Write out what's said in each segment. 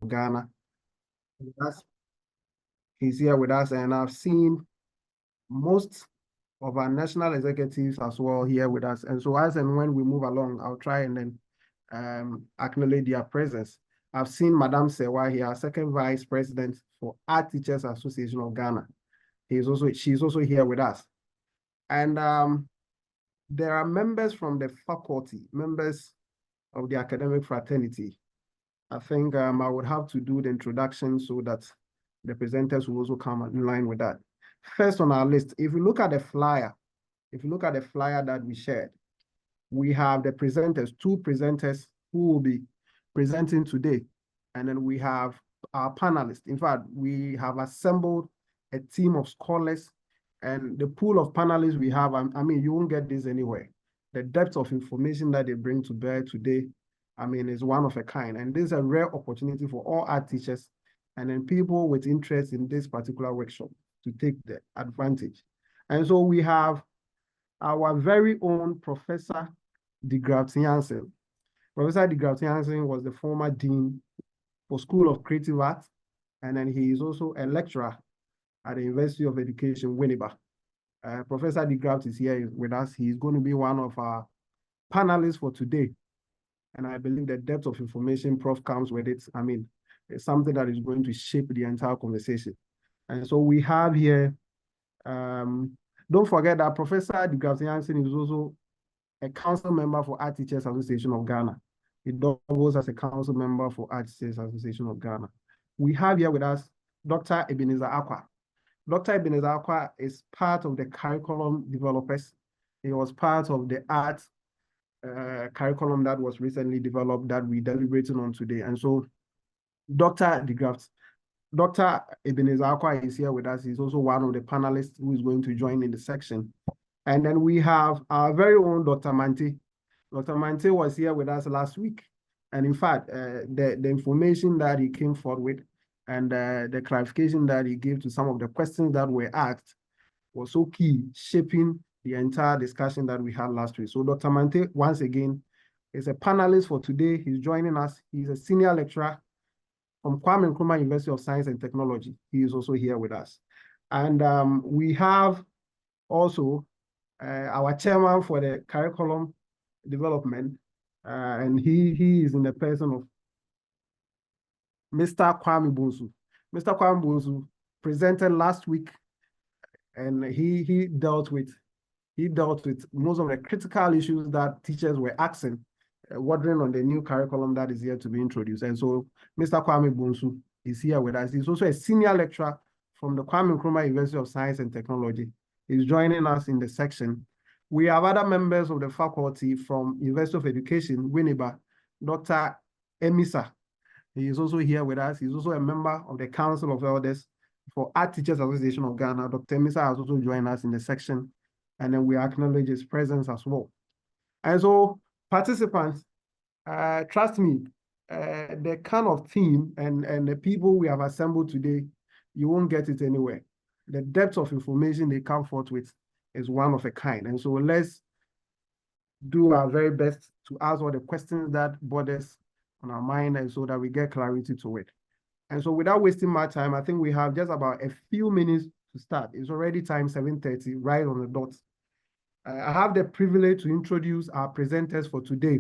Ghana. He's here with us, and I've seen most of our national executives as well here with us. And so as and when we move along, I'll try and then acknowledge their presence. I've seen Madame Sewa here, second vice president for Art Teachers Association of Ghana. She's also here with us. And there are members from the faculty, members of the academic fraternity. I think I would have to do the introduction so that the presenters will also come in line with that. First on our list, if you look at the flyer, that we shared, we have the presenters, two presenters who will be presenting today. And then we have our panelists. In fact, we have assembled a team of scholars, and the pool of panelists we have, I mean, you won't get this anywhere. The depth of information that they bring to bear today, I mean, is one of a kind. And this is a rare opportunity for all art teachers and then people with interest in this particular workshop to take the advantage. And so we have our very own Professor de Graaf-Jansen. Professor de Graaf-Jansen was the former dean for School of Creative Arts, and then he is also a lecturer at the University of Education, Winneba. Professor de Graaf is here with us. He's going to be one of our panelists for today. And I believe the depth of information Prof comes with it. I mean, it's something that is going to shape the entire conversation. And so we have here, don't forget that Professor de Graaf-Jansen is also a council member for Art Teachers Association of Ghana. He doubles as a council member for Art Teachers Association of Ghana. We have here with us Dr. Ebenezer Akwa. Dr. Ebenezer Akwa is part of the curriculum developers. He was part of the art curriculum that was recently developed that we're deliberating on today. And so Dr. Ebenezer Akwa is here with us. He's also one of the panelists who is going to join in the section. And then we have our very own Dr. Mante. Dr. Mante was here with us last week. And in fact, the information that he came forward with and the clarification that he gave to some of the questions that were asked was so key, shaping the entire discussion that we had last week. So Dr. Mante, once again, is a panelist for today. He's joining us. He's a senior lecturer from Kwame Nkrumah University of Science and Technology. He is also here with us. And we have also our chairman for the curriculum development, and he is in the person of Mr. Kwame Bonsu. Mr. Kwame Bonsu presented last week, and he dealt with most of the critical issues that teachers were asking, wondering on the new curriculum that is here to be introduced. And so Mr. Kwame Bonsu is here with us. He's also a senior lecturer from the Kwame Nkrumah University of Science and Technology. He's joining us in the section. We have other members of the faculty from University of Education, Winneba, Dr. Emisa. He is also here with us. He's also a member of the Council of Elders for Art Teachers Association of Ghana. Dr. Emisa has also joined us in the section, and then we acknowledge his presence as well. And so participants, trust me, the kind of theme and the people we have assembled today, you won't get it anywhere. The depth of information they come forth with is one of a kind. And so let's do our very best to ask all the questions that borders on our mind, and so that we get clarity to it. And so without wasting my time, I think we have just about a few minutes to start. It's already time 7:30, right on the dot. I have the privilege to introduce our presenters for today.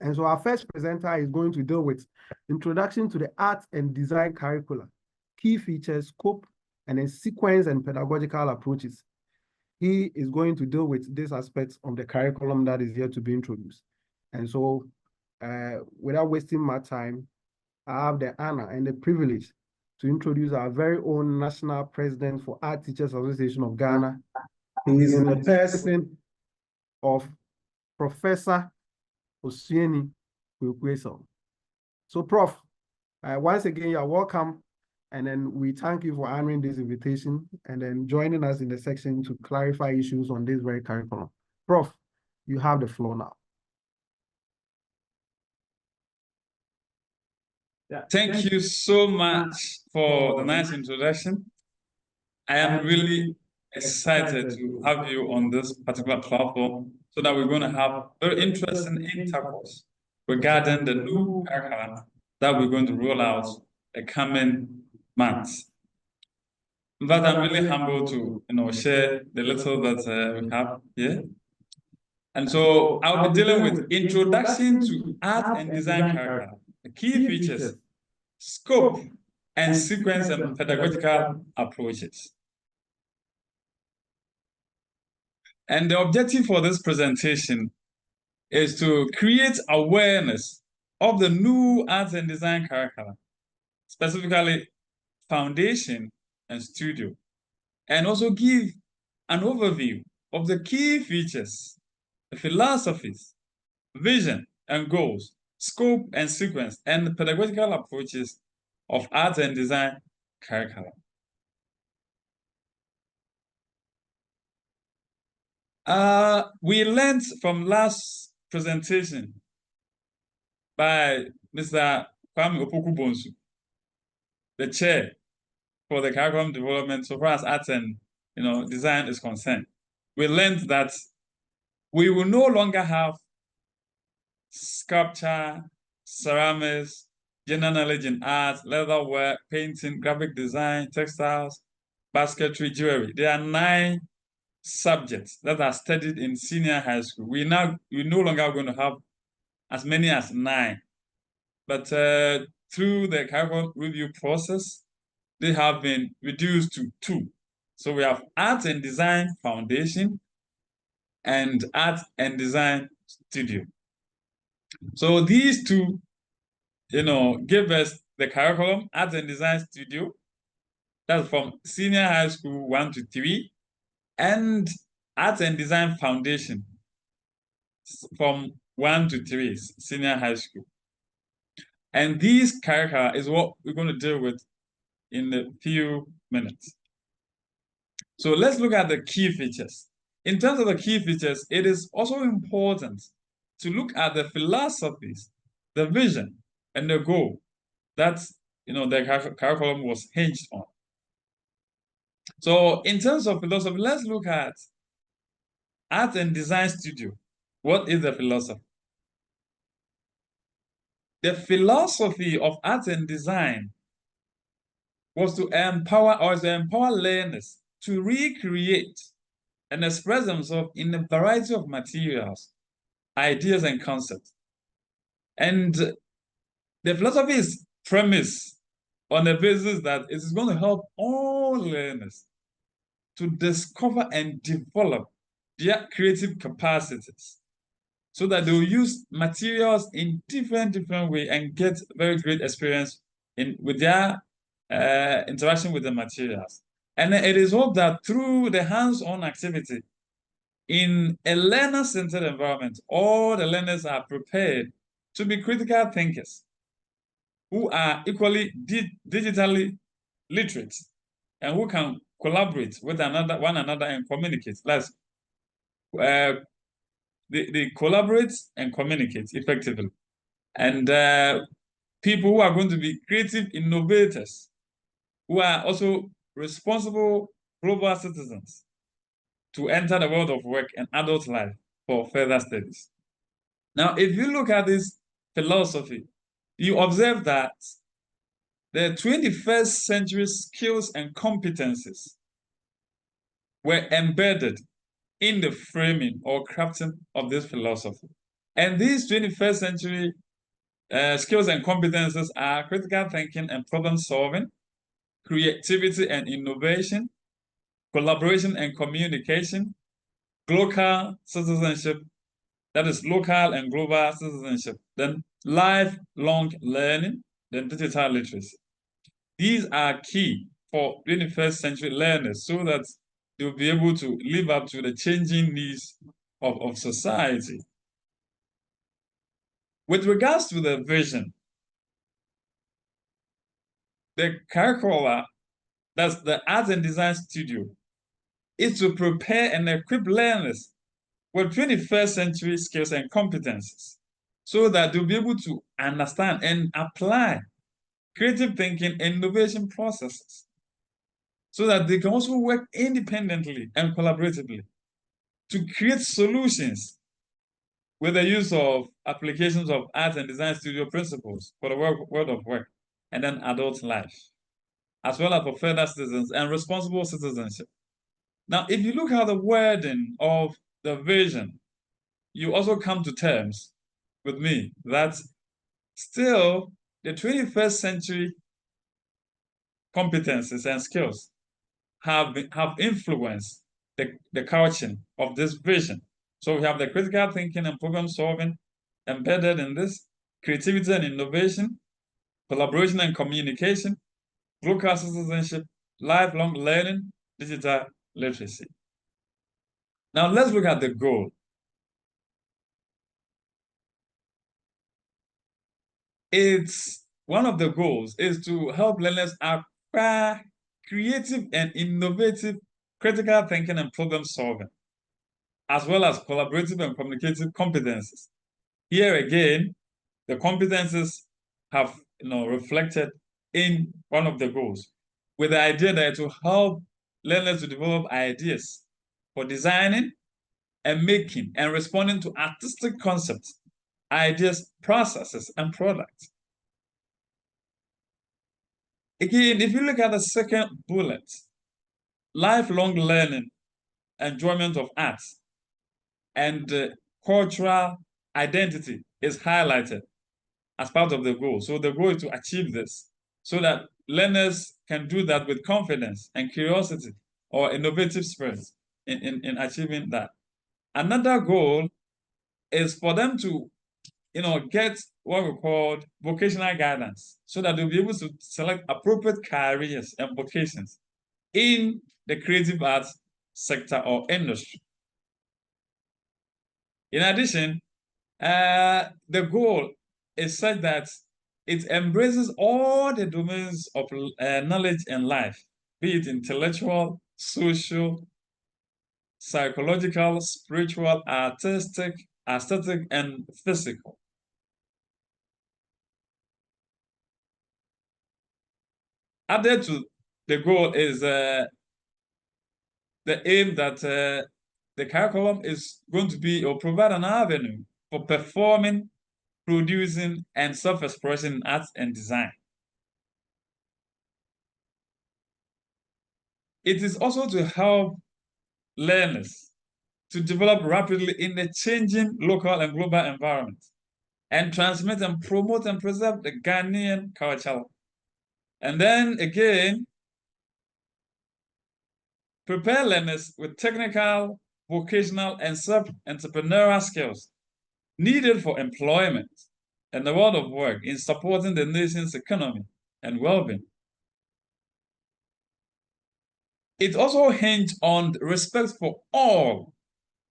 And so our first presenter is going to deal with introduction to the art and design curricula, key features, scope, and then sequence and pedagogical approaches. He is going to deal with this aspect of the curriculum that is here to be introduced. And so without wasting my time, I have the honor and the privilege to introduce our very own national president for Art Teachers Association of Ghana. He is in the person of Professor Osueni Kwekweso. So Prof, once again, you're welcome. And then we thank you for honoring this invitation and then joining us in the section to clarify issues on this very curriculum. Prof, you have the floor now. Yeah. Thank you so much for the nice introduction. I am really excited to have you on this particular platform so that we're going to have very interesting intercourse regarding the new curriculum that we're going to roll out the coming months. But I'm really humbled to share the little that we have here. And so I'll be dealing with introduction to art and design curriculum, the key features, scope, and sequence and pedagogical approaches. And the objective for this presentation is to create awareness of the new arts and design curriculum, specifically foundation and studio, and also give an overview of the key features, the philosophies, vision and goals, scope and sequence, and the pedagogical approaches of art and design curriculum. We learned from last presentation by Mr. Kwame Opoku-Bonsu, the chair for the curriculum development so far as art and design is concerned. We learned that we will no longer have sculpture, ceramics, general knowledge in art, leatherwork, painting, graphic design, textiles, basketry, jewelry. There are 9 subjects that are studied in senior high school. We're no longer going to have as many as 9. But through the curriculum review process, they have been reduced to 2. So we have art and design foundation and art and design studio. So these 2, give us the curriculum, art and design studio. That's from senior high school 1 to 3, and art and design foundation from 1 to 3, senior high school. And these curricula is what we're going to deal with in a few minutes. So let's look at the key features. In terms of the key features, it is also important to look at the philosophies, the vision, and the goal that the curriculum was hinged on. So in terms of philosophy, let's look at art and design studio. What is the philosophy? The philosophy of art and design was to empower learners to recreate and express themselves in a variety of materials, ideas, and concepts. And the philosophy is premised on the basis that it is going to help all learners to discover and develop their creative capacities so that they'll use materials in different ways and get very great experience with their interaction with the materials. And it is hoped that through the hands-on activity in a learner-centered environment, all the learners are prepared to be critical thinkers who are equally digitally literate and who can collaborate with one another and communicate. That's they collaborate and communicate effectively. And people who are going to be creative innovators, who are also responsible global citizens to enter the world of work and adult life for further studies. Now, if you look at this philosophy, you observe that the 21st century skills and competencies were embedded in the framing or crafting of this philosophy. And these 21st century skills and competences are critical thinking and problem solving, creativity and innovation, collaboration and communication, local citizenship, that is local and global citizenship, then lifelong learning, then digital literacy. These are key for 21st century learners so that they'll be able to live up to the changing needs of society. With regards to the vision, the curricula, that's the Art and Design Studio, is to prepare and equip learners with 21st century skills and competencies so that they'll be able to understand and apply creative thinking and innovation processes so that they can also work independently and collaboratively to create solutions with the use of applications of art and design studio principles for the world of work and then adult life, as well as for further citizens and responsible citizenship. Now, if you look at the wording of the vision, you also come to terms with me that still the 21st century competences and skills have influenced the couching of this vision. So we have the critical thinking and problem solving embedded in this, creativity and innovation, collaboration and communication, local citizenship, lifelong learning, digital literacy. Now let's look at the goal. It's one of the goals is to help learners acquire creative and innovative critical thinking and problem solving, as well as collaborative and communicative competencies. Here again, the competencies have reflected in one of the goals, with the idea that to help learners to develop ideas for designing and making and responding to artistic concepts, ideas, processes, and products. Again, if you look at the second bullet, lifelong learning, enjoyment of arts, and cultural identity is highlighted as part of the goal. So the goal is to achieve this so that learners can do that with confidence and curiosity or innovative spirit in achieving that. Another goal is for them to get what we call vocational guidance so that they'll be able to select appropriate careers and vocations in the creative arts sector or industry. In addition, the goal is such that it embraces all the domains of knowledge and life, be it intellectual, social, psychological, spiritual, artistic, aesthetic, and physical. Added to the goal is the aim that the curriculum is going to be or provide an avenue for performing, producing, and self-expression in arts and design. It is also to help learners to develop rapidly in the changing local and global environment and transmit and promote and preserve the Ghanaian culture. And then again, prepare learners with technical, vocational, and self-entrepreneurial skills needed for employment and the world of work in supporting the nation's economy and well-being. It also hinges on respect for all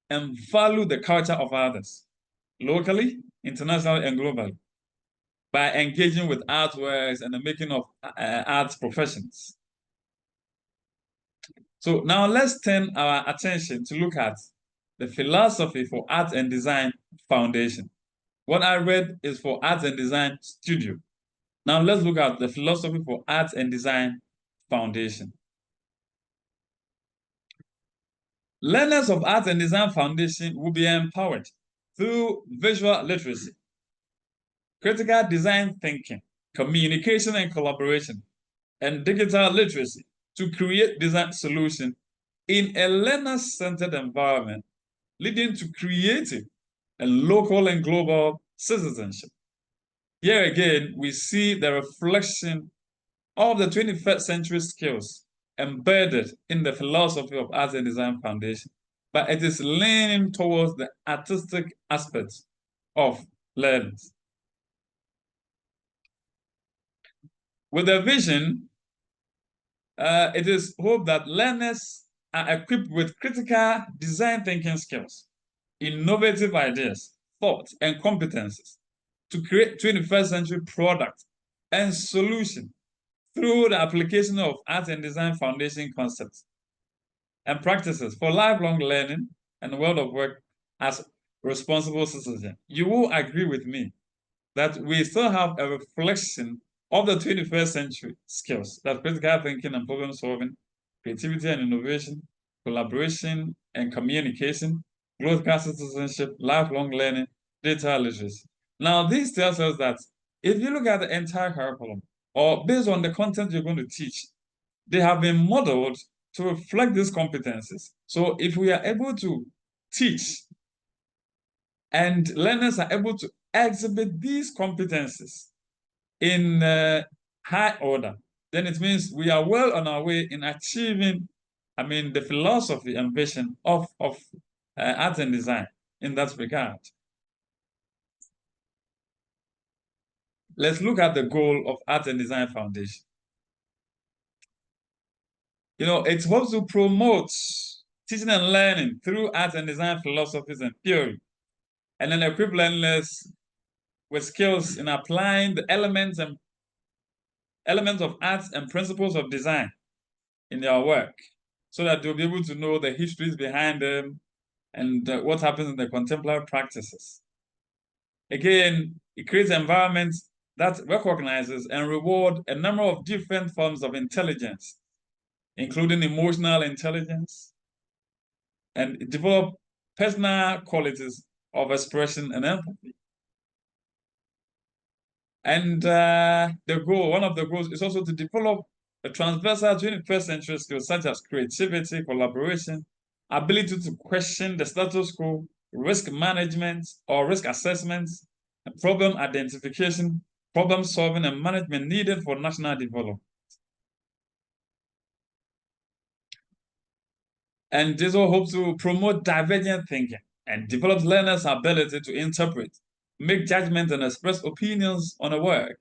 and value the culture of others, locally, internationally, and globally, by engaging with artworks and the making of arts professions. So now let's turn our attention to look at the philosophy for art and design foundation. What I read is for art and design studio. Now let's look at the philosophy for art and design foundation. Learners of art and design foundation will be empowered through visual literacy, critical design thinking, communication and collaboration, and digital literacy to create design solutions in a learner-centered environment, leading to creative and local and global citizenship. Here again, we see the reflection of the 21st century skills embedded in the philosophy of art and design foundation, but it is leaning towards the artistic aspects of learning. With a vision, it is hoped that learners are equipped with critical design thinking skills, innovative ideas, thoughts, and competencies to create 21st century products and solutions through the application of art and design foundation concepts and practices for lifelong learning and the world of work as responsible citizens. You will agree with me that we still have a reflection of the 21st century skills, that critical thinking and problem solving, creativity and innovation, collaboration and communication, growth citizenship, lifelong learning, data literacy. Now, this tells us that if you look at the entire curriculum, or based on the content you're going to teach, they have been modeled to reflect these competencies. So if we are able to teach and learners are able to exhibit these competencies in high order, then it means we are well on our way in achieving, the philosophy and vision of art and design in that regard. Let's look at the goal of Art and Design Foundation. It hopes to promote teaching and learning through art and design philosophies and theory, and then equip learners with skills in applying the elements of arts and principles of design in their work, so that they'll be able to know the histories behind them and what happens in the contemporary practices. Again, it creates environments that recognizes and reward a number of different forms of intelligence, including emotional intelligence, and develop personal qualities of expression and empathy. And one of the goals is also to develop a transversal 21st century skills such as creativity, collaboration, ability to question the status quo, risk management or risk assessments, problem identification, problem solving, and management needed for national development. And this will hope to promote divergent thinking and develop learners' ability to interpret, make judgments, and express opinions on a work,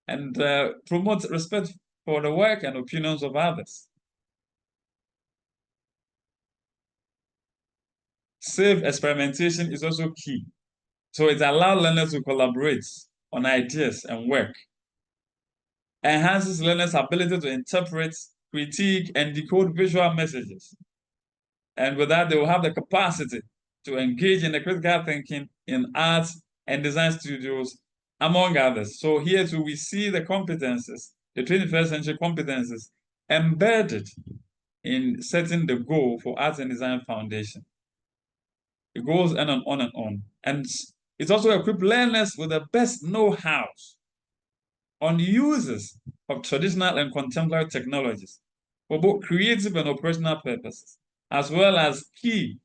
and promote respect for the work and opinions of others. Safe experimentation is also key. So it allows learners to collaborate on ideas and work, enhances learners' ability to interpret, critique, and decode visual messages. And with that, they will have the capacity to engage in the critical thinking in arts and design studios, among others. So here too, we see the competences, the 21st century competences, embedded in setting the goal for Arts and Design Foundation. It goes on and on and on. And it's also equipped learners with the best know-how on uses of traditional and contemporary technologies for both creative and operational purposes, as well as key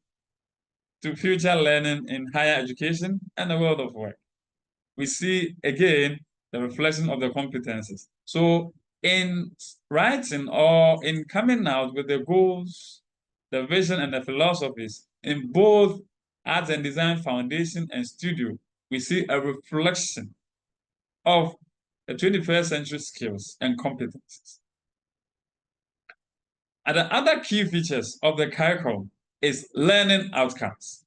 to future learning in higher education and the world of work. We see, again, the reflection of the competences. So in writing or in coming out with the goals, the vision, and the philosophies in both Arts and Design Foundation and Studio, we see a reflection of the 21st century skills and competences. And the other key features of the curriculum is learning outcomes,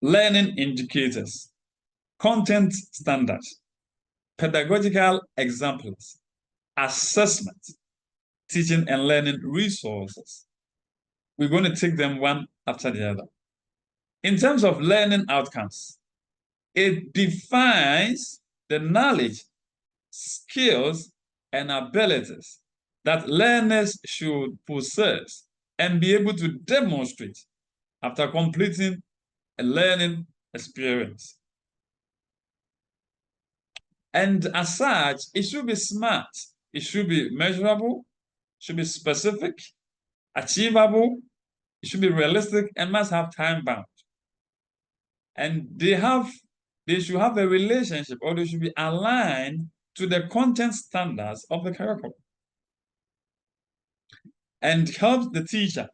learning indicators, content standards, pedagogical examples, assessment, teaching and learning resources. We're going to take them one after the other. In terms of learning outcomes, it defines the knowledge, skills, and abilities that learners should possess and be able to demonstrate after completing a learning experience. And as such, it should be smart, it should be measurable, it should be specific, achievable, it should be realistic, and must have time bound. And they should have a relationship, or they should be aligned to the content standards of the curriculum, and help the teacher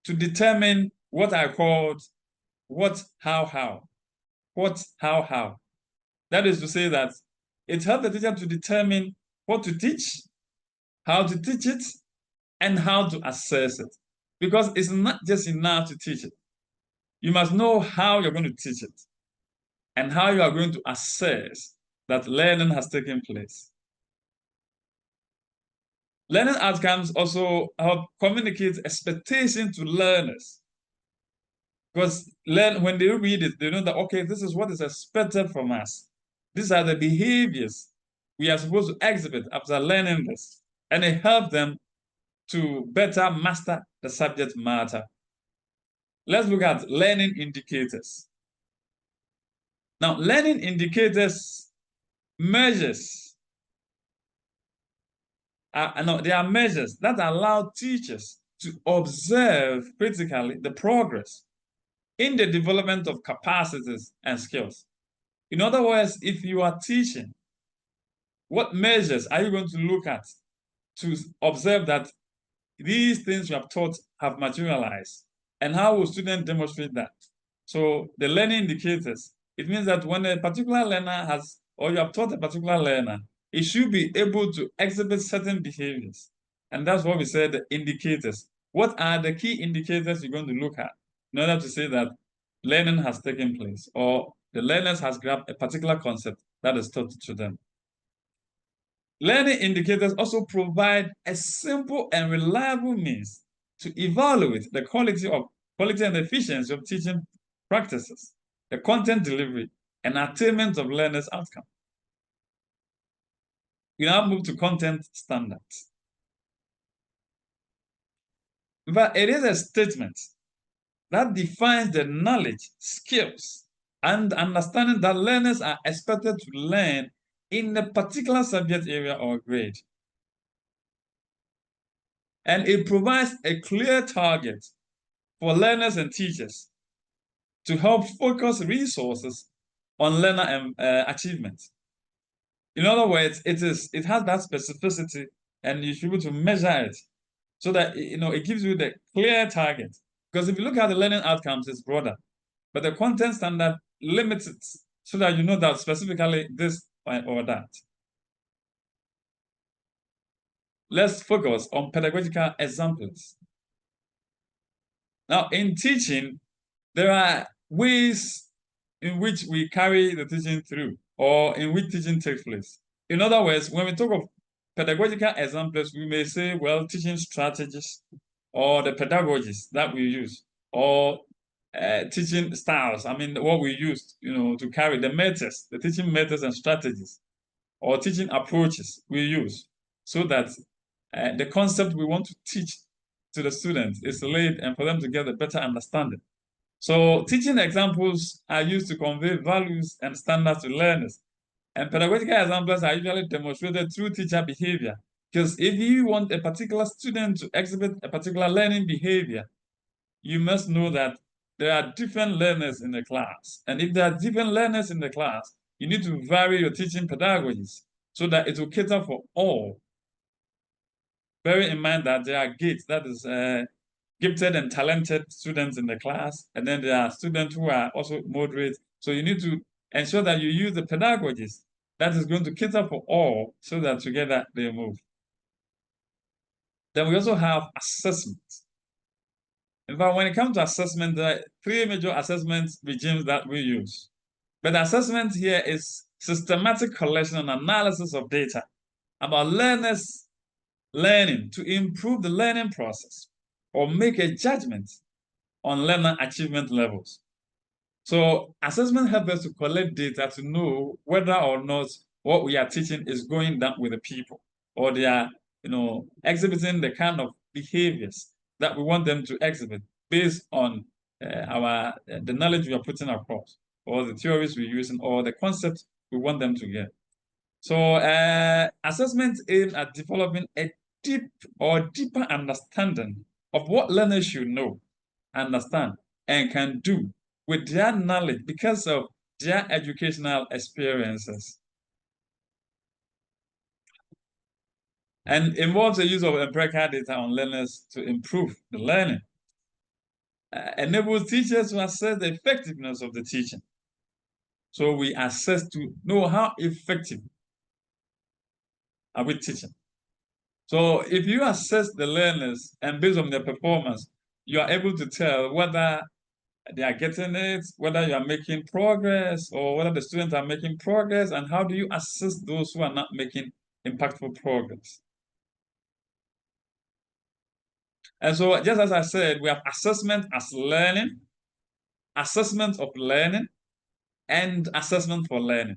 to determine what I called what, how. What, how. That is to say that it helps the teacher to determine what to teach, how to teach it, and how to assess it. Because it's not just enough to teach it. You must know how you're going to teach it and how you are going to assess that learning has taken place. Learning outcomes also help communicate expectation to learners. Because when they read it, they know that, okay, this is what is expected from us. These are the behaviors we are supposed to exhibit after learning this. And it helps them to better master the subject matter. Let's look at learning indicators. Now, learning indicators measures. No, they are measures that allow teachers to observe critically the progress in the development of capacities and skills. In other words, if you are teaching, what measures are you going to look at to observe that these things you have taught have materialized? And how will students demonstrate that? So the learning indicators, it means that when a particular learner has, or you have taught a particular learner, it should be able to exhibit certain behaviors. And that's what we said, the indicators. What are the key indicators you're going to look at in order to say that learning has taken place or the learners has grabbed a particular concept that is taught to them? Learning indicators also provide a simple and reliable means to evaluate the quality and efficiency of teaching practices, the content delivery, and attainment of learners' outcome. We now move to content standards. But it is a statement that defines the knowledge, skills, and understanding that learners are expected to learn in a particular subject area or grade. And it provides a clear target for learners and teachers to help focus resources on learner achievement. In other words, it has that specificity, and you should be able to measure it so that it gives you the clear target. Because if you look at the learning outcomes, it's broader, but the content standard limits it so that you know that specifically this or that. Let's focus on pedagogical examples. Now, in teaching, there are ways in which we carry the teaching through or in which teaching takes place. In other words, when we talk of pedagogical examples, we may say, well, teaching strategies or the pedagogies that we use or teaching styles. I mean, what we use, to carry the methods, the teaching methods and strategies or teaching approaches we use so that the concept we want to teach to the students is laid and for them to get a better understanding. So teaching examples are used to convey values and standards to learners. And pedagogical examples are usually demonstrated through teacher behavior. Because if you want a particular student to exhibit a particular learning behavior, you must know that there are different learners in the class. And if there are different learners in the class, you need to vary your teaching pedagogies so that it will cater for all. Bearing in mind that there are gates, that is gifted and talented students in the class, and then there are students who are also moderate. So you need to ensure that you use the pedagogies that is going to cater for all so that together they move. Then we also have assessment. In fact, when it comes to assessment, there are three major assessment regimes that we use. But assessment here is systematic collection and analysis of data about learners learning to improve the learning process or make a judgment on learner achievement levels. So assessment helps us to collect data to know whether or not what we are teaching is going down with the people or they are, exhibiting the kind of behaviors that we want them to exhibit based on the knowledge we are putting across or the theories we're using or the concepts we want them to get. So assessment aims at developing a deeper understanding of what learners should know, understand, and can do with their knowledge because of their educational experiences. And involves the use of empirical data on learners to improve the learning. Enables teachers to assess the effectiveness of the teaching. So we assess to know how effective are we teaching. So if you assess the learners and based on their performance, you are able to tell whether they are getting it, whether you are making progress or whether the students are making progress, and how do you assess those who are not making impactful progress. And so just as I said, we have assessment as learning, assessment of learning, and assessment for learning.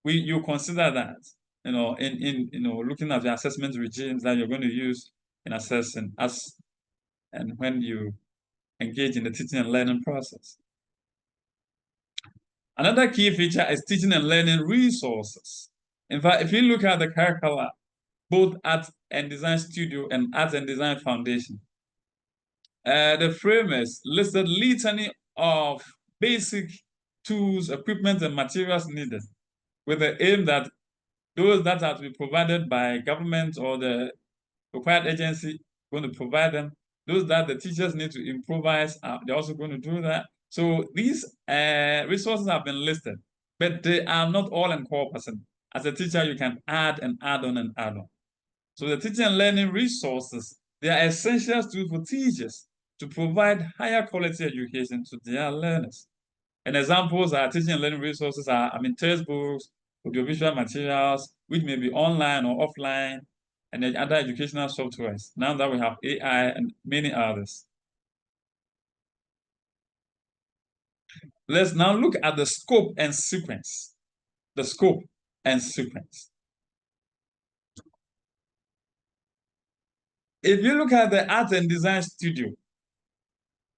You consider that, in looking at the assessment regimes that you're going to use in assessing and when you engage in the teaching and learning process. Another key feature is teaching and learning resources. In fact, if you look at the curricula, both Art and Design Studio and Art and Design Foundation, the framers listed litany of basic tools, equipment, and materials needed with the aim that those that are to be provided by government or the required agency going to provide them. Those that the teachers need to improvise, they're also going to do that. So these resources have been listed, but they are not all encompassing. As a teacher, you can add and add on and add on. So the teaching and learning resources, they are essential tools for teachers to provide higher quality education to their learners. And examples are teaching and learning resources are, textbooks, audiovisual materials, which may be online or offline, and then other educational softwares. Now that we have AI and many others. Let's now look at the scope and sequence. The scope and sequence. If you look at the Art and Design Studio,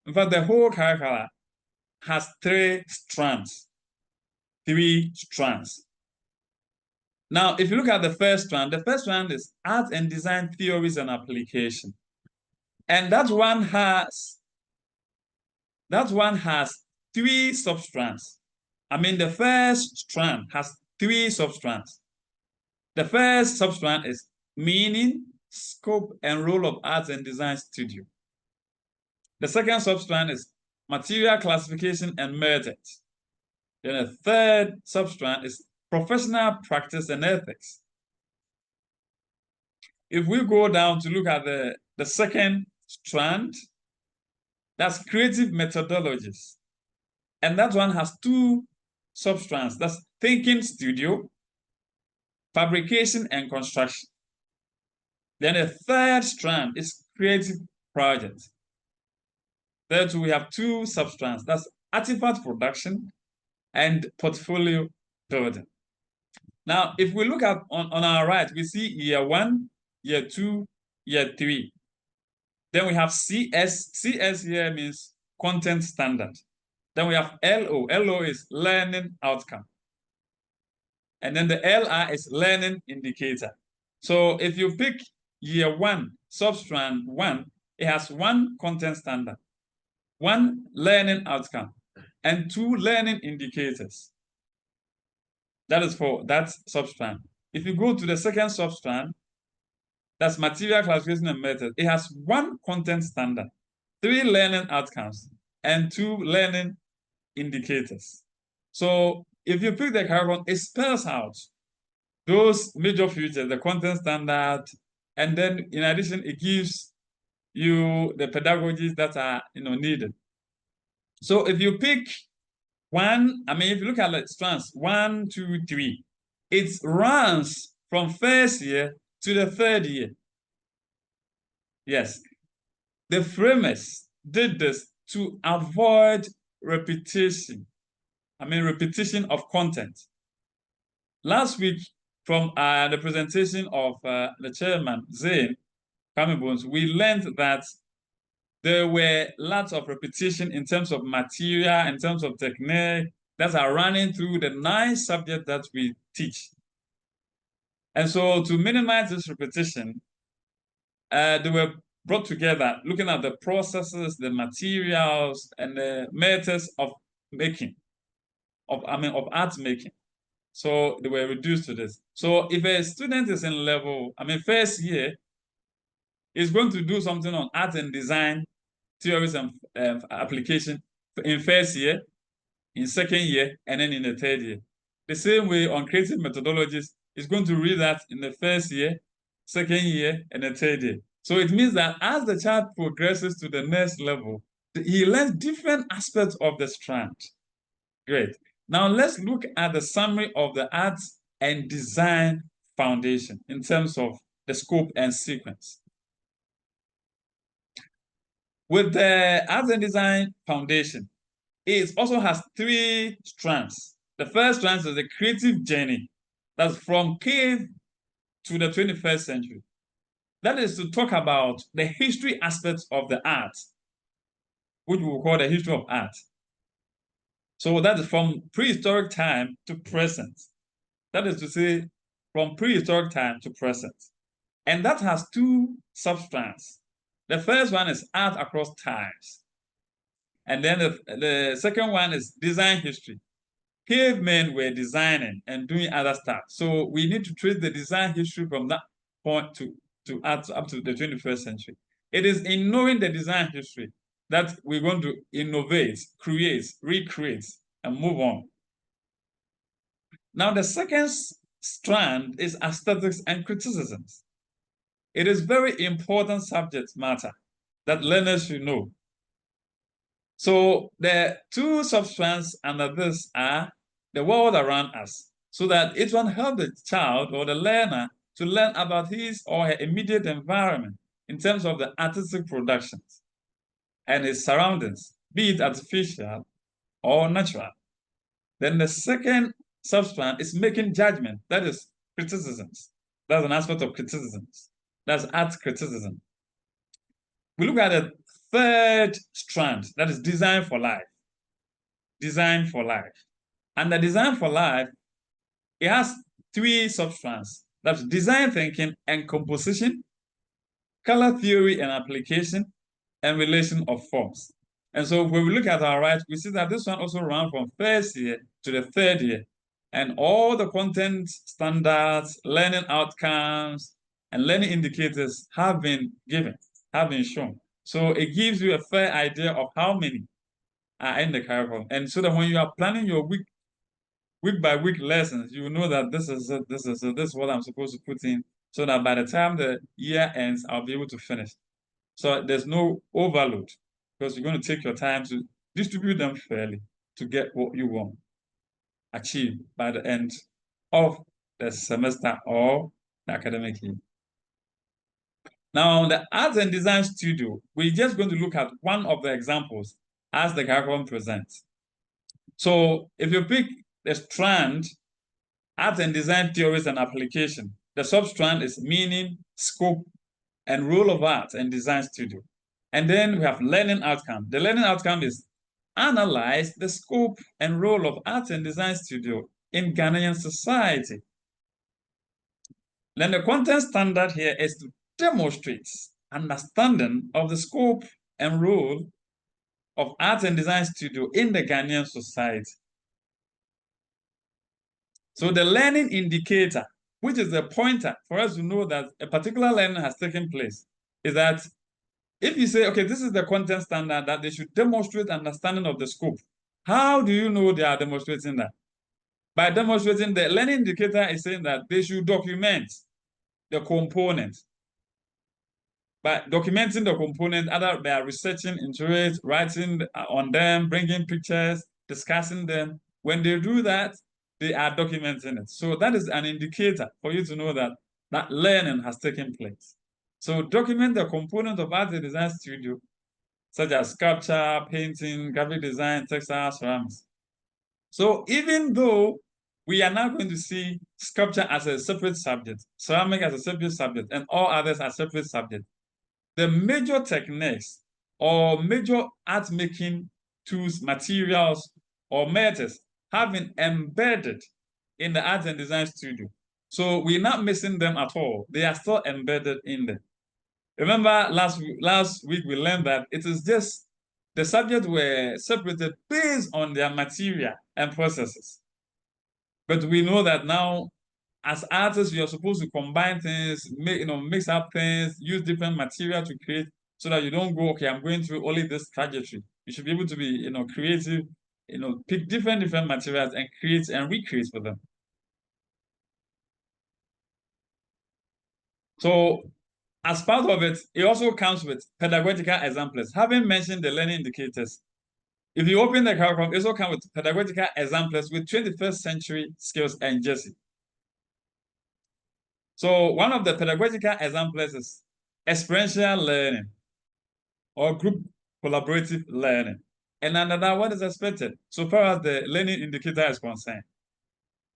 in fact, the whole curricula has three strands. Now, if you look at the first strand is Art and Design Theories and Application. And that one has three substrands. The first strand has three substrands. The first substrand is meaning, scope, and role of Art and Design Studio. The second substrand is material classification and methods. Then the third substrand is professional practice and ethics. If we go down to look at the second strand, that's creative methodologies. And that one has two substrands. That's thinking studio, fabrication, and construction. Then the third strand is creative project. There too, we have two substrands. That's artifact production and portfolio building. Now, if we look at on our right, we see year 1, year 2, year 3. Then we have CS. CS here means content standard. Then we have LO. LO is learning outcome. And then the LR is learning indicator. So if you pick year 1, substrand 1, it has 1 content standard, 1 learning outcome, and 2 learning indicators. That is for that substrand. If you go to the second substrand, that's material classification and method. It has 1 content standard, 3 learning outcomes, and 2 learning indicators. So if you pick the curriculum, it spells out those major features, the content standard, and then in addition, it gives you the pedagogies that are needed. So if you pick one, if you look at the strands 1, 2, 3, it runs from first year to the third year. Yes, the framers did this to avoid repetition. Repetition of content. Last week, from the presentation of the chairman, Zain Kamibones, we learned that there were lots of repetition in terms of material, in terms of technique, that are running through the 9 subjects that we teach. And so to minimize this repetition, they were brought together looking at the processes, the materials, and the methods of making, of art making. So they were reduced to this. So if a student is in level, first year, is going to do something on art and design, theories and application in first year, in second year, and then in the third year. The same way on creative methodologies, is going to read that in the first year, second year, and the third year. So it means that as the child progresses to the next level, he learns different aspects of the strand. Great. Now let's look at the summary of the Arts and Design Foundation in terms of the scope and sequence. With the Arts and Design Foundation, it also has 3 strands. The first strand is the creative journey. That's from cave to the 21st century. That is to talk about the history aspects of the art, which we will call the history of art. So that is from prehistoric time to present. That is to say, from prehistoric time to present. And that has two substrands. The first one is art across times. And then the second one is design history. Cavemen were designing and doing other stuff. So we need to trace the design history from that point to up to the 21st century. It is in knowing the design history that we're going to innovate, create, recreate, and move on. Now, the second strand is aesthetics and criticisms. It is very important subject matter that learners should know. So the two substrands under this are the world around us, so that it will help the child or the learner to learn about his or her immediate environment in terms of the artistic productions and his surroundings, be it artificial or natural. Then the second substrand is making judgment, that is criticisms. That's an aspect of criticisms. That's art criticism. We look at the third strand, that is design for life. Design for life. And the design for life, it has three substrands. That's design thinking and composition, color theory and application, and relation of forms. And so when we look at our right, we see that this one also runs from first year to the third year. And all the content standards, learning outcomes, and learning indicators have been given, have been shown. So it gives you a fair idea of how many are in the curriculum. And so that when you are planning your week by week lessons, you know that this is what I'm supposed to put in, so that by the time the year ends, I'll be able to finish. So there's no overload, because you're going to take your time to distribute them fairly to get what you want achieved by the end of the semester or the academic year. Now, the Arts and Design Studio, we're just going to look at one of the examples as the curriculum presents. So if you pick the strand, Art and Design Theories and Application, the sub-strand is meaning, scope, and role of Art and Design Studio. And then we have learning outcome. The learning outcome is analyze the scope and role of Art and Design Studio in Ghanaian society. Then the content standard here is to demonstrate understanding of the scope and role of Art and Design Studio in the Ghanaian society. So the learning indicator, which is the pointer for us to know that a particular learning has taken place, is that if you say, okay, this is the content standard that they should demonstrate understanding of the scope, how do you know they are demonstrating that? By demonstrating, the learning indicator is saying that they should document the component. By documenting the component, either they are researching into it, writing on them, bringing pictures, discussing them. When they do that, they are documenting it. So that is an indicator for you to know that that learning has taken place. So document the component of Art and Design Studio, such as sculpture, painting, graphic design, textile, ceramics. So even though we are now going to see sculpture as a separate subject, ceramic as a separate subject, and all others as separate subjects, the major techniques or major art making tools, materials, or methods have been embedded in the Art and Design Studio. So we're not missing them at all. They are still embedded in them. Remember last week we learned that it is just the subjects were separated based on their material and processes. But we know that now, as artists, you're supposed to combine things, mix up things, use different material to create, so that you don't go, okay, I'm going through only this trajectory. You should be able to be, creative, pick different materials and create and recreate for them. So as part of it, it also comes with pedagogical examples. Having mentioned the learning indicators, if you open the curriculum, it also comes with pedagogical examples with 21st century skills and jersey. So one of the pedagogical examples is experiential learning or group collaborative learning. And another, what is expected so far as the learning indicator is concerned?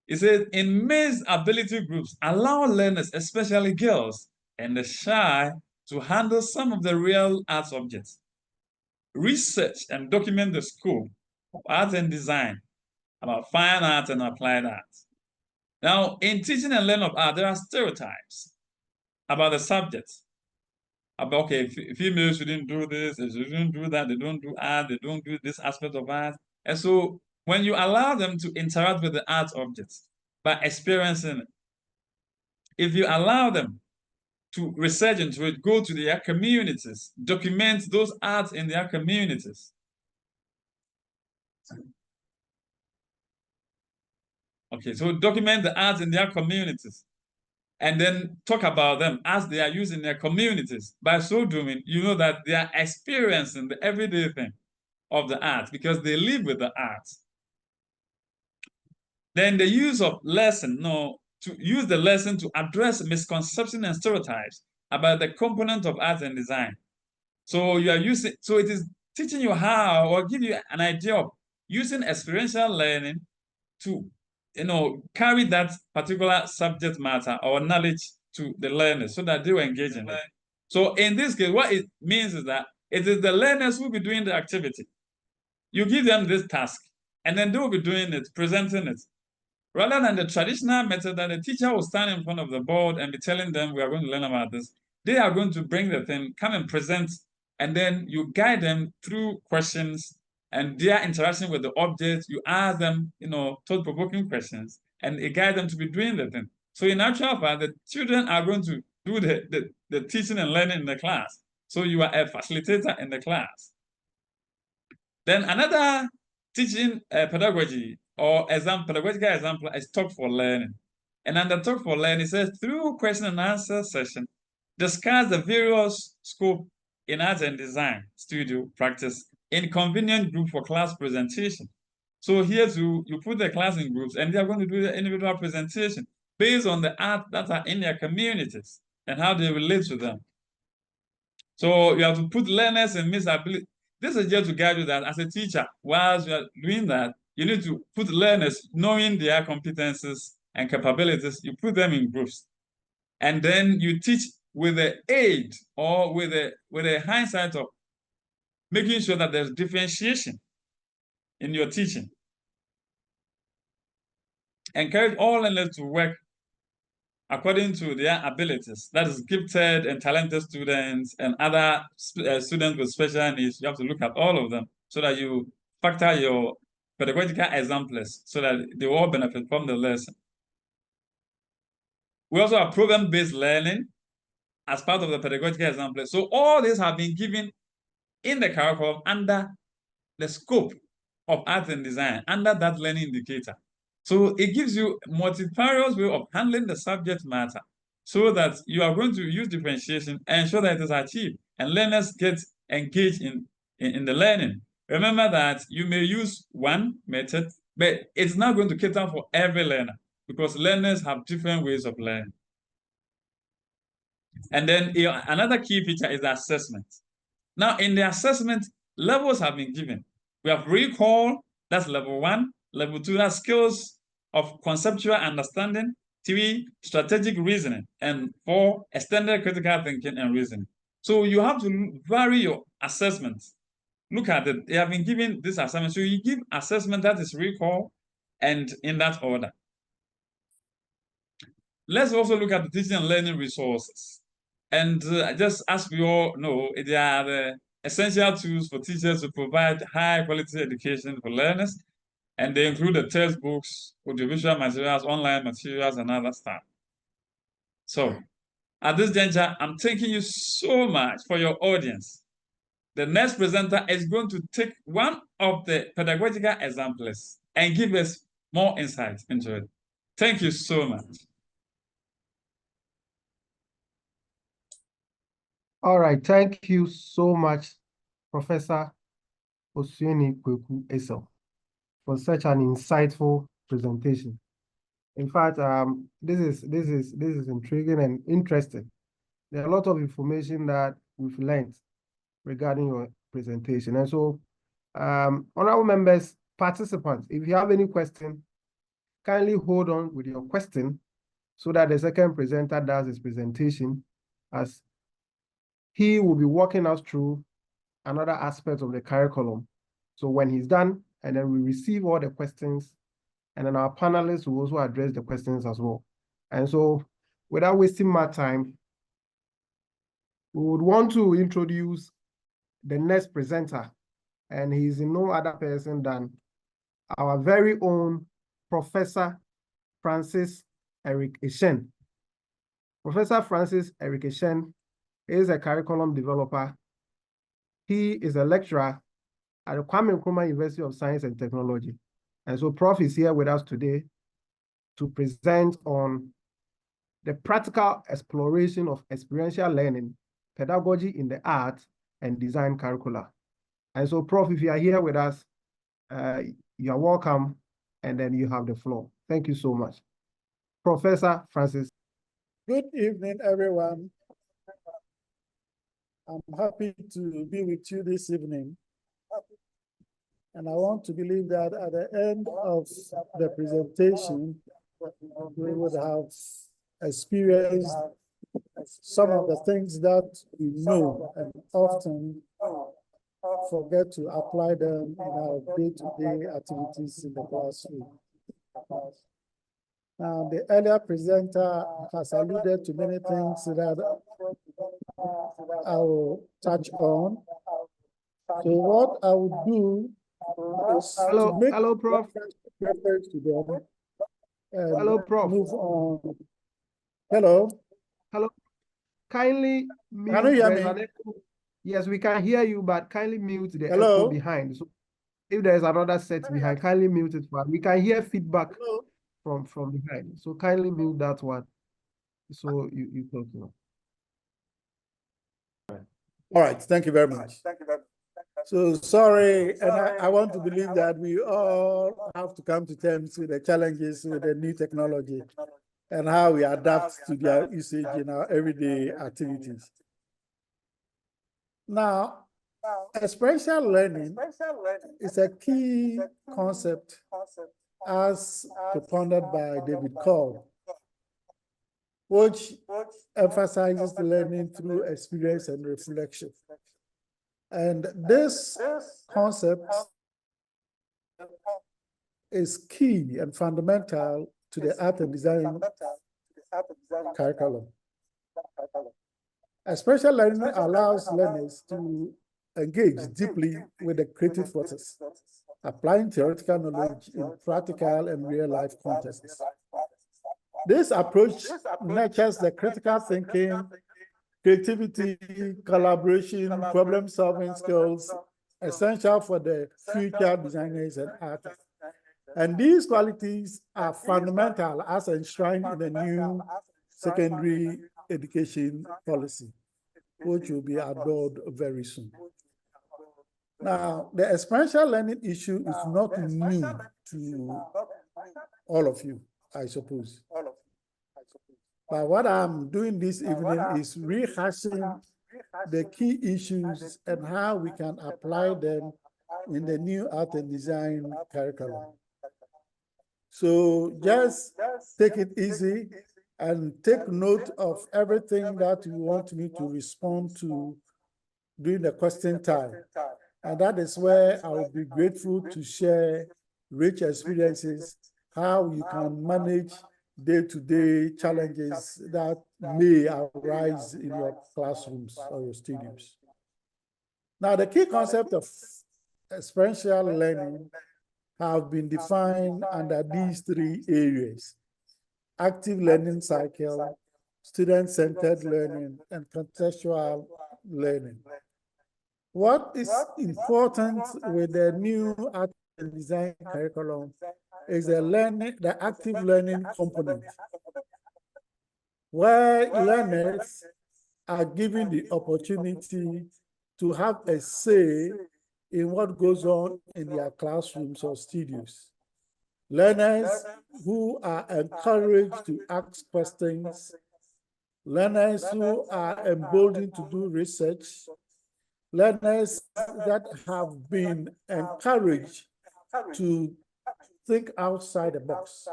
It says, in mixed ability groups, allow learners, especially girls and the shy, to handle some of the real art subjects. Research and document the scope of art and design, about fine art and applied art. Now, in teaching and learning of art, there are stereotypes about the subject. About, okay, females shouldn't do this, they shouldn't do that, they don't do art, they don't do this aspect of art. And so when you allow them to interact with the art objects by experiencing it, if you allow them to research into it, go to their communities, document those arts in their communities. Okay, so document the arts in their communities and then talk about them as they are used in their communities. By so doing, you know that they are experiencing the everyday thing of the art because they live with the art. Then the use of lesson, no, to use the lesson to address misconceptions and stereotypes about the component of art and design. So you are using, so it is teaching you how or give you an idea of using experiential learning to, carry that particular subject matter or knowledge to the learners so that they will engage in it. So in this case, what it means is that it is the learners who will be doing the activity. You give them this task, and then they will be doing it, presenting it. Rather than the traditional method that the teacher will stand in front of the board and be telling them, we are going to learn about this, they are going to bring the thing, come and present, and then you guide them through questions and their interaction with the object. You ask them, thought-provoking questions, and you guide them to be doing the thing. So in actual fact, the children are going to do the teaching and learning in the class. So you are a facilitator in the class. Then another teaching pedagogy or pedagogical example is talk for learning. And under talk for learning, it says through question and answer session, discuss the various scope in art and design studio practice in convenient group for class presentation. So here too, you put the class in groups and they are going to do the individual presentation based on the art that are in their communities and how they relate to them. So you have to put learners and ability. This is just to guide you that as a teacher, whilst you are doing that, you need to put learners, knowing their competences and capabilities, you put them in groups. And then you teach with the aid or with a hindsight of making sure that there's differentiation in your teaching. Encourage all learners to work according to their abilities. That is gifted and talented students and other students with special needs. You have to look at all of them so that you factor your pedagogical examples so that they all benefit from the lesson. We also have program-based learning as part of the pedagogical example. So all these have been given in the curriculum under the scope of art and design, under that learning indicator. So it gives you multifarious way of handling the subject matter so that you are going to use differentiation and ensure that it is achieved and learners get engaged in the learning. Remember that you may use one method, but it's not going to cater for every learner because learners have different ways of learning. And then another key feature is the assessment. Now, in the assessment, levels have been given. We have recall, that's level 1. Level 2, that's skills of conceptual understanding. 3, strategic reasoning. And 4, extended critical thinking and reasoning. So you have to vary your assessments. Look at it. They have been given this assignment. So you give assessment that is recall and in that order. Let's also look at the teaching and learning resources. And just as we all know, they are the essential tools for teachers to provide high quality education for learners. And they include the textbooks, audiovisual materials, online materials, and other stuff. So at this juncture, I'm thanking you so much for your audience. The next presenter is going to take one of the pedagogical examples and give us more insight into it. Thank you so much. All right, thank you so much, Professor Osueni Kweku Esel, for such an insightful presentation. In fact, this is intriguing and interesting. There are a lot of information that we've learned regarding your presentation. And so, honorable members, participants, if you have any question, kindly hold on with your question so that the second presenter does his presentation, as he will be walking us through another aspect of the curriculum. So when he's done, and then we receive all the questions, and then our panelists will also address the questions as well. And so, without wasting my time, we would want to introduce the next presenter, and he's no other person than our very own Professor Francis Eric Eshen. Professor Francis Eric Eshen is a curriculum developer. He is a lecturer at the Kwame Nkrumah University of Science and Technology. And so Prof is here with us today to present on the practical exploration of experiential learning, pedagogy in the art and design curricula. And so Prof, if you are here with us, you are welcome, and then you have the floor. Thank you so much. Professor Francis. Good evening, everyone. I'm happy to be with you this evening. And I want to believe that at the end of the presentation, we would have experienced some of the things that we know and often forget to apply them in our day-to-day activities in the classroom. Now, the earlier presenter has alluded to many things that I will touch on. So what I would do is to make Prof. reference to them and Hello, Prof. move on. Hello. Hello. Kindly mute. Can you hear me? Yes, we can hear you, but kindly mute the Hello? echo behind. So if there's another set behind, kindly mute it. But we can hear feedback from behind. So kindly mute that one. So you talk now. All right, thank you very much. So sorry, and I want to believe that we all have to come to terms with the challenges with the new technology and how we adapt to their usage in our everyday activities. Now, experiential learning is a key concept as propounded by David Cole, which emphasizes the learning through experience and reflection. And this concept is key and fundamental to the art and design curriculum. Experiential learning allows learners to engage deeply with the creative process, applying theoretical knowledge in practical and real-life contexts. This approach nurtures the critical thinking, creativity, collaboration, problem-solving skills essential for the future designers and artists. And these qualities are fundamental as enshrined in the new secondary education policy, which will be adopted very soon. Now, the experiential learning issue is not new to all of you, I suppose. But what I'm doing this evening is rehashing the key issues and how we can apply them in the new art and design curriculum. So just take it easy and take note of everything that you want me to respond to during the question time. And that is where I will be grateful to share rich experiences, how you can manage day-to-day challenges that may arise in your classrooms or your studios. Now, the key concept of experiential learning have been defined under these three areas: active learning cycle, student-centered learning, and contextual learning. What is important with the new art and design curriculum is the active learning component, where learners are given the opportunity to have a say in what goes on in their classrooms or studios. Learners who are encouraged to ask questions, learners who are emboldened to do research, learners that have been encouraged to think outside the box,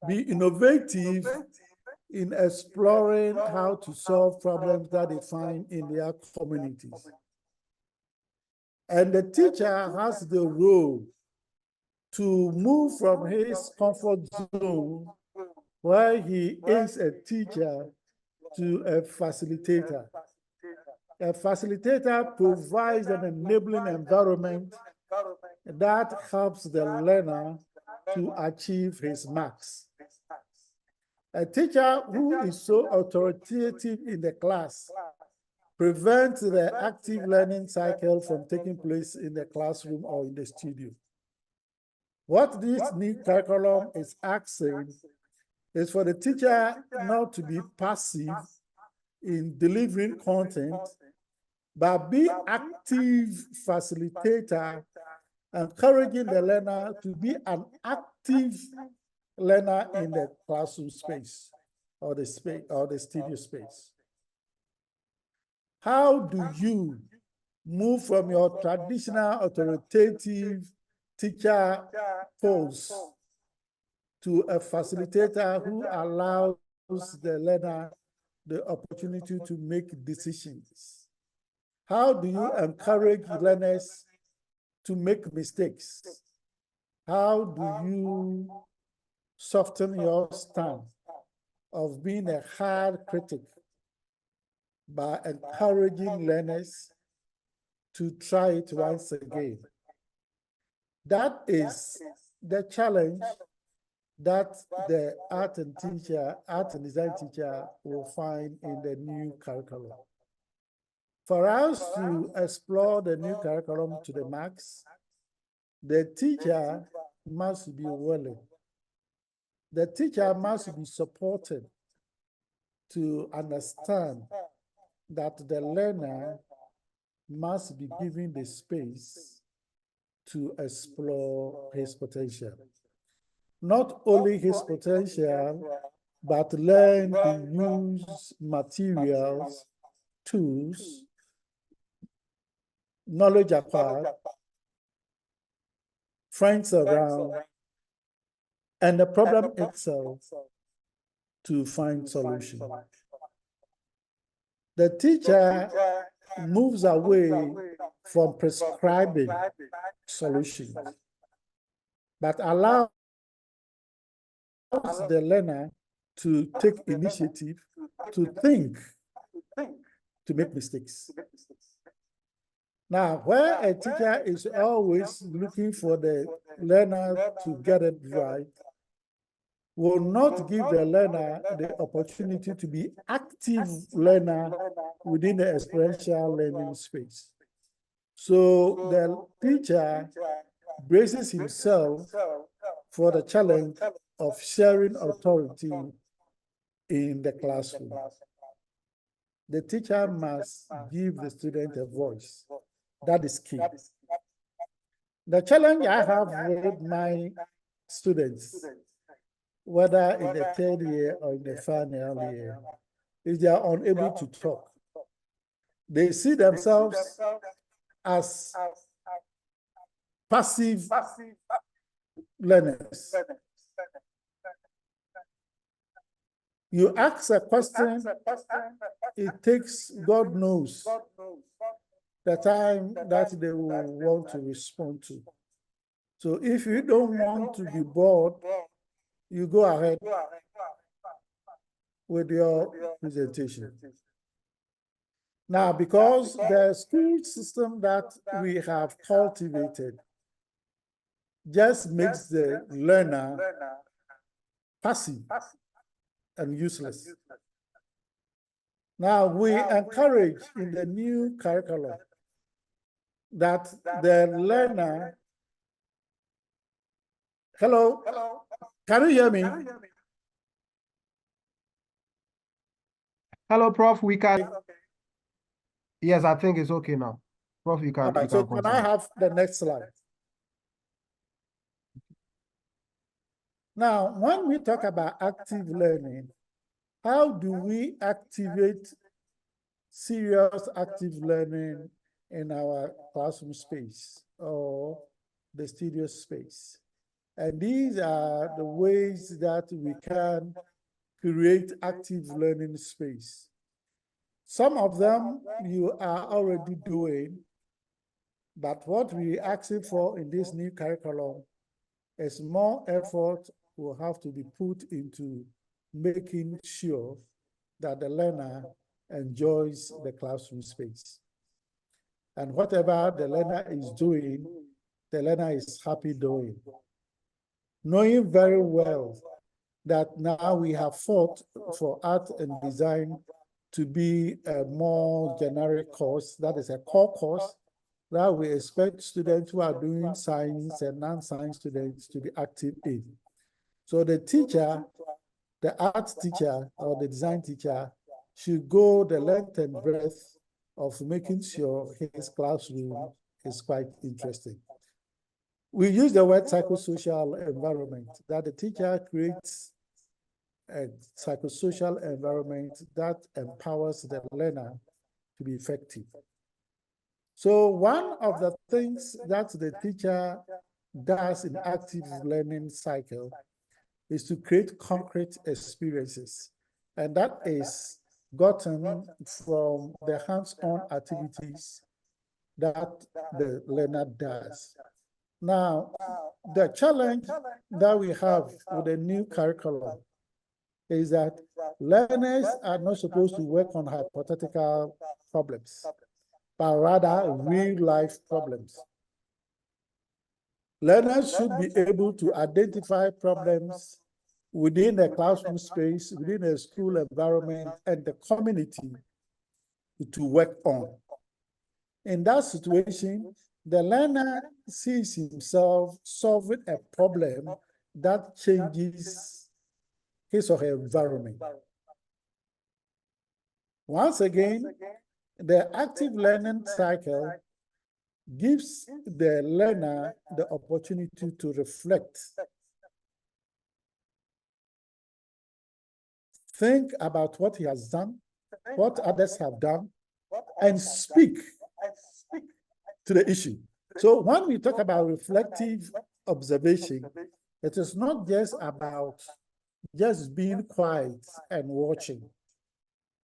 be innovative in exploring how to solve problems that they find in their communities. And the teacher has the role to move from his comfort zone, where he is a teacher, to a facilitator. A facilitator provides an enabling environment that helps the learner to achieve his marks. A teacher who is so authoritative in the class prevents the active learning cycle from taking place in the classroom or in the studio. What this new curriculum is asking is for the teacher not to be passive in delivering content, but be active facilitator, encouraging the learner to be an active learner in the classroom space or the studio space. How do you move from your traditional authoritative teacher pose to a facilitator who allows the learner the opportunity to make decisions? How do you encourage learners to make mistakes? How do you soften your stance of being a hard critic by encouraging learners to try it once again? That is the challenge that the art and design teacher will find in the new curriculum. For us to explore the new curriculum to the max, the teacher must be willing. The teacher must be supported to understand that the learner must be given the space to explore his potential. Not only his potential, but learn to use materials, tools, knowledge acquired, friends around, and the problem itself to find solution. The teacher moves away from prescribing solutions, but allows the learner to take initiative, to think, to make mistakes. Now, where a teacher is always looking for the learner to get it right, will not give the learner the opportunity to be active learner within the experiential learning space. So the teacher braces himself for the challenge of sharing authority in the classroom. The teacher must give the student a voice. That is key. The challenge I have with my students, whether in the third year or in the final year, is they are unable to talk. They see themselves as passive learners. You ask a question, it takes, God knows, the time that they will want to respond to. So if you don't want to be bored, you go ahead with your presentation. Now, because the school system that we have cultivated just makes the learner passive and useless. Now, we encourage in the new curriculum that the learner, hello, can you hear me? Hello, Prof. We can. Yes, I think it's okay now. Prof, you can. Right, so can I have the next slide? Now, when we talk about active learning, how do we activate serious active learning in our classroom space or the studio space? And these are the ways that we can create active learning space. Some of them you are already doing, but what we're asking for in this new curriculum a small effort will have to be put into making sure that the learner enjoys the classroom space. And whatever the learner is doing, the learner is happy doing. Knowing very well that now we have fought for art and design to be a more generic course, that is a core course, that we expect students who are doing science and non-science students to be active in. So the teacher, the art teacher or the design teacher should go the length and breadth of making sure his classroom is quite interesting. We use the word psychosocial environment, that the teacher creates a psychosocial environment that empowers the learner to be effective. So one of the things that the teacher does in active learning cycle is to create concrete experiences. And that is gotten from the hands-on activities that the learner does. Now, the challenge that we have with the new curriculum is that learners are not supposed to work on hypothetical problems, but rather real-life problems. Learners should be able to identify problems within the classroom space, within the school environment, and the community to work on. In that situation, the learner sees himself solving a problem that changes his or her environment. Once again, the active learning cycle gives the learner the opportunity to reflect, think about what he has done, what others have done, and speak to the issue. So when we talk about reflective observation, it is not just about just being quiet and watching,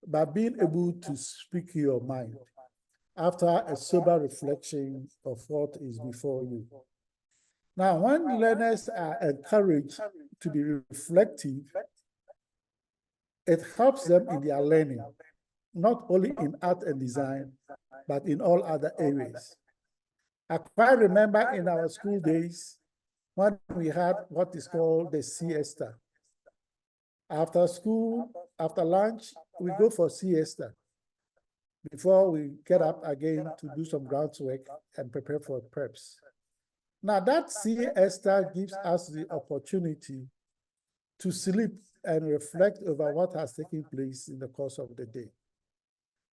but being able to speak your mind after a sober reflection of what is before you. Now, when learners are encouraged to be reflective, it helps them in their learning, not only in art and design, but in all other areas. I quite remember in our school days when we had what is called the siesta. After school, after lunch, we go for siesta before we get up again to do some groundwork and prepare for preps. Now that siesta gives us the opportunity to sleep and reflect over what has taken place in the course of the day.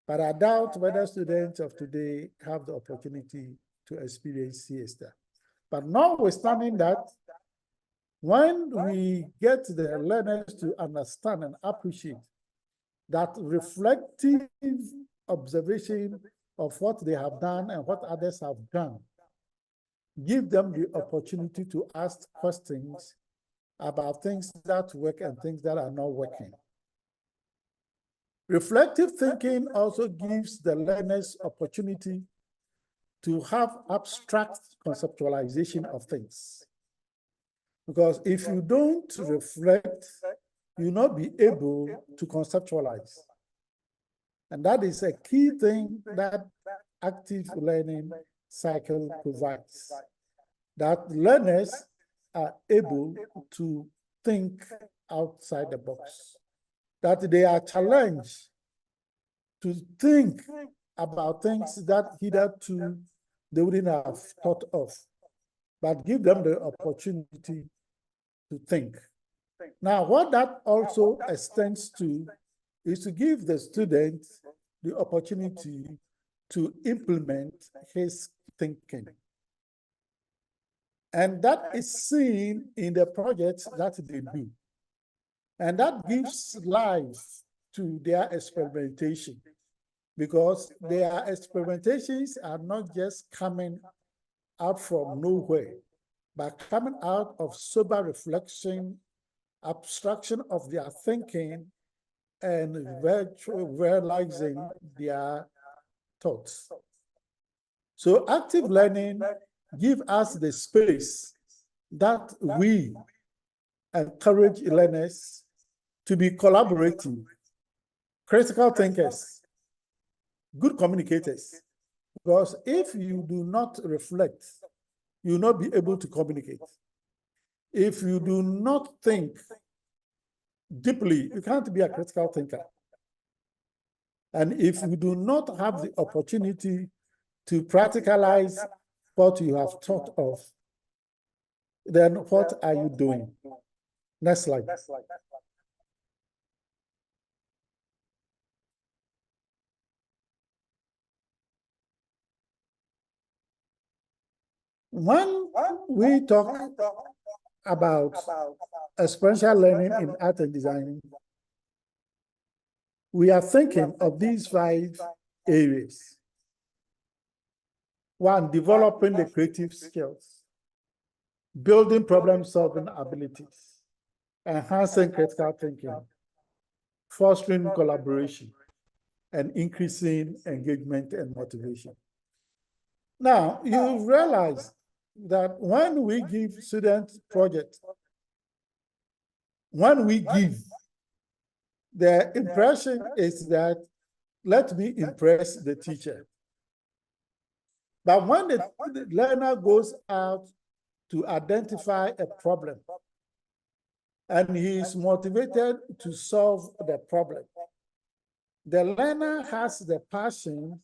But I doubt whether students of today have the opportunity to experience siesta. But notwithstanding that, when we get the learners to understand and appreciate that reflective observation of what they have done and what others have done, give them the opportunity to ask questions about things that work and things that are not working. Reflective thinking also gives the learners opportunity to have abstract conceptualization of things. Because if you don't reflect, you'll not be able to conceptualize. And that is a key thing that active learning cycle provides, that learners are able to think outside the box, that they are challenged to think about things that hitherto they wouldn't have thought of, but give them the opportunity to think. Now, what that also extends to is to give the student the opportunity to implement his thinking. And that is seen in the projects that they do. And that gives life to their experimentation, because their experimentations are not just coming out from nowhere, but coming out of sober reflection, abstraction of their thinking, and realizing their thoughts. So active learning gives us the space that we encourage learners to be collaborative, critical thinkers, good communicators. Because if you do not reflect, you will not be able to communicate. If you do not think deeply, you can't be a critical thinker. And if you do not have the opportunity to practicalize what you have thought of, then what are you doing? Next slide. When we talk about experiential learning in art and design, we are thinking of these 5 areas. 1, developing the creative skills, building problem-solving abilities, enhancing critical thinking, fostering collaboration, and increasing engagement and motivation. Now, you realize that when we give students projects, when we give, the impression is that, let me impress the teacher. But when the learner goes out to identify a problem, and he is motivated to solve the problem, the learner has the passion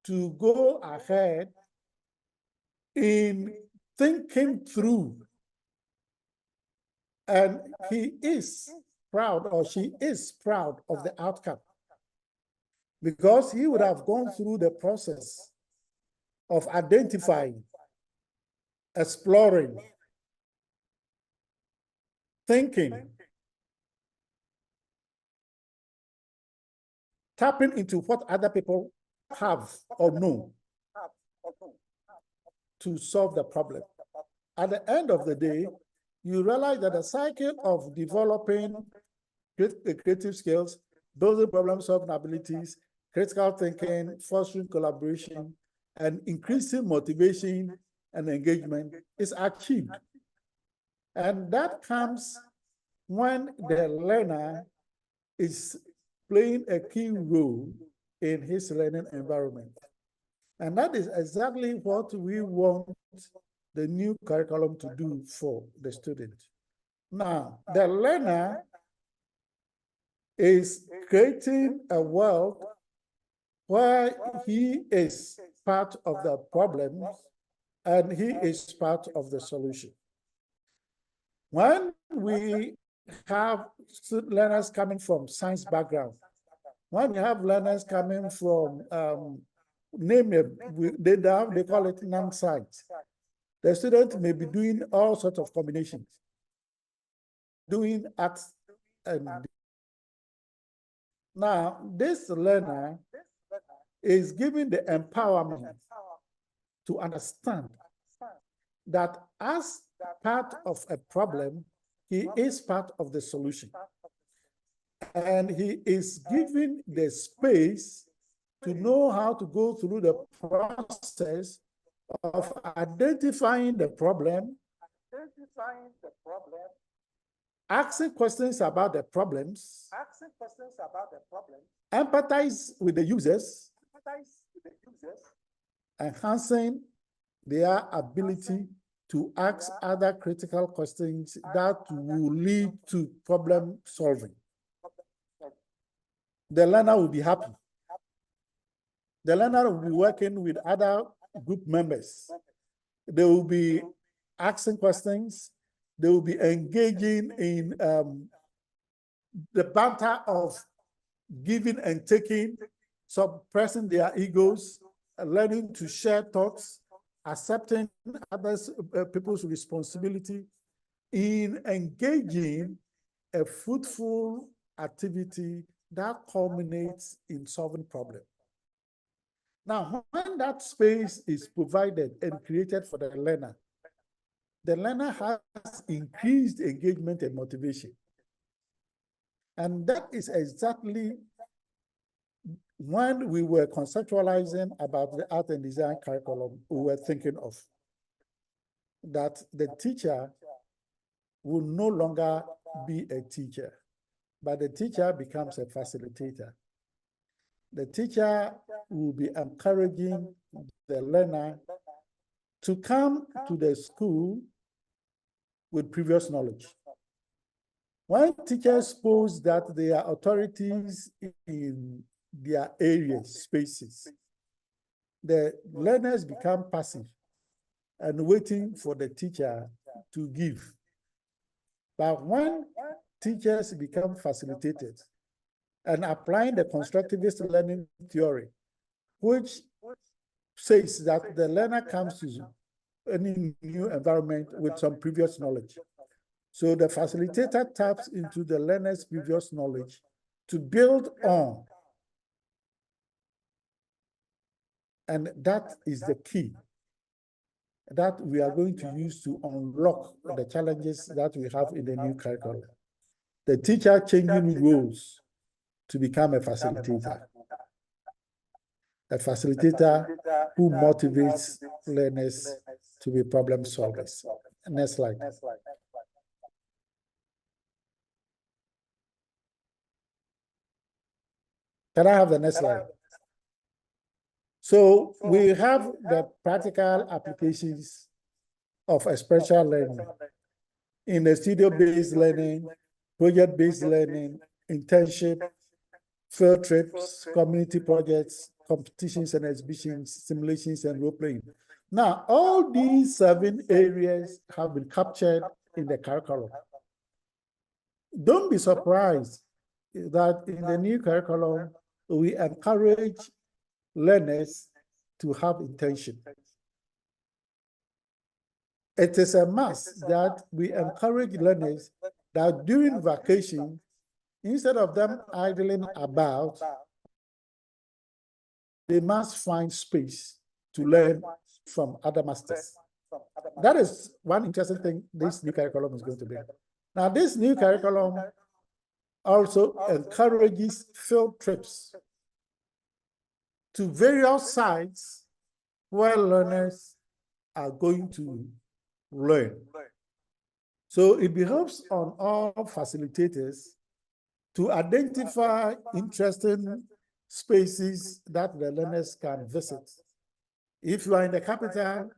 to go ahead in thinking through, and he is proud, or she is proud of the outcome, because he would have gone through the process of identifying, exploring, thinking, tapping into what other people have or know to solve the problem. At the end of the day, you realize that the cycle of developing creative skills, building problem-solving abilities, critical thinking, fostering collaboration, and increasing motivation and engagement is achieved. And that comes when the learner is playing a key role in his learning environment. And that is exactly what we want the new curriculum to do for the student. Now, the learner is creating a world where he is part of the problem and he is part of the solution. When we have learners coming from science background, when you have learners coming from, name it, they call it non-science, the student may be doing all sorts of combinations, doing arts and now this learner is given the empowerment to understand that as part of a problem, he is part of the solution. And he is given the space to know how to go through the process of identifying the problem, asking questions about the problems, empathize with the users, enhancing their ability to ask other critical questions that will lead to problem solving. The learner will be happy. The learner will be working with other group members. They will be asking questions. They will be engaging in the banter of giving and taking, suppressing their egos, learning to share thoughts, accepting others, people's responsibility, in engaging a fruitful activity that culminates in solving problems. Now, when that space is provided and created for the learner has increased engagement and motivation. And that is exactly when we were conceptualizing about the art and design curriculum we were thinking of. that the teacher will no longer be a teacher, but the teacher becomes a facilitator. The teacher will be encouraging the learner to come to the school with previous knowledge. When teachers suppose that they are authorities in their areas, spaces, the learners become passive and waiting for the teacher to give. But when teachers become facilitated and applying the constructivist learning theory, which says that the learner comes to any new environment with some previous knowledge. So the facilitator taps into the learner's previous knowledge to build on. And that is the key that we are going to use to unlock the challenges that we have in the new curriculum. The teacher changing roles to become a facilitator. A facilitator who motivates learners to be problem solvers. Next slide. Can I have the next slide? So we have the practical applications of experiential learning in the studio-based learning, project-based learning, internship, field trips, community projects, competitions and exhibitions, simulations, and role-playing. Now, all these 7 areas have been captured in the curriculum. Don't be surprised that in the new curriculum, we encourage learners to have internship. It is a must that we encourage learners that during vacation, instead of them idling about, they must find space to learn from other masters. That is one interesting thing this new curriculum is going to bring. Now, this new curriculum also encourages field trips to various sites where learners are going to learn. So it behoves on all facilitators to identify interesting spaces that the learners can visit. If you are in the capital,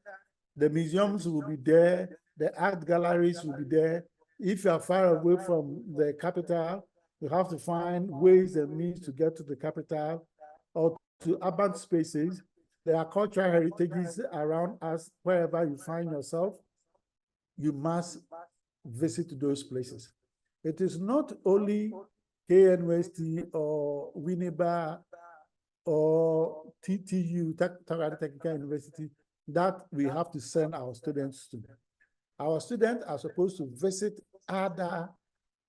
the museums will be there, the art galleries will be there. If you are far away from the capital, you have to find ways and means to get to the capital or to urban spaces. There are cultural heritages around us. Wherever you find yourself, you must visit those places. It is not only KNUST or Winneba or TTU, Technical University, that we have to send our students to. Our students are supposed to visit other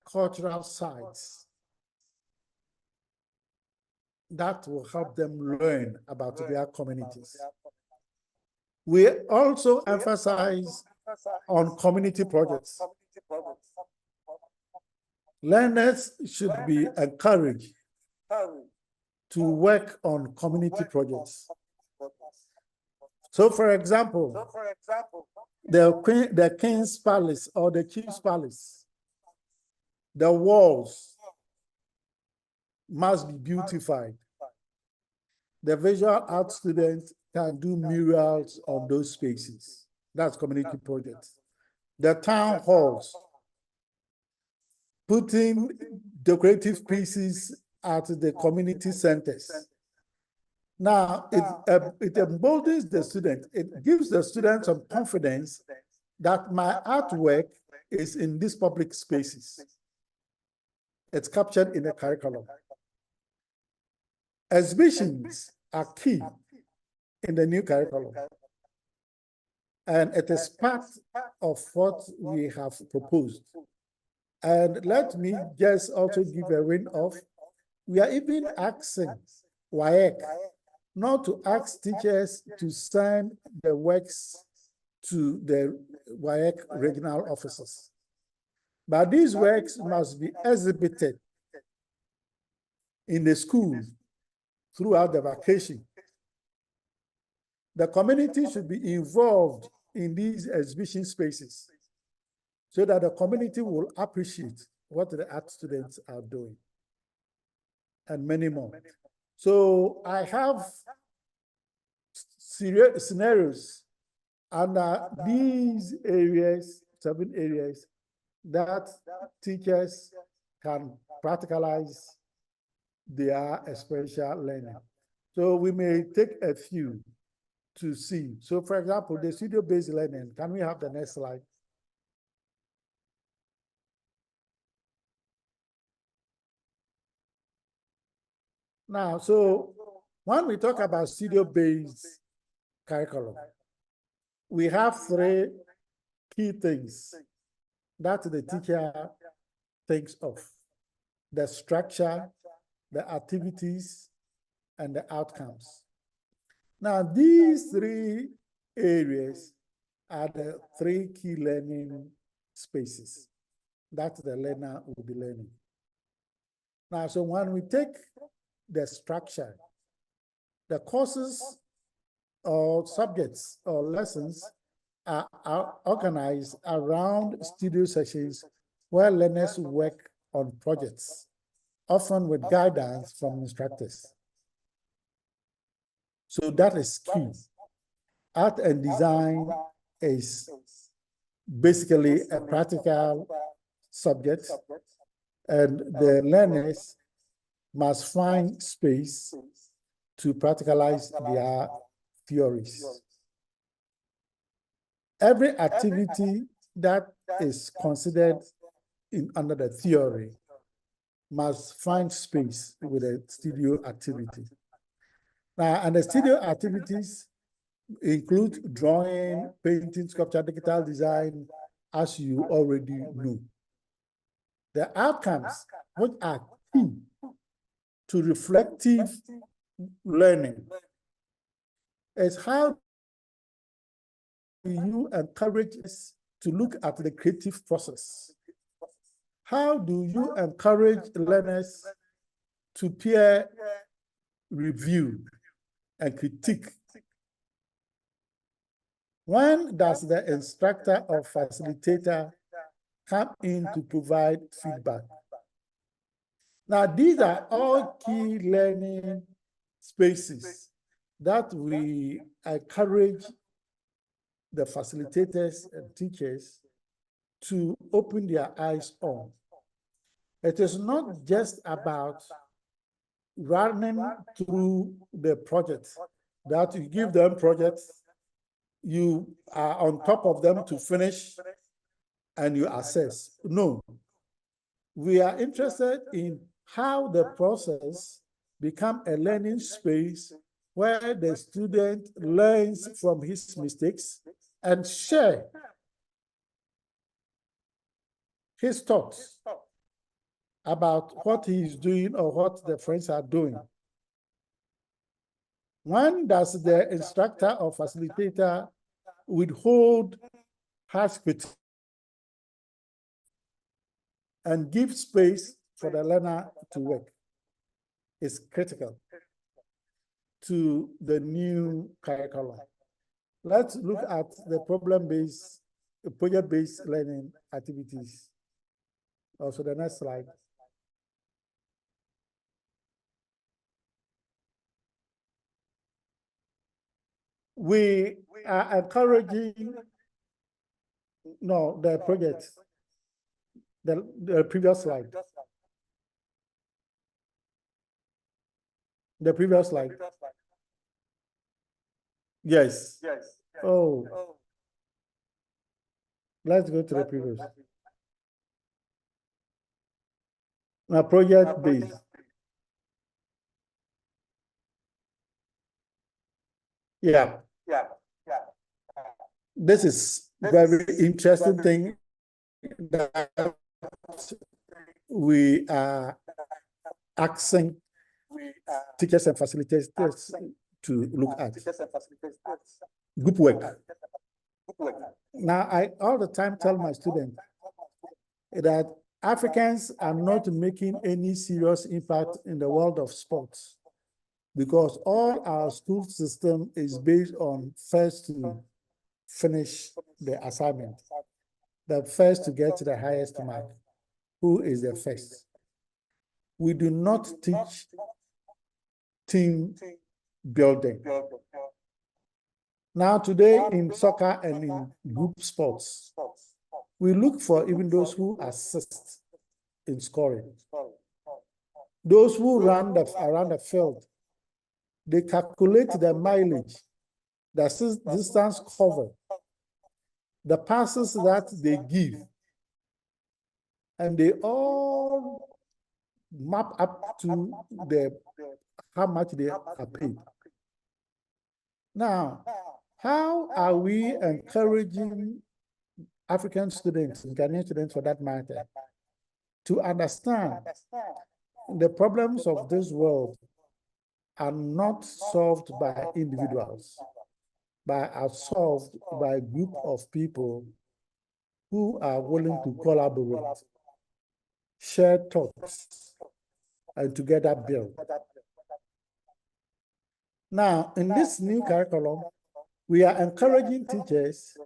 cultural sites that will help them learn about their communities. We also emphasize on community projects. Learners should be encouraged to work on community projects. So, for example, the King's Palace or the Chief's Palace, the walls must be beautified. The visual art students can do murals on those spaces. That's community projects. The town halls, putting decorative pieces at the community centers. Now, it emboldens the student. It gives the student some confidence that my artwork is in these public spaces. It's captured in the curriculum. Exhibitions are key in the new curriculum. And it is part of what we have proposed. And let me just also give a ring off. We are even asking WAEC not to ask teachers to send the works to the WAEC regional officers. But these works must be exhibited in the school throughout the vacation. The community should be involved in these exhibition spaces so that the community will appreciate what the art students are doing, and many more. So I have scenarios under these areas, 7 areas, that teachers can practicalize their experiential learning. So we may take a few to see. So for example, the studio-based learning, can we have the next slide? Now, so when we talk about studio-based curriculum, we have 3 key things that the teacher thinks of: the structure, the activities, and the outcomes. Now, these 3 areas are the 3 key learning spaces that the learner will be learning. Now, so when we take the structure, the courses or subjects or lessons are organized around studio sessions where learners work on projects, often with guidance from instructors. So that is key. Art and design is basically a practical subject, and the learners must find space to practicalize their theories. Every activity that is considered under the theory must find space with a studio activity. And the studio activities include drawing, painting, sculpture, digital design, as you already know. The outcomes, which are key to reflective learning, is how you encourage us to look at the creative process? How do you encourage learners to peer review and critique? When does the instructor or facilitator come in to provide feedback? Now, these are all key learning spaces that we encourage the facilitators and teachers to open their eyes on. It is not just about running through the project, that you give them projects, you are on top of them to finish, and you assess. No. We are interested in how the process becomes a learning space where the student learns from his mistakes and share his thoughts about what he is doing or what the friends are doing. When does the instructor or facilitator withhold harsh critique and give space for the learner to work? Is critical to the new curriculum. Let's look at the problem-based, project-based learning activities. Also, the next slide. We are encouraging, no, the project, the previous slide. The previous slide. Yes. Yes. Oh. Let's go to the previous. Now, project based. Yeah. This is very interesting thing that we are asking teachers and facilitators to look at. Group work. Now, I all the time tell my students that Africans are not making any serious impact in the world of sports because all our school system is based on first to finish the assignment. The first to get the highest mark. Who is the first? We do not teach team building. Now today in soccer and in group sports, we look for even those who assist in scoring. Those who run around the field, they calculate the mileage, the distance covered, the passes that they give, and they all map up to how much they are paid. Now, how are we encouraging African students, Ghanaian students for that matter, to understand the problems of this world are not solved by individuals, but are solved by a group of people who are willing to collaborate, share thoughts, and together build. Now, in this new curriculum, we are encouraging teachers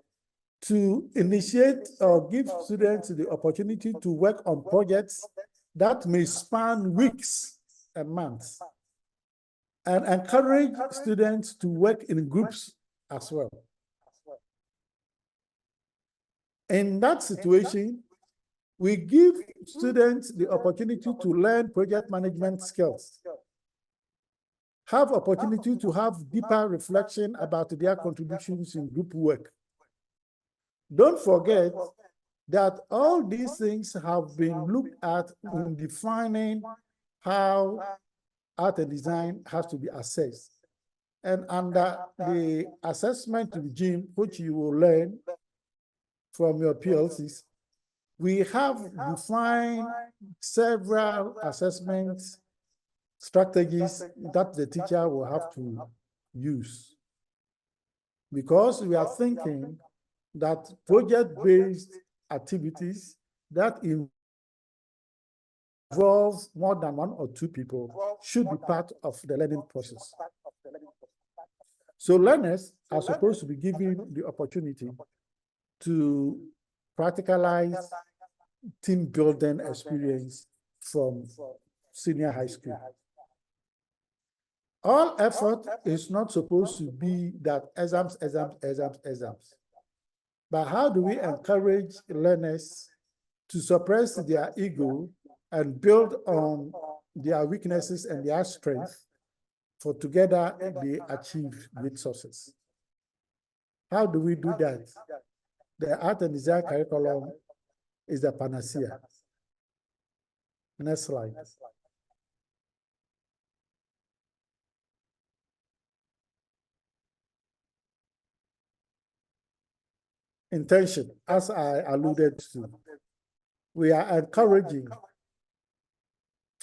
to initiate or give students the opportunity to work on projects that may span weeks and months, and encourage students to work in groups as well. In that situation, we give students the opportunity to learn project management skills, have opportunity to have deeper reflection about their contributions in group work. Don't forget that all these things have been looked at in defining how art and design has to be assessed. And under the assessment regime, which you will learn from your PLCs, we have defined several assessment strategies that the teacher will have to use. Because we are thinking that project-based activities that involve more than one or two people should be part of the learning process. So learners are supposed to be given the opportunity to practicalize team building experience from senior high school. All effort is not supposed to be that exams. But how do we encourage learners to suppress their ego and build on their weaknesses and their strengths, for together they achieve great success? How do we do that? The art and design curriculum is the panacea. Next slide. Intention, as I alluded to, we are encouraging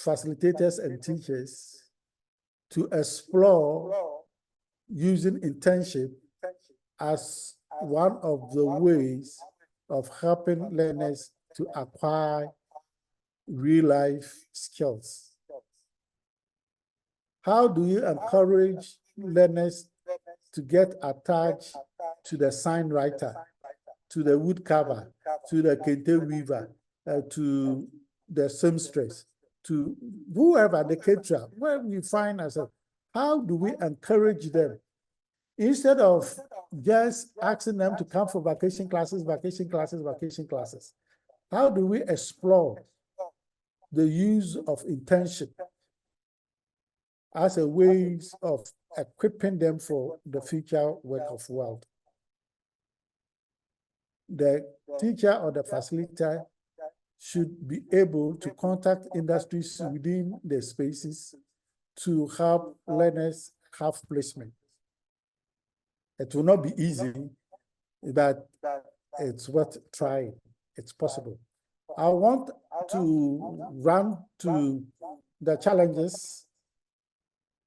facilitators and teachers to explore using internship as one of the ways of helping learners to acquire real-life skills. How do you encourage learners to get attached to the sign writer, to the wood carver, to the kente weaver, to the seamstress, to whoever, the caterer, where we find ourselves? How do we encourage them? Instead of just asking them to come for vacation classes, how do we explore the use of internship as a way of equipping them for the future work of the world? The teacher or the facilitator should be able to contact industries within the spaces to help learners have placement. It will not be easy, but it's worth trying. It's possible. I want to run to the challenges.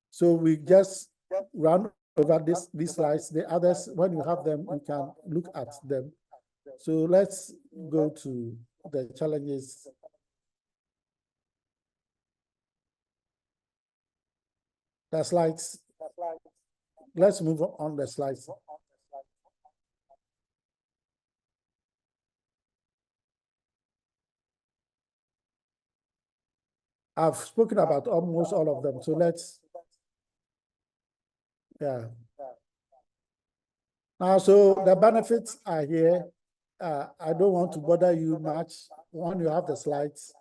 So we just run over these slides. The others, when you have them, you can look at them. So let's go to the challenges. The slides. Let's move on the slides. I've spoken about almost all of them. So let's, yeah. Now, so the benefits are here. I don't want to bother you much. When you have the slides,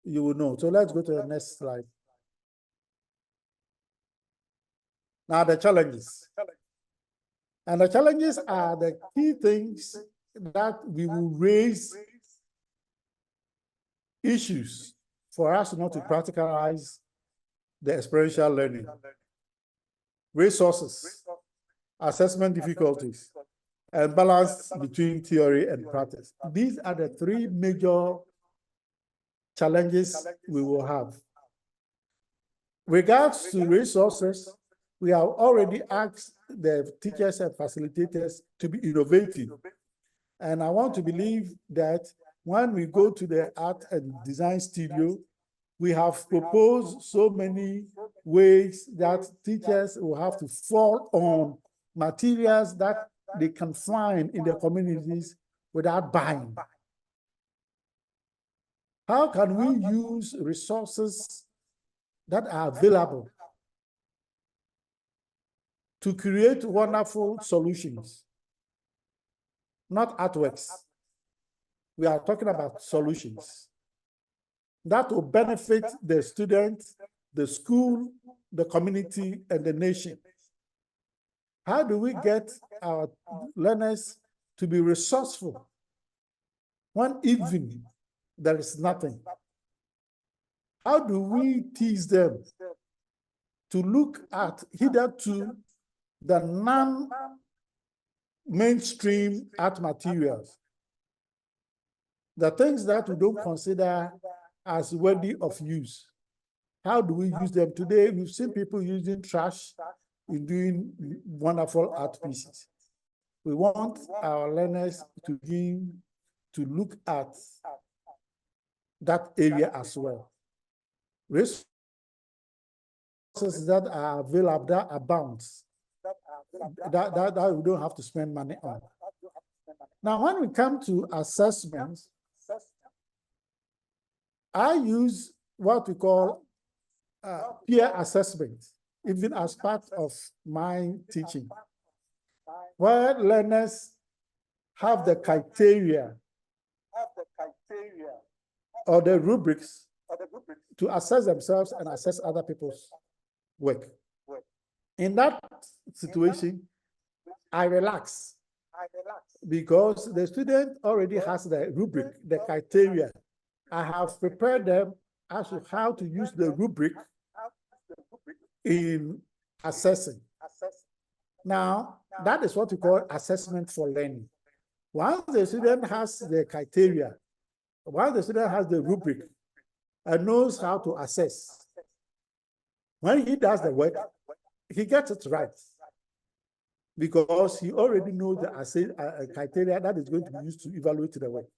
you will know. So let's go to the next slide. Now, the challenges. And the challenges are the key things that we will raise issues for us not to practicalize the experiential learning. Resources, assessment difficulties, and balance between theory and practice. These are the three major challenges we will have. Regards to resources, we have already asked the teachers and facilitators to be innovative. And I want to believe that when we go to the art and design studio, we have proposed so many ways that teachers will have to fall on materials that they can find in their communities without buying. How can we use resources that are available to create wonderful solutions? Not artworks. We are talking about solutions that will benefit the students, the school, the community, and the nation. How do we get our learners to be resourceful when even there is nothing? How do we teach them to look at hitherto the non-mainstream art materials, the things that we don't consider as worthy of use? How do we use them? Today, we've seen people using trash in doing wonderful art pieces. We want our learners to look at that area as well. Resources that are available, that abound, that we don't have to spend money on. Now, when we come to assessments, I use what we call peer assessment, even as part of my teaching, where learners have the criteria or the rubrics to assess themselves and assess other people's work. In that situation, I relax because the student already has the rubric, the criteria. I have prepared them as to how to use the rubric in assessing. Now, that is what we call assessment for learning. Once the student has the criteria, once the student has the rubric and knows how to assess, when he does the work, he gets it right because he already knows the criteria that is going to be used to evaluate the work.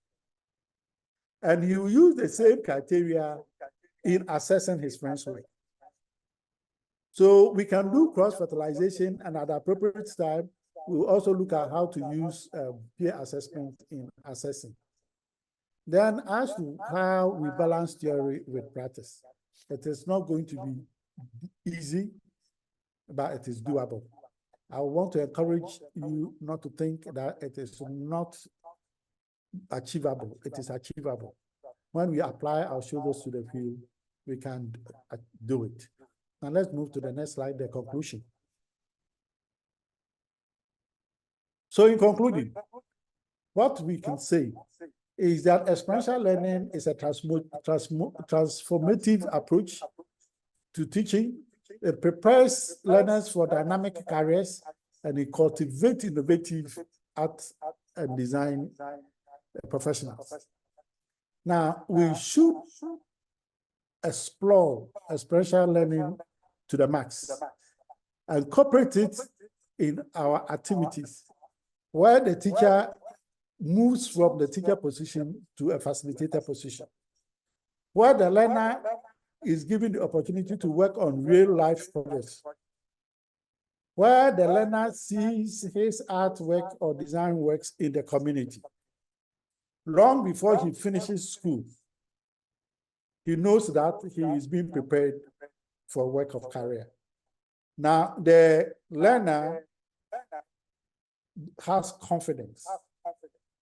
And he will use the same criteria in assessing his friend's work. So we can do cross-fertilization, and at the appropriate time, we will also look at how to use peer assessment in assessing. Then as to how we balance theory with practice, it is not going to be easy, but it is doable. I want to encourage you not to think that it is not achievable. It is achievable. When we apply our shoulders to the field, we can do it. Now let's move to the next slide, the conclusion. So in concluding, what we can say is that experiential learning is a transformative approach to teaching. It prepares learners for dynamic careers, and it cultivates innovative art and design professionals. Now, we should explore experiential learning to the max and incorporate it in our activities, where the teacher moves from the teacher position to a facilitator position, where the learner is given the opportunity to work on real-life projects, where the learner sees his artwork or design works in the community long before he finishes school. he knows that he is being prepared for work of career. Now, the learner has confidence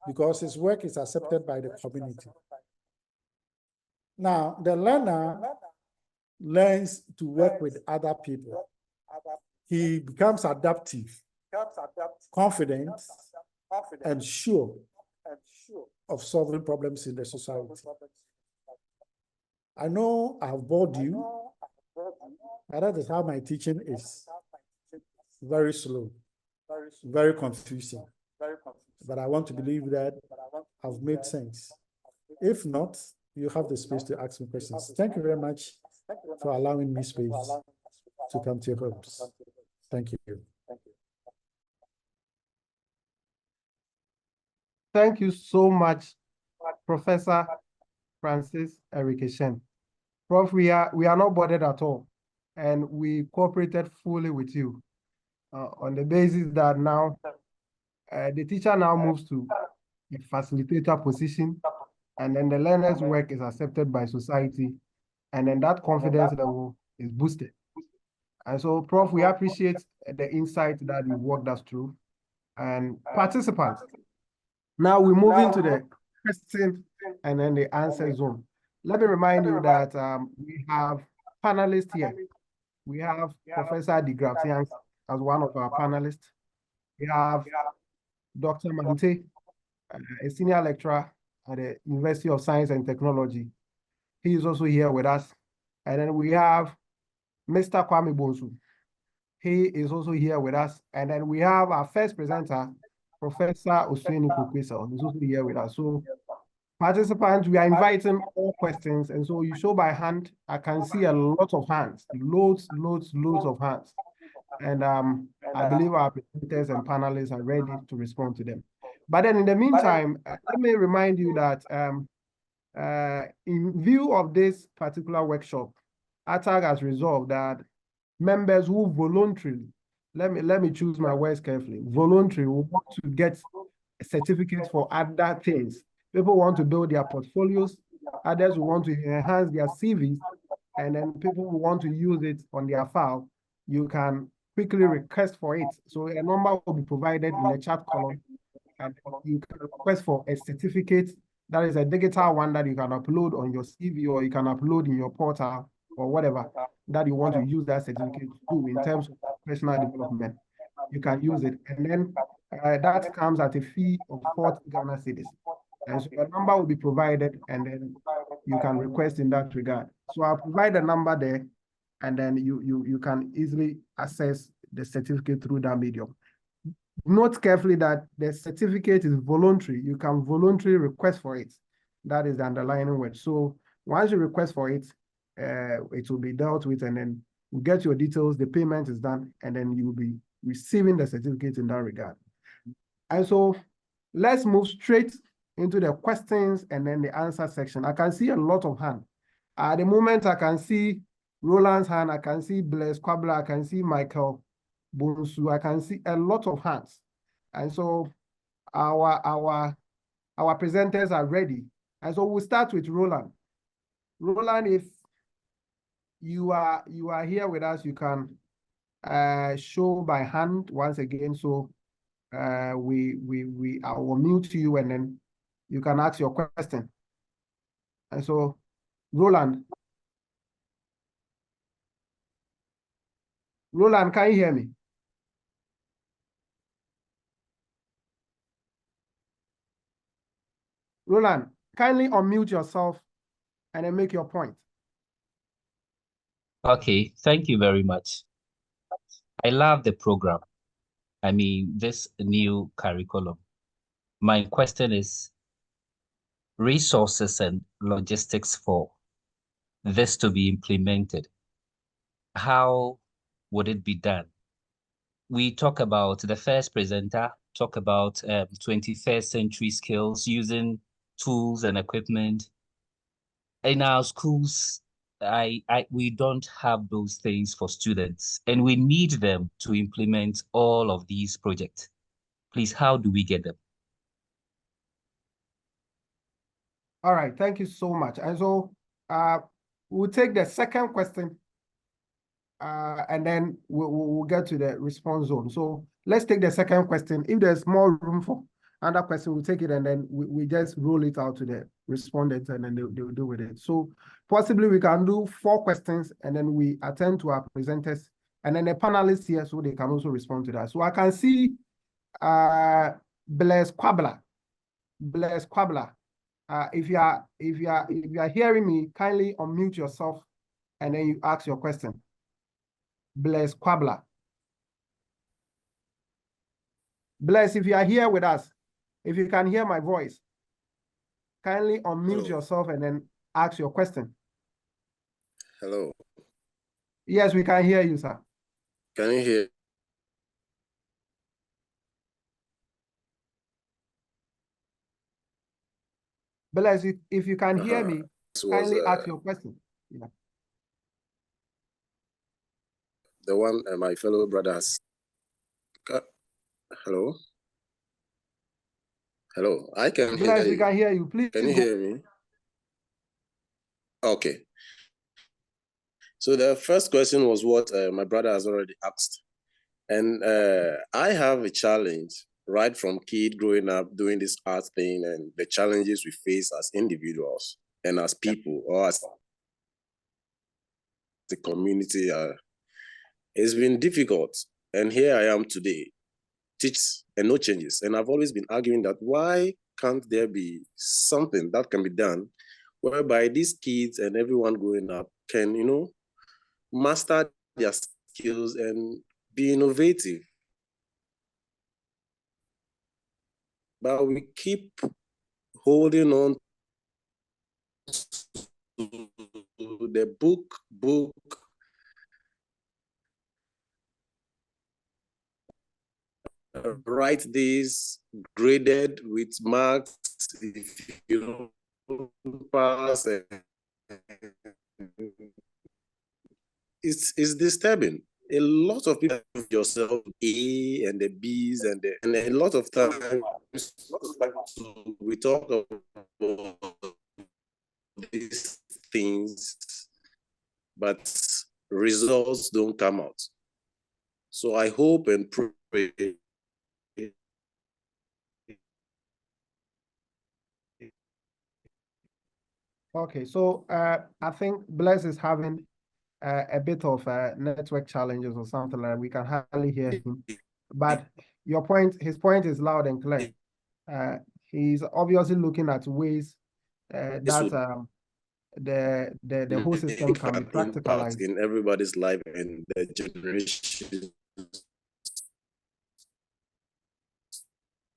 because his work is accepted by the community. Now, the learner learns to work with other people. He becomes adaptive, confident, and sure of solving problems in the society. I know I've bored you, but that is how my teaching is. Very slow, very confusing. But I want to believe that I've made sense. If not, you have the space to ask me questions. Thank you very much for allowing me space to come to your homes. Thank you. Thank you so much, Professor Francis Erikeshen. Prof, we are not bothered at all, and we cooperated fully with you on the basis that now the teacher now moves to a facilitator position, and then the learner's work is accepted by society, and then that confidence level is boosted. And so, Prof, we appreciate the insight that you walked us through. And participants, now we move into the question and then the answer zone. Let me remind you that we have panelists here. We have Professor de Gracians as one of our panelists. We have Dr. Mante, a senior lecturer at the University of Science and Technology. He is also here with us. And then we have Mr. Kwame Bonsu. He is also here with us. And then we have our first presenter, Professor Oseni Kukwesa, who's also here with us. So participants, we are inviting all questions. And so you show by hand, I can see a lot of hands, loads of hands. And I believe our presenters and panelists are ready to respond to them. But then in the meantime, let me remind you that in view of this particular workshop, Atag has resolved that members who voluntarily, let me choose my words carefully, voluntarily will want to get certificates for other things. People want to build their portfolios, others will want to enhance their CVs, and then people who want to use it on their file, you can quickly request for it. So a number will be provided in the chat column, and you can request for a certificate that is a digital one that you can upload on your CV, or you can upload in your portal, or whatever that you want to use that certificate to do in terms of professional development. You can use it. And then that comes at a fee of 40 Ghana cedis. And so a number will be provided, and then you can request in that regard. So I'll provide a number there, and then you can easily access the certificate through that medium. Note carefully that the certificate is voluntary. You can voluntarily request for it. That is the underlying word. So once you request for it, it will be dealt with, and then you get your details, the payment is done, and then you will be receiving the certificate in that regard. And so let's move straight into the questions and then the answer section. I can see a lot of hands. At the moment, I can see Roland's hand, I can see Blaise Kwabla, I can see Michael Bonsu, I can see a lot of hands. And so our presenters are ready. And so we'll start with Roland. Roland, if you are here with us, you can show by hand once again. So I will mute you, and then you can ask your question. And so Roland, can you hear me? Roland, kindly unmute yourself and then make your point. Okay, thank you very much. I love the program. I mean, this new curriculum. My question is resources and logistics for this to be implemented. How would it be done? We talk about the first presenter, talk about 21st century skills using tools and equipment. In our schools, we don't have those things for students, and we need them to implement all of these projects. Please, how do we get them? All right, thank you so much. And so We'll take the second question, and then we'll get to the response zone. So let's take the second question. If there's more room for another question, we'll take it, and then we just roll it out to the respondents, and then they'll deal with it. So possibly we can do 4 questions, and then we attend to our presenters, and then the panelists here, so they can also respond to that. So I can see Blaise Kwabla. If you are hearing me, kindly unmute yourself, and then you ask your question. Blaise Kwabla. Blaise, if you are here with us, if you can hear my voice, kindly unmute yourself and then ask your question. Hello. Yes, we can hear you, sir. Can you hear? Blaise, if you can hear me, kindly ask your question. Yeah. The one my fellow brothers. Hello? Hello, I can hear you. We can hear you. Please. Can you hear me? Okay. So the first question was what my brother has already asked. And I have a challenge right from kid growing up doing this art thing and the challenges we face as individuals and as people or as the community. It's been difficult. And here I am today, teach and no changes. And I've always been arguing that why can't there be something that can be done whereby these kids and everyone growing up can, you know, master their skills and be innovative. But we keep holding on to the book, write this, graded with marks, if you don't pass. It's disturbing. A lot of people have yourself A and the B's and a lot of times we talk about these things, but results don't come out. So I hope and pray. Okay, so I think Blaise is having a bit of network challenges or something like that. We can hardly hear him. But his point is loud and clear. He's obviously looking at ways that the whole system can be practicalized in everybody's life and the generation.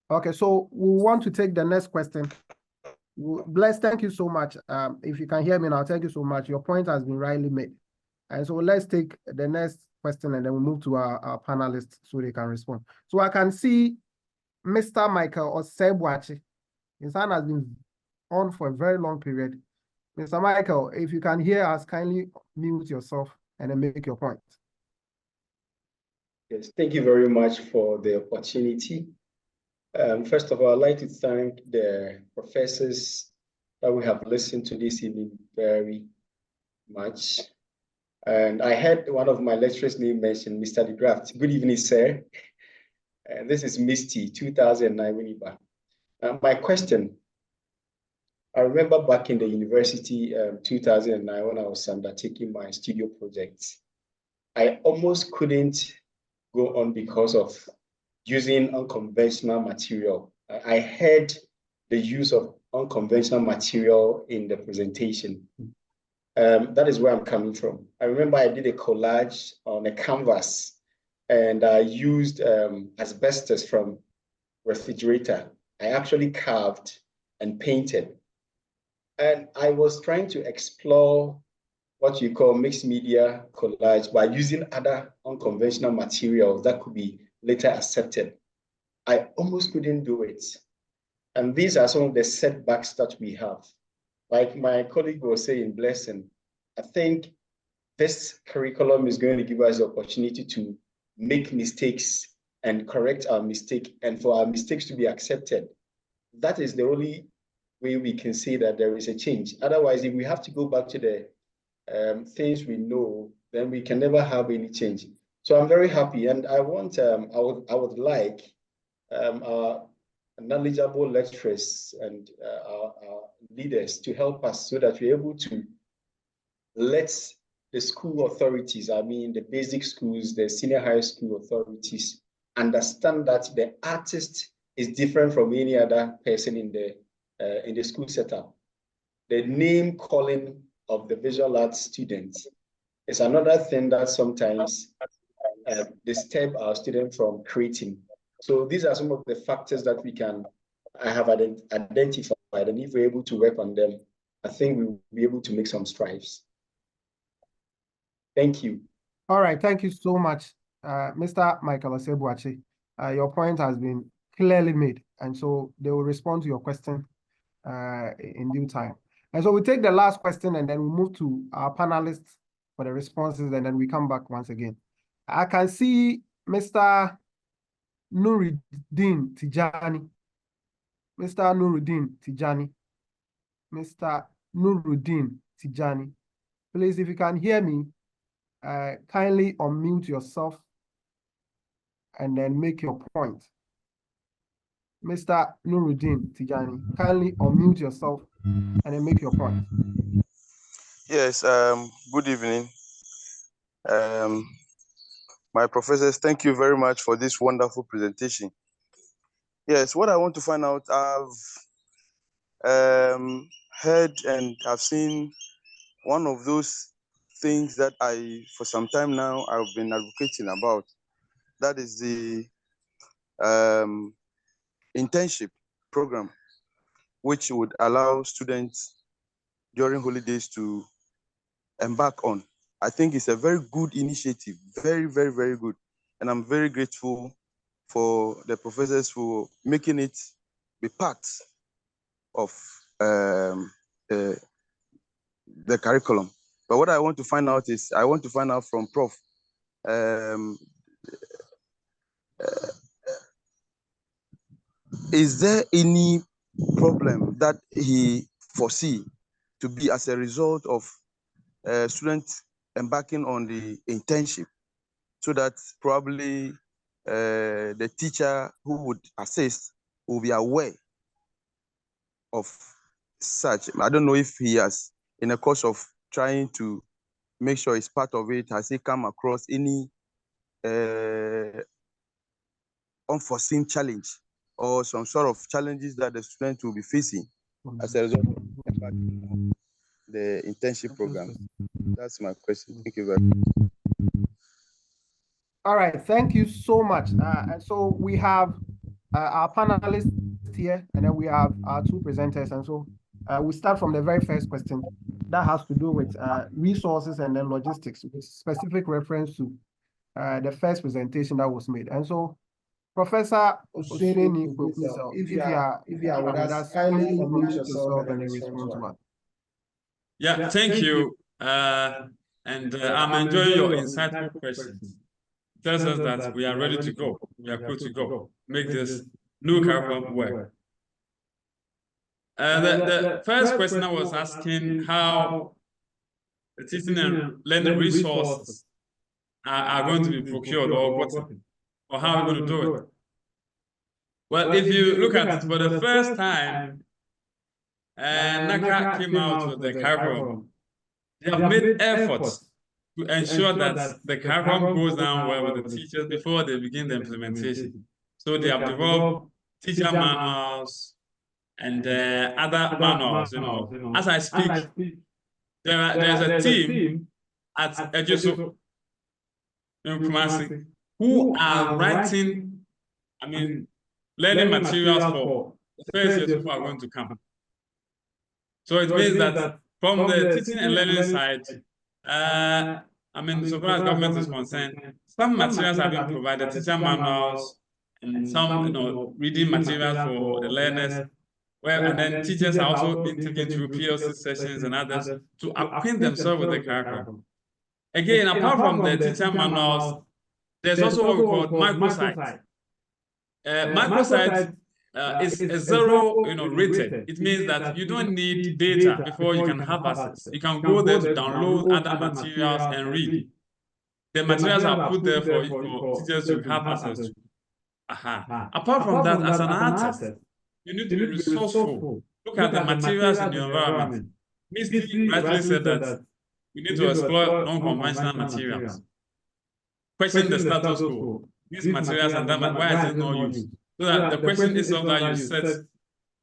Okay, so we want to take the next question. Blaise, thank you so much. If you can hear me now, thank you so much. Your point has been rightly made. And so let's take the next question and then we'll move to our panelists so they can respond. So I can see Mr. Michael Osebwachi. His hand has been on for a very long period. Mr. Michael, if you can hear us, kindly mute yourself and then make your point. Yes, thank you very much for the opportunity. First of all, I'd like to thank the professors that we have listened to this evening very much. And I heard one of my lecturers' name mentioned Mr. DeGraft. Good evening, sir. This is Misty, 2009 Winneba. My question, I remember back in the university, 2009, when I was undertaking my studio projects, I almost couldn't go on because of using unconventional material. I heard the use of unconventional material in the presentation. That is where I'm coming from. I remember I did a collage on a canvas and I used asbestos from refrigerator. I actually carved and painted. And I was trying to explore what you call mixed media collage by using other unconventional materials that could be later accepted. I almost couldn't do it. And these are some of the setbacks that we have. Like my colleague was saying, Blessing, I think this curriculum is going to give us the opportunity to make mistakes and correct our mistake and for our mistakes to be accepted. That is the only way we can say that there is a change. Otherwise, if we have to go back to the things we know, then we can never have any change. So I'm very happy, and I want, I would like our knowledgeable lecturers and our leaders to help us so that we're able to let the school authorities, I mean the basic schools, the senior high school authorities, understand that the artist is different from any other person in the school setup. The name calling of the visual arts students is another thing that sometimes disturb our students from creating. So these are some of the factors that I have identified, and if we're able to work on them, I think we will be able to make some strides. Thank you. All right, thank you so much, Mr. Michael Osebuachi. Your point has been clearly made, and so they will respond to your question in due time. And so we take the last question, and then we move to our panelists for the responses, and then we come back once again. I can see Mr. Nuruddin Tijani. Mr. Nuruddin Tijani. Mr. Nuruddin Tijani. Please, if you can hear me, kindly unmute yourself and then make your point. Mr. Nuruddin Tijani, kindly unmute yourself and then make your point. Yes, good evening. My professors, thank you very much for this wonderful presentation. Yes, what I want to find out, I've heard and I've seen one of those things that for some time now, I've been advocating about. That is the internship program, which would allow students during holidays to embark on. I think it's a very good initiative, very, very, very good. And I'm very grateful for the professors for making it be part of the curriculum. But what I want to find out is, I want to find out from Prof. Is there any problem that he foresee to be as a result of students embarking on the internship, so that probably the teacher who would assist will be aware of such? I don't know if he has, in the course of trying to make sure it's part of it, has he come across any unforeseen challenge or some sort of challenges that the student will be facing as a result of the internship program? That's my question. Thank you very much. All right, thank you so much. And so we have our panelists here, and then we have our two presenters. And so we start from the very first question that has to do with resources and then logistics, with specific reference to the first presentation that was made. And so Professor Oswini, if you are with us, kindly unmute yourself and respond to us. Yeah, thank you. I'm enjoying your insightful questions. It tells us that we are ready to go. We are good to go. Make this new curriculum work. The first question I was asking how the teaching and learning resources are going to be procured or gotten, or how we're going to do it. Well, if you look at it, for the first time, NACA came out with the curriculum. They have made efforts to ensure that the curriculum goes down well with the teachers before they begin the implementation. So they have developed teacher manuals and other manuals. As I speak, there's a team at Ejiso in Kumasi who are writing, learning materials for the first years who are going to come. So it means that from the teaching and learning side, so far as government is concerned, some materials have been provided, teacher manuals, and some, reading materials for the learners. And then teachers are also being taken through PLC sessions and others to acquaint themselves with the curriculum. Again, apart from the teacher manuals, there's also what we call microsites. Microsites is a zero, rated. It means that you don't need data before you can have access. You can go there to download other materials and read. The materials are put there for teachers to have access to. Apart from that, as an artist, you need to be resourceful. Look at the materials in your environment. Misty rightly said that we need to explore non-conventional materials. Question the status quo. These materials and that, why is it not used? So that the question itself that you set,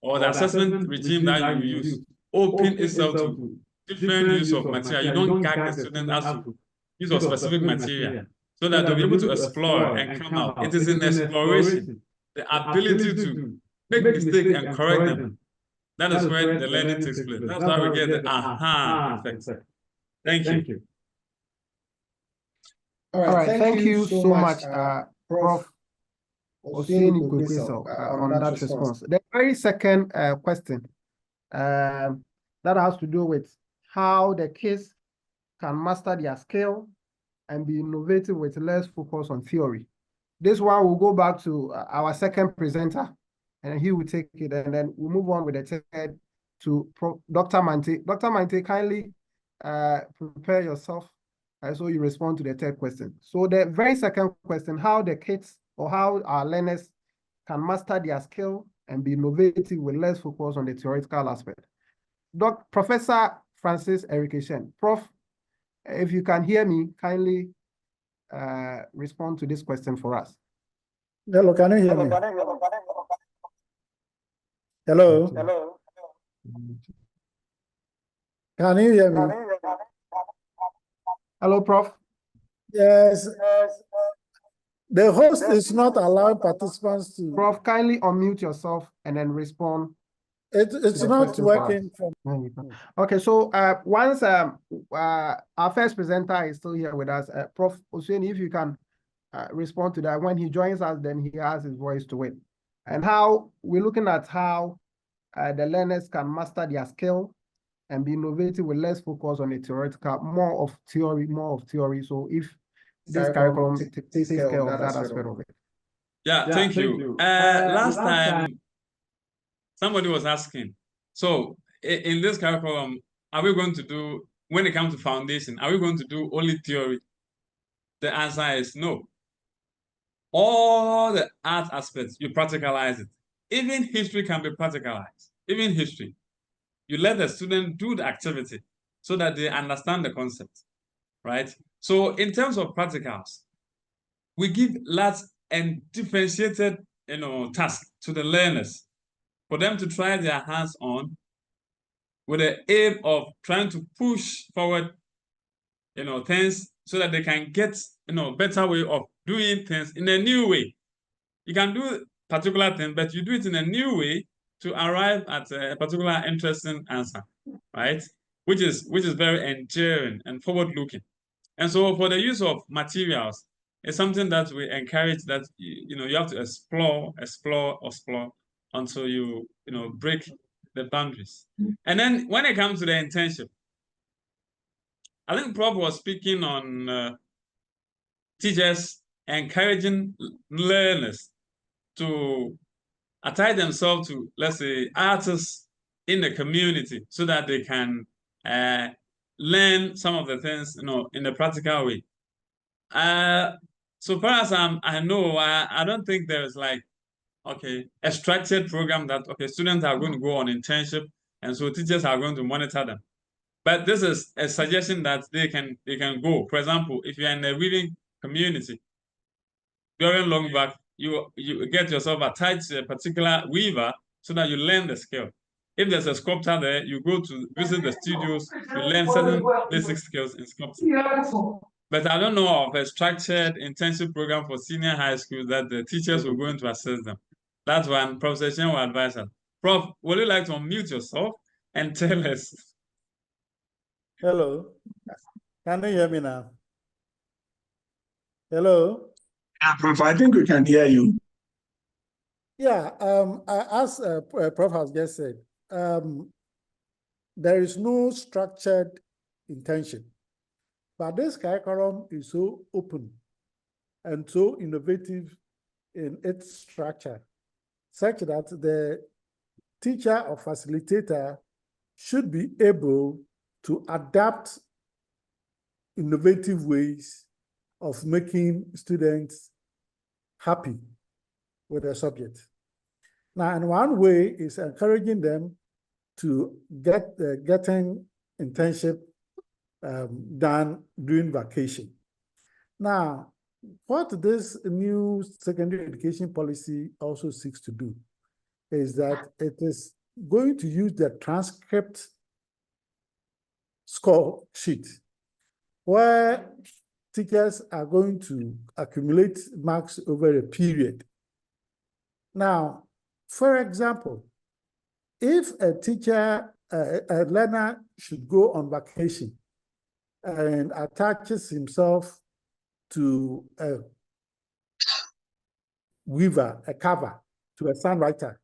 or the assessment regime that you use, open itself to different use of material. You don't gag the student as to use of specific material, so that they'll be able to explore and come out. It is in exploration, the ability to make mistakes and correct them. That is where the learning takes place. That's why we get the aha effect. Thank you. All right, thank you so much, Prof. Oseni Kwekweso, on that response. The very second question that has to do with how the kids can master their skill and be innovative with less focus on theory. This one will go back to our second presenter, and he will take it, and then we'll move on with the third to Dr. Mante. Dr. Mante, kindly prepare yourself so you respond to the third question. So the very second question, how the kids or how our learners can master their skill and be innovative with less focus on the theoretical aspect. Professor Francis Erikeshen, Prof, if you can hear me, kindly respond to this question for us. Hello, can you hear me? Hello? Hello? Can you hear me? Hello, Prof. Yes. The host is not allowing participants to. Prof, kindly unmute yourself and then respond. It's not working. Okay, so once our first presenter is still here with us, Prof. Oseni, if you can respond to that. When he joins us, then he has his voice to it. And how we're looking at how the learners can master their skill and be innovative with less focus on the theoretical, more of theory. So if this curriculum takes care of that aspect of it. Yeah, thank you. Last time, somebody was asking, so in this curriculum, are we going to do, when it comes to foundation, are we going to do only theory? The answer is no. All the art aspects, you practicalize it. Even history can be practicalized. Even history. You let the student do the activity so that they understand the concept, right? So in terms of practicals, we give large and differentiated, tasks to the learners for them to try their hands on with the aim of trying to push forward, things so that they can get, better way of doing things in a new way. You can do particular thing, but you do it in a new way to arrive at a particular interesting answer, right? Which is very enduring and forward-looking. And so for the use of materials, it's something that we encourage that you have to explore until you break the boundaries. And then when it comes to the internship, I think Prof was speaking on teachers encouraging learners to attach themselves to, let's say, artists in the community so that they can learn some of the things, in a practical way. So far as I know, I don't think there's like, a structured program that, students are going to go on internship and so teachers are going to monitor them. But this is a suggestion that they can go. For example, if you're in a weaving community, during long back, you get yourself attached to a particular weaver so that you learn the skill. If there's a sculptor there, you go to visit the studios, you learn certain basic skills in sculpting. But I don't know of a structured intensive program for senior high schools that the teachers will go in to assist them. That's one Professor Chen will advise us. Prof, would you like to unmute yourself and tell us? Hello. Can you hear me now? Hello? Yeah, Prof, I think we can hear you. Yeah, as Prof has just said, there is no structured intention, but this curriculum is so open and so innovative in its structure such that the teacher or facilitator should be able to adapt innovative ways of making students happy with their subject. Now, and one way is encouraging them to getting internship done during vacation. Now, what this new secondary education policy also seeks to do is that it is going to use the transcript score sheet, where teachers are going to accumulate marks over a period. Now, for example, if a teacher, a learner should go on vacation and attaches himself to a weaver, a carver, to a songwriter,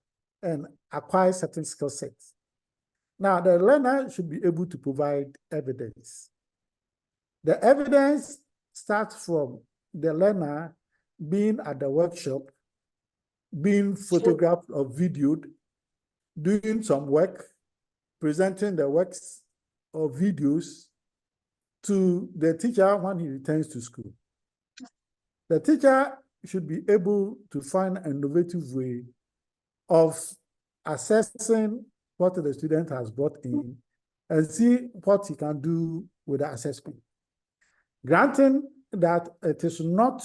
and acquire certain skill sets. Now, the learner should be able to provide evidence. The evidence starts from the learner being at the workshop, being photographed or videoed, doing some work, presenting the works or videos to the teacher when he returns to school. The teacher should be able to find an innovative way of assessing what the student has brought in and see what he can do with the assessment. Granting that it is not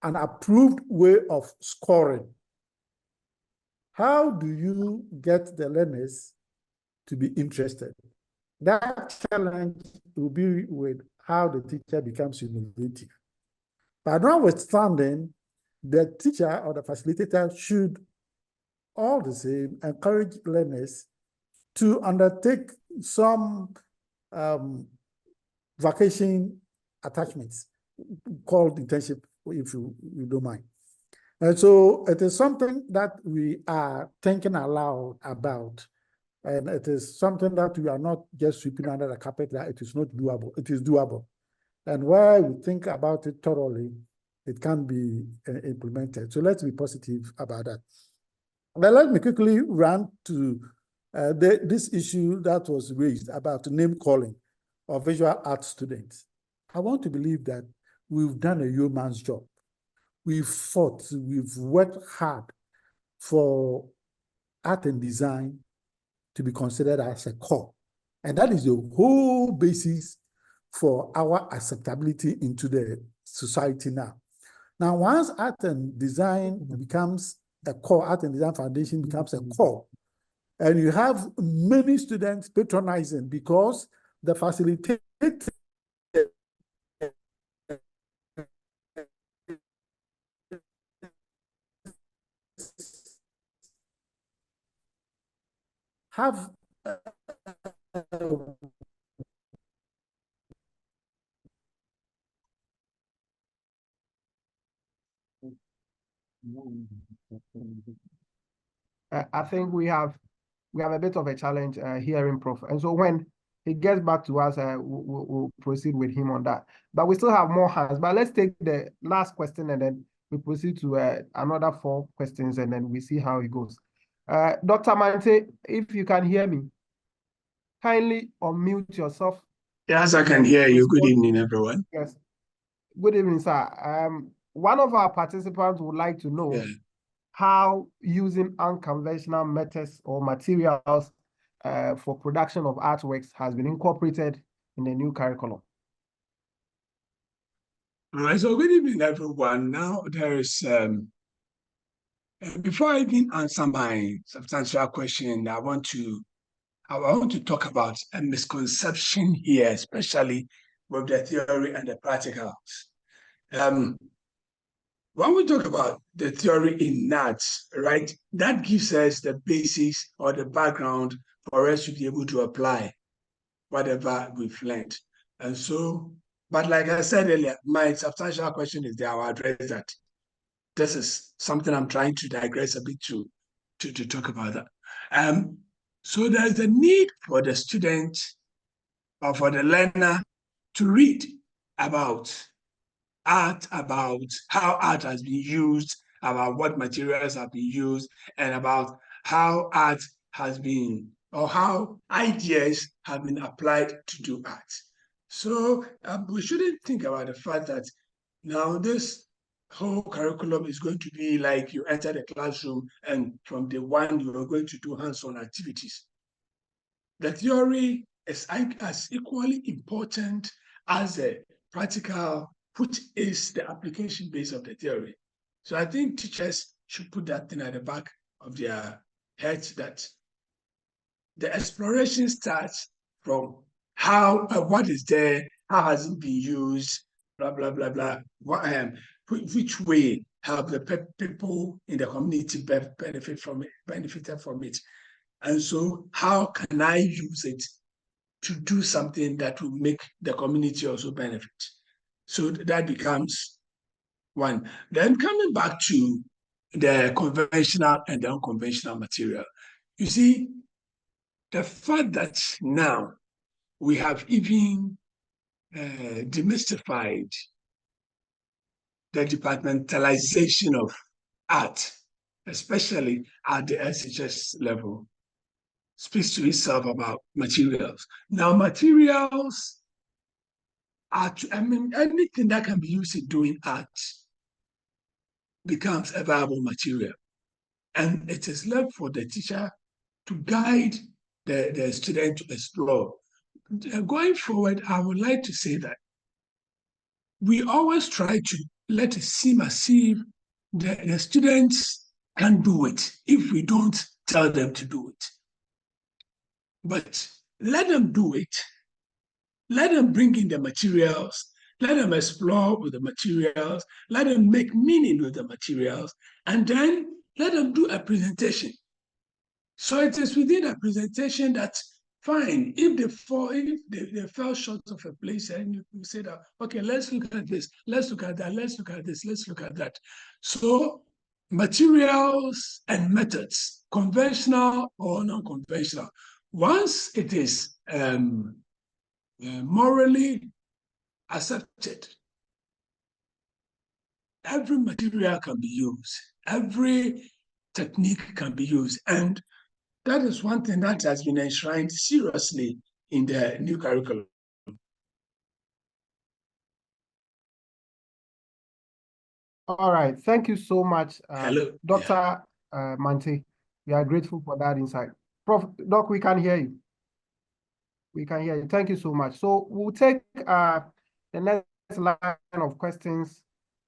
an approved way of scoring, how do you get the learners to be interested? That challenge will be with how the teacher becomes innovative. But notwithstanding, the teacher or the facilitator should all the same encourage learners to undertake some vacation attachments called internship, if you don't mind. And so it is something that we are thinking aloud about. And it is something that we are not just sweeping under the carpet that it is not doable. It is doable. And where we think about it thoroughly, it can be implemented. So let's be positive about that. But let me quickly run to this issue that was raised about name calling of visual arts students. I want to believe that we've done a yeoman's job. We've fought, we've worked hard for art and design to be considered as a core. And that is the whole basis for our acceptability into the society now. Now, once art and design becomes a core, art and design foundation becomes a core, and you have many students patronizing because the facilitator have I think we have a bit of a challenge hearing Prof. And so when he gets back to us, we'll proceed with him on that. But we still have more hands. But let's take the last question and then we proceed to another 4 questions and then we see how it goes. Dr. Mante, if you can hear me, kindly unmute yourself. Yes, I can hear you. Good evening, everyone. Yes. Good evening, sir. One of our participants would like to know how using unconventional methods or materials for production of artworks has been incorporated in the new curriculum. All right, so good evening, everyone. Now there is, before I even answer my substantial question, I want to talk about a misconception here, especially with the theory and the practicals. When we talk about the theory in NATS, right, that gives us the basis or the background for us to be able to apply whatever we've learned. And so, but like I said earlier, my substantial question is there. I'll address that. This is something I'm trying to digress a bit to talk about that. So there's a need for the student or for the learner to read about art, about how art has been used about what materials have been used, and about how art has been, or how ideas have been applied to do art. So we shouldn't think about the fact that now this whole curriculum is going to be like you enter the classroom and from day one you are going to do hands-on activities. The theory is as equally important as the practical, which is the application base of the theory. So I think teachers should put that thing at the back of their heads, that the exploration starts from how, what is there, how has it been used, blah, blah, blah, blah. Which way have the people in the community benefited from it? And so how can I use it to do something that will make the community also benefit? So that becomes one. Then coming back to the conventional and the unconventional material, you see, the fact that now we have even demystified the departmentalization of art, especially at the SHS level, speaks to itself about materials. Now, materials are, anything that can be used in doing art becomes a viable material. And it is left for the teacher to guide the student to explore. Going forward, I would like to say that we always try to let it seem as if the students can do it if we don't tell them to do it. But let them do it. Let them bring in the materials. Let them explore with the materials. Let them make meaning with the materials. And then let them do a presentation. So it is within a presentation that, fine, if they fell short of a place, and you say that, okay, let's look at this, let's look at that, let's look at this, let's look at that. So materials and methods, conventional or non-conventional, once it is morally accepted, every material can be used, every technique can be used. And that is one thing that has been enshrined seriously in the new curriculum. All right. Thank you so much, Hello, Dr. Mante. We are grateful for that insight. Prof. Doc, we can hear you. We can hear you. Thank you so much. So we'll take the next line of questions,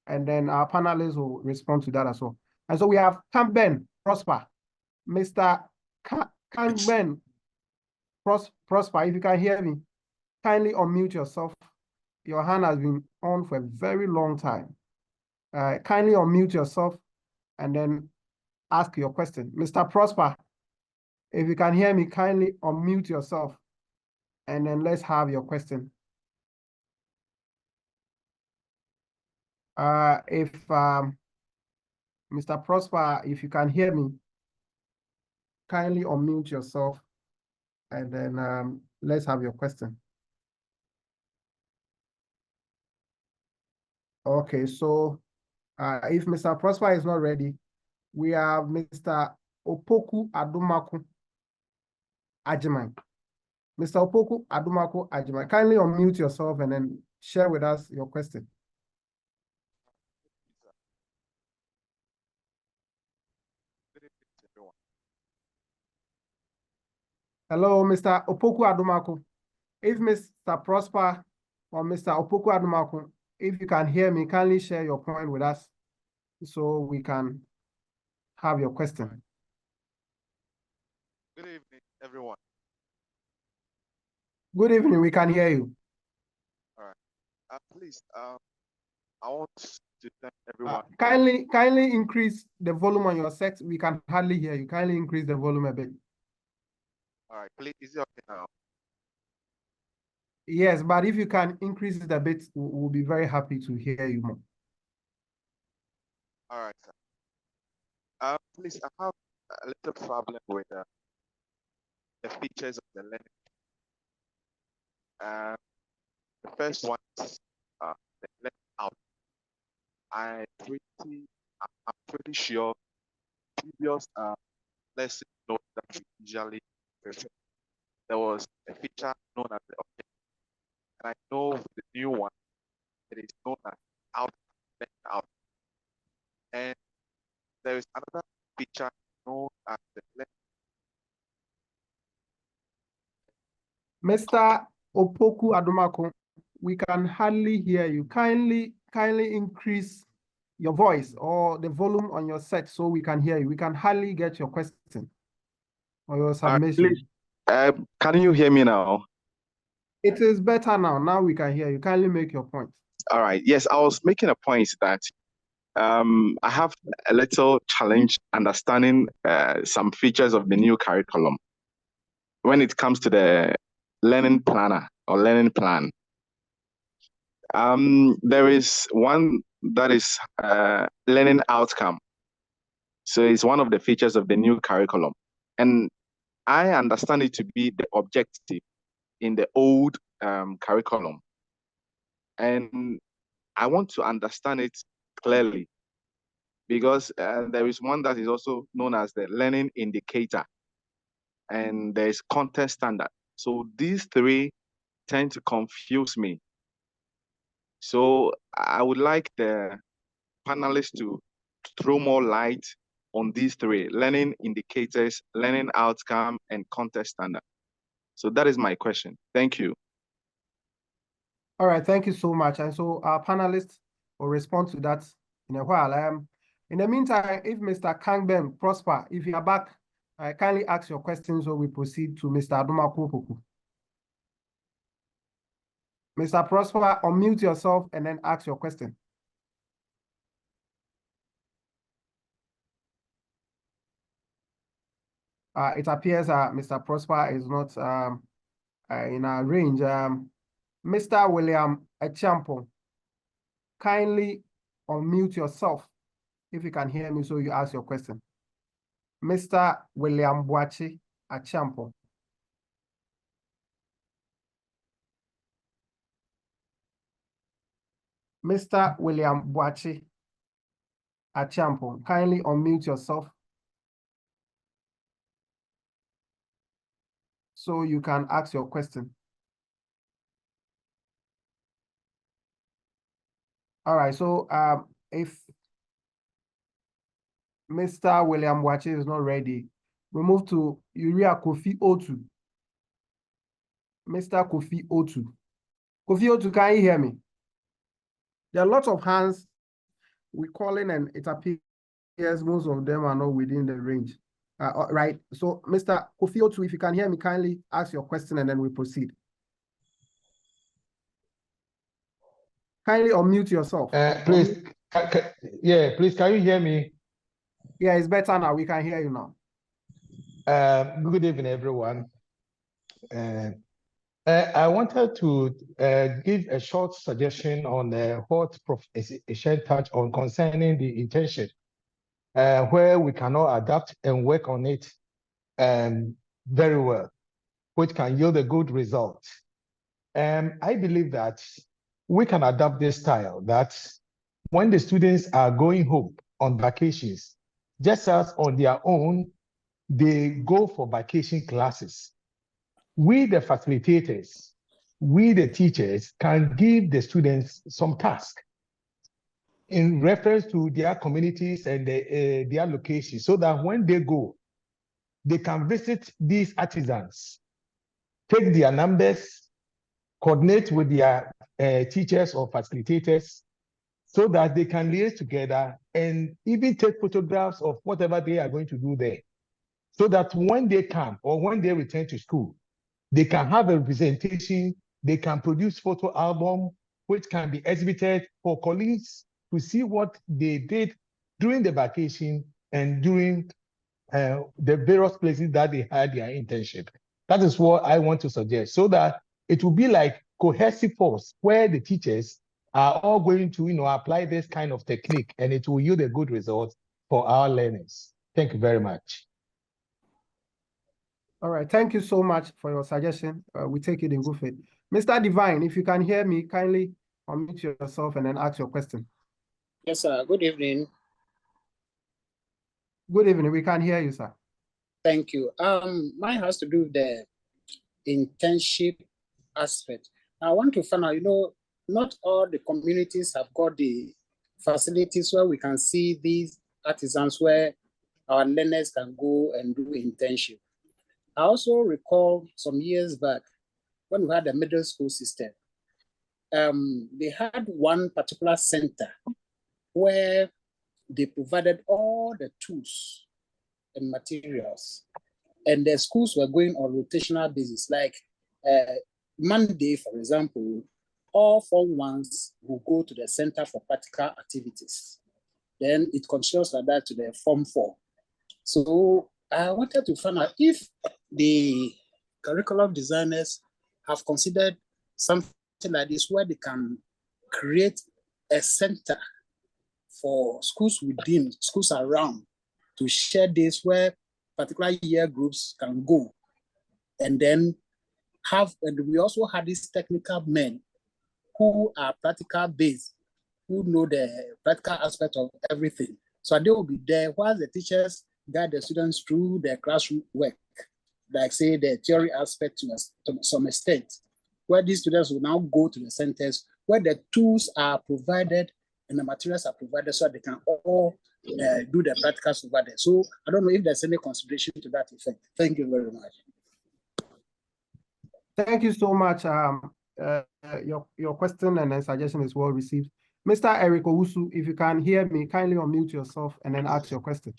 and then our panelists will respond to that as well. And so we have Kamben Prosper. Mr. Kamben Prosper, if you can hear me, kindly unmute yourself. Your hand has been on for a very long time. Kindly unmute yourself and then ask your question. Mr. Prosper, if you can hear me, kindly unmute yourself and then let's have your question. If Mr. Prosper, if you can hear me, kindly unmute yourself and then let's have your question. Okay, so if Mr. Prosper is not ready, we have Mr. Opoku Adumaku Ajiman. Mr. Opoku Adumaku Ajiman, kindly unmute yourself and then share with us your question. Hello, Mr. Opoku Adumaku. If Mr. Prosper or Mr. Opoku Adumaku, if you can hear me, kindly share your point with us so we can have your question. Good evening, everyone. Good evening, we can hear you. All right. Please, I want to thank everyone. Kindly increase the volume on your set. We can hardly hear you. Kindly increase the volume a bit. All right, please, is it okay now? Yes, but if you can increase it a bit, we'll be very happy to hear you more. All right, sir. Please, I have a little problem with the features of the learning. The first one is the learning out. I'm pretty quite sure previous lesson notes that we usually refer. There was a feature known as the objective. And I know with the new one, it is known as out. And there is another feature known as the Mr. Opoku Adumako, we can hardly hear you. Kindly increase your voice or the volume on your set so we can hear you. We can hardly get your question or your submission. can you hear me now? It is better now. Now we can hear you. Kindly make your point. All right. Yes, I was making a point that I have a little challenge understanding some features of the new curriculum when it comes to the learning planner or learning plan. There is one that is learning outcome. So it's one of the features of the new curriculum. And I understand it to be the objective in the old curriculum. And I want to understand it clearly because there is one that is also known as the learning indicator and there is content standard. So these three tend to confuse me. So I would like the panelists to throw more light on these three: learning indicators, learning outcome, and content standard. So that is my question. Thank you. All right, thank you so much. And so our panelists will respond to that in a while. In the meantime, if Mr. Kangben Prosper, if you are back, kindly ask your questions so we proceed to Mr. Adumako Opoku. Mr. Prosper, unmute yourself and then ask your question. It appears Mr. Prosper is not in our range. Mr. William Echampo, kindly unmute yourself if you can hear me so you ask your question. Mr. William Boachi Echampo. Mr. William Boachi Echampo, kindly unmute yourself so you can ask your question. All right, so if Mr. William Boachi is not ready, we move to Uriah Kofi Otu. Mr. Kofi Otu. Kofi Otu, can you hear me? There are lots of hands we calling and it appears most of them are not within the range. Right, so Mr. Kofi Otu, if you can hear me, kindly ask your question and then we proceed. Kindly unmute yourself. Please, please, can you hear me? Yeah, it's better now. We can hear you now. Good evening, everyone. I wanted to give a short suggestion on what Professor Eshen touched on concerning the intention, where we cannot adapt and work on it very well, which can yield a good result. I believe that we can adapt this style that when the students are going home on vacations, just as on their own, they go for vacation classes. We, the facilitators, we, the teachers, can give the students some task in reference to their communities and their locations so that when they go, they can visit these artisans, take their numbers, coordinate with their teachers or facilitators so that they can liaise together and even take photographs of whatever they are going to do there. So that when they come or when they return to school, they can have a representation, they can produce photo album, which can be exhibited for colleagues to see what they did during the vacation and during the various places that they had their internship. That is what I want to suggest, so that it will be like cohesive force where the teachers are all going to apply this kind of technique and it will yield a good result for our learners. Thank you very much. All right, thank you so much for your suggestion. We take it in good faith. Mr. Divine, if you can hear me, kindly unmute yourself and then ask your question. Yes, sir. Good evening. Good evening. We can hear you, sir. Thank you. Mine has to do with the internship aspect. I want to find out, not all the communities have got the facilities where we can see these artisans where our learners can go and do internship. I also recall some years back when we had the middle school system, they had one particular center where they provided all the tools and materials, and the schools were going on rotational basis. Like Monday, for example, all Form 1s will go to the center for practical activities. Then it continues like that to the Form 4. So I wanted to find out if the curriculum designers have considered something like this, where they can create a center for schools within, schools around, to share this where particular year groups can go. And then and we also have these technical men who are practical based, who know the practical aspect of everything. So they will be there while the teachers guide the students through their classroom work, like say the theory aspect to some extent, where these students will now go to the centers where the tools are provided and the materials are provided so they can all do the practicals over there. So I don't know if there's any consideration to that effect. Thank you very much. Thank you so much. Your question and suggestion is well received. Mr. Eric Owusu, if you can hear me, kindly unmute yourself and then ask your question.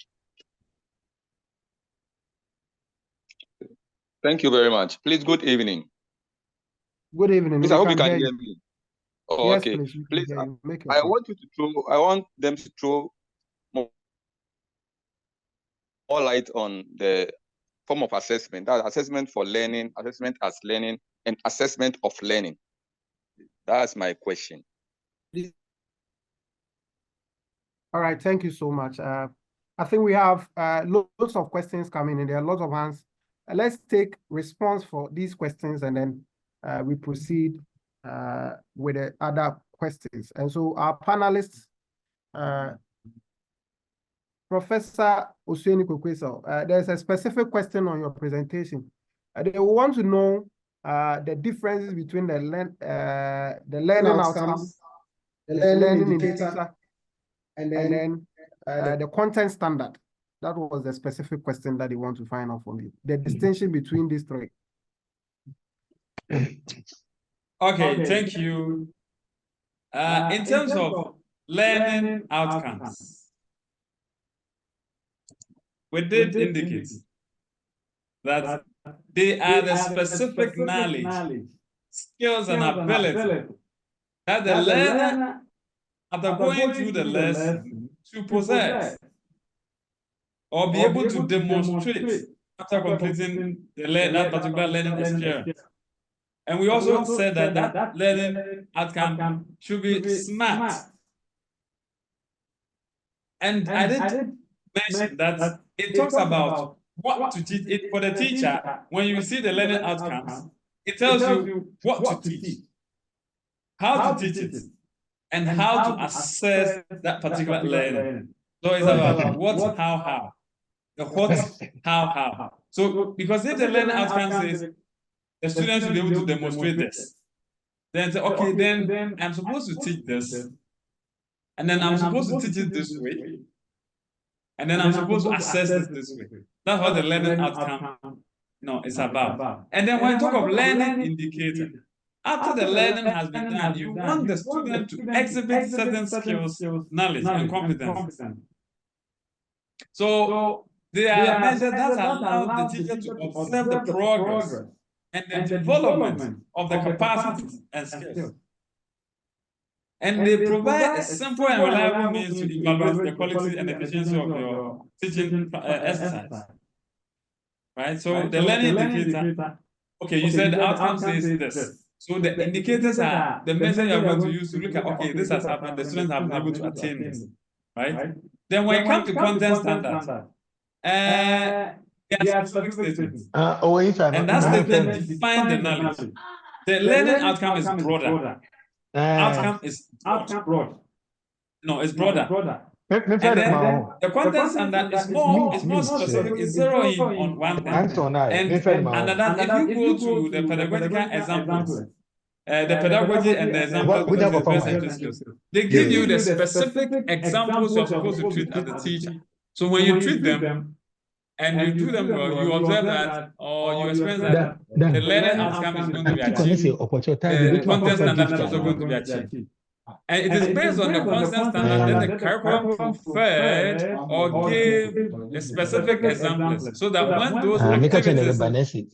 Thank you very much. Please, good evening. Good evening. Please, I hope you can hear me. Oh, yes, okay. Please, I want them to throw more light on the form of assessment. That's assessment for learning, assessment as learning, and assessment of learning. That's my question. All right, thank you so much. I think we have lots of questions coming in. There are lots of hands. Let's take response for these questions and then we proceed with the other questions. And so our panelists, Professor Osueni Kokweso, there's a specific question on your presentation. They want to know the differences between the learning outcomes, the learning indicator, and then the content standard. That was the specific question that they want to find out from you. The distinction between these three. Okay, thank you. In terms of learning outcomes, we did indicate that they are the specific knowledge, skills, and ability that the learner, after going through the lesson, to possess or be able to demonstrate after completing that particular learning experience. And we also said that that learning outcome should be SMART. And I did mention that it talks about what to teach. It for the teacher, when you see the learning outcomes, it tells you what to teach, how to teach it, and how to assess that particular learning. So it's about what, how. The what, how. So because if the learning outcome says the students should be able to demonstrate this, then say, okay, then I'm supposed to teach this, and then I'm supposed to teach it this way, and then I'm supposed to assess it this way. That's what the learning outcome is about. And then when you talk of learning indicator, after the learning has been done, you want the student to exhibit certain skills, knowledge, and competence. So they are measures that allow the teacher to observe the progress and the development of the capacities and skills. And they provide a simple and reliable means to evaluate the quality and efficiency of your teaching exercise. Right? So the learning indicator, okay, you said the outcome says this. So the indicators are the measure you are going to use to look at, okay, this has happened, the students have been able to attain this. Right? Then when it comes to content standards, there are specific statements. And that statement defines the knowledge. The learning outcome is broader. Outcome is broad. No, it's broader. And then the content standard is more specific, it's zeroing on one thing. And that if you go to the pedagogical examples, the pedagogy and the examples with the best entry skills, they give you the specific examples you're supposed to treat as a teacher. So when you treat them and you do them well, you observe that or you experience that the learning outcome is going to be achieved. The content standard is also going to be achieved. And it is based on the content standard that the curriculum preferred or gave a specific examples, so that when those activities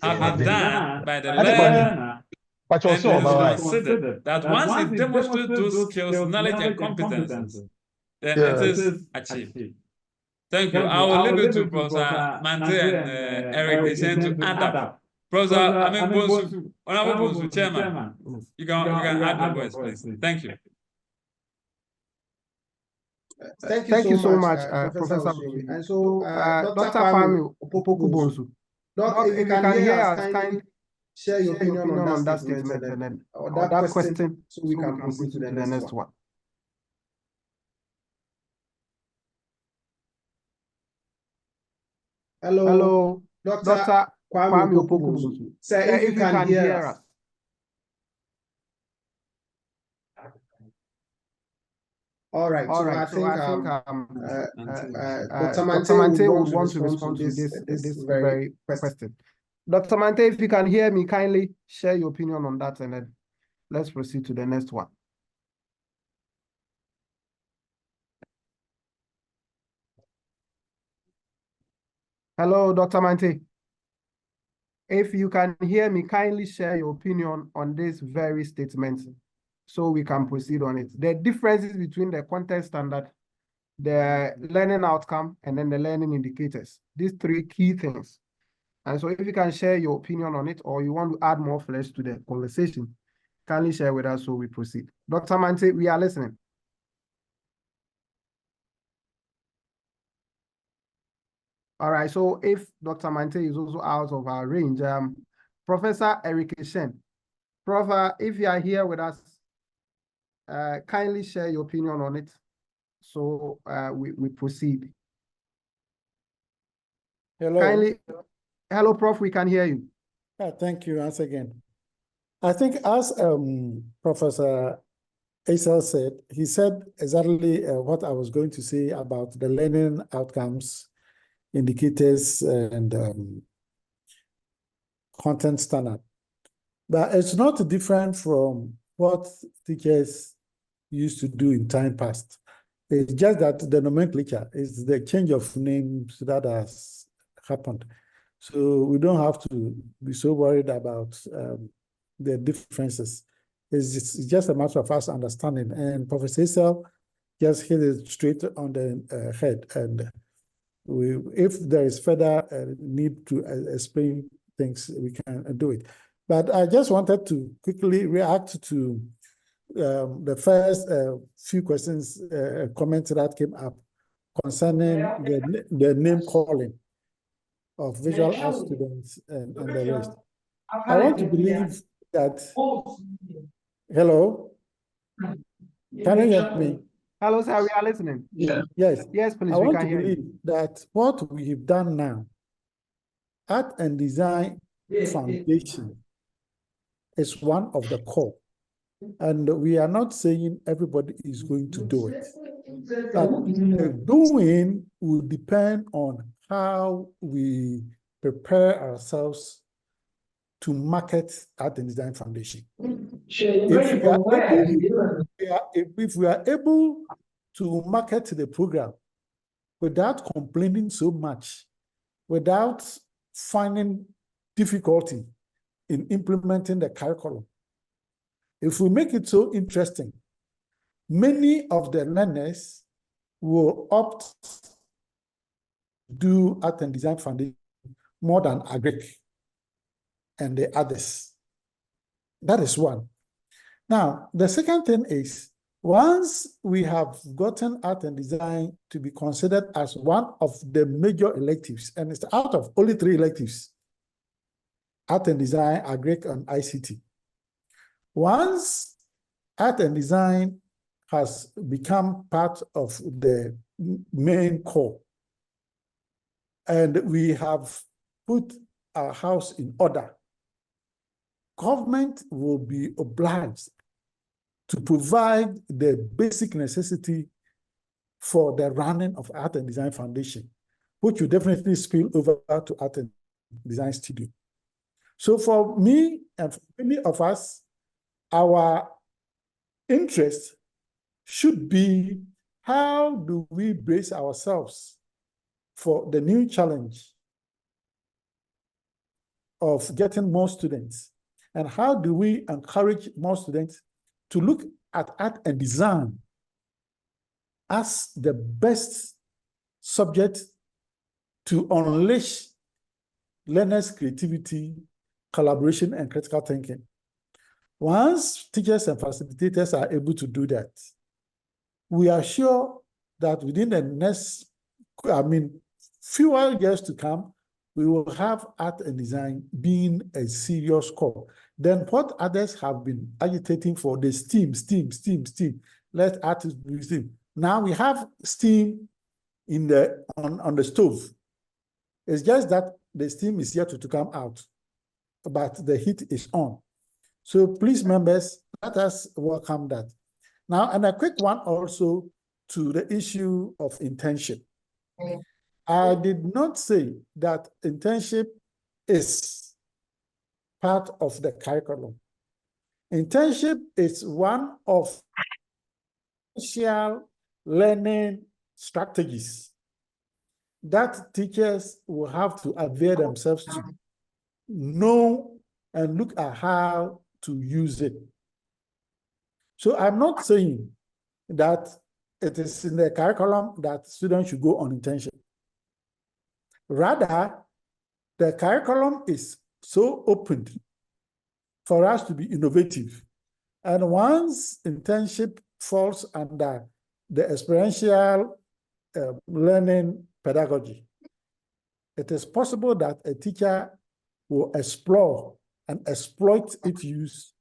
have been done by the learner, and it is considered that once it demonstrates those skills, knowledge, and competences, then it is achieved. Thank you. I will leave it to Professor Mante and Eric to add up. Professor, Bonsu, Honorable Bonsu, Chairman, you can add your voice, please. Thank you. Thank you so much, Professor. And so, Dr. Kwame Opoku-Bonsu, if you can hear us, kindly share your opinion on that statement and then or that question, so we can proceed to the next one. Hello, Dr. Kwame Opoku-Bonsu. Sir, if you can hear us. All right, so I think Dr. Mante would want to respond to this very question. Dr. Mante, if you can hear me, kindly share your opinion on that, and then let's proceed to the next one. Hello, Dr. Mante. If you can hear me, kindly share your opinion on this very statement, so we can proceed on it. The differences between the content standard, the learning outcome, and then the learning indicators. These three key things. And so if you can share your opinion on it, or you want to add more flesh to the conversation, kindly share with us so we proceed. Dr. Mante, we are listening. All right, so if Dr. Mante is also out of our range, Professor Eric Shen, Prof, if you are here with us, kindly share your opinion on it, so we proceed. Hello. Hello, Prof, we can hear you. Thank you once again. I think as Professor Aisel said, he said exactly what I was going to say about the learning outcomes, indicators, and content standard. But it's not different from what teachers used to do in time past. It's just that the nomenclature is the change of names that has happened. So we don't have to be so worried about the differences. It's just a matter of us understanding. And Professor Isel just hit it straight on the head. And if there is further need to explain things, we can do it. But I just wanted to quickly react to the first few questions, comments that came up concerning the name calling of visual art students and the rest. I want to believe that. Hello? Can you hear me? Hello, sir, we are listening. Yeah. Yes. Yes, please. I want to believe that what we've done now, Art and Design Foundation, is one of the core. And we are not saying everybody is going to do it. But the doing will depend on how we prepare ourselves to market Art and Design Foundation. If we are able to market the program without complaining so much, without finding difficulty in implementing the curriculum, if we make it so interesting, many of the learners will opt to do Art and Design Foundation more than Agric and the others. That is one. Now, the second thing is, once we have gotten Art and Design to be considered as one of the major electives, and it's out of only 3 electives, Art and Design, Agric, and ICT. Once Art and Design has become part of the main core. And we have put our house in order. Government will be obliged to provide the basic necessity for the running of Art and Design Foundation, which will definitely spill over to Art and Design Studio. So for me and for many of us, our interest should be, how do we brace ourselves for the new challenge of getting more students? And how do we encourage more students to look at art and design as the best subject to unleash learners' creativity, collaboration, and critical thinking? Once teachers and facilitators are able to do that, we are sure that within the next, fewer years to come, we will have art and design being a serious core. Then what others have been agitating for, the STEAM, let artists do STEAM. Now we have STEAM on the stove. It's just that the steam is yet to come out, but the heat is on. So please, members, let us welcome that. Now, and a quick one also to the issue of internship. I did not say that internship is part of the curriculum. Internship is one of social learning strategies that teachers will have to avail themselves to know and look at how to use it. So I'm not saying that it is in the curriculum that students should go on internship. Rather, the curriculum is so opened for us to be innovative. And once internship falls under the experiential learning pedagogy, it is possible that a teacher will explore and exploit its use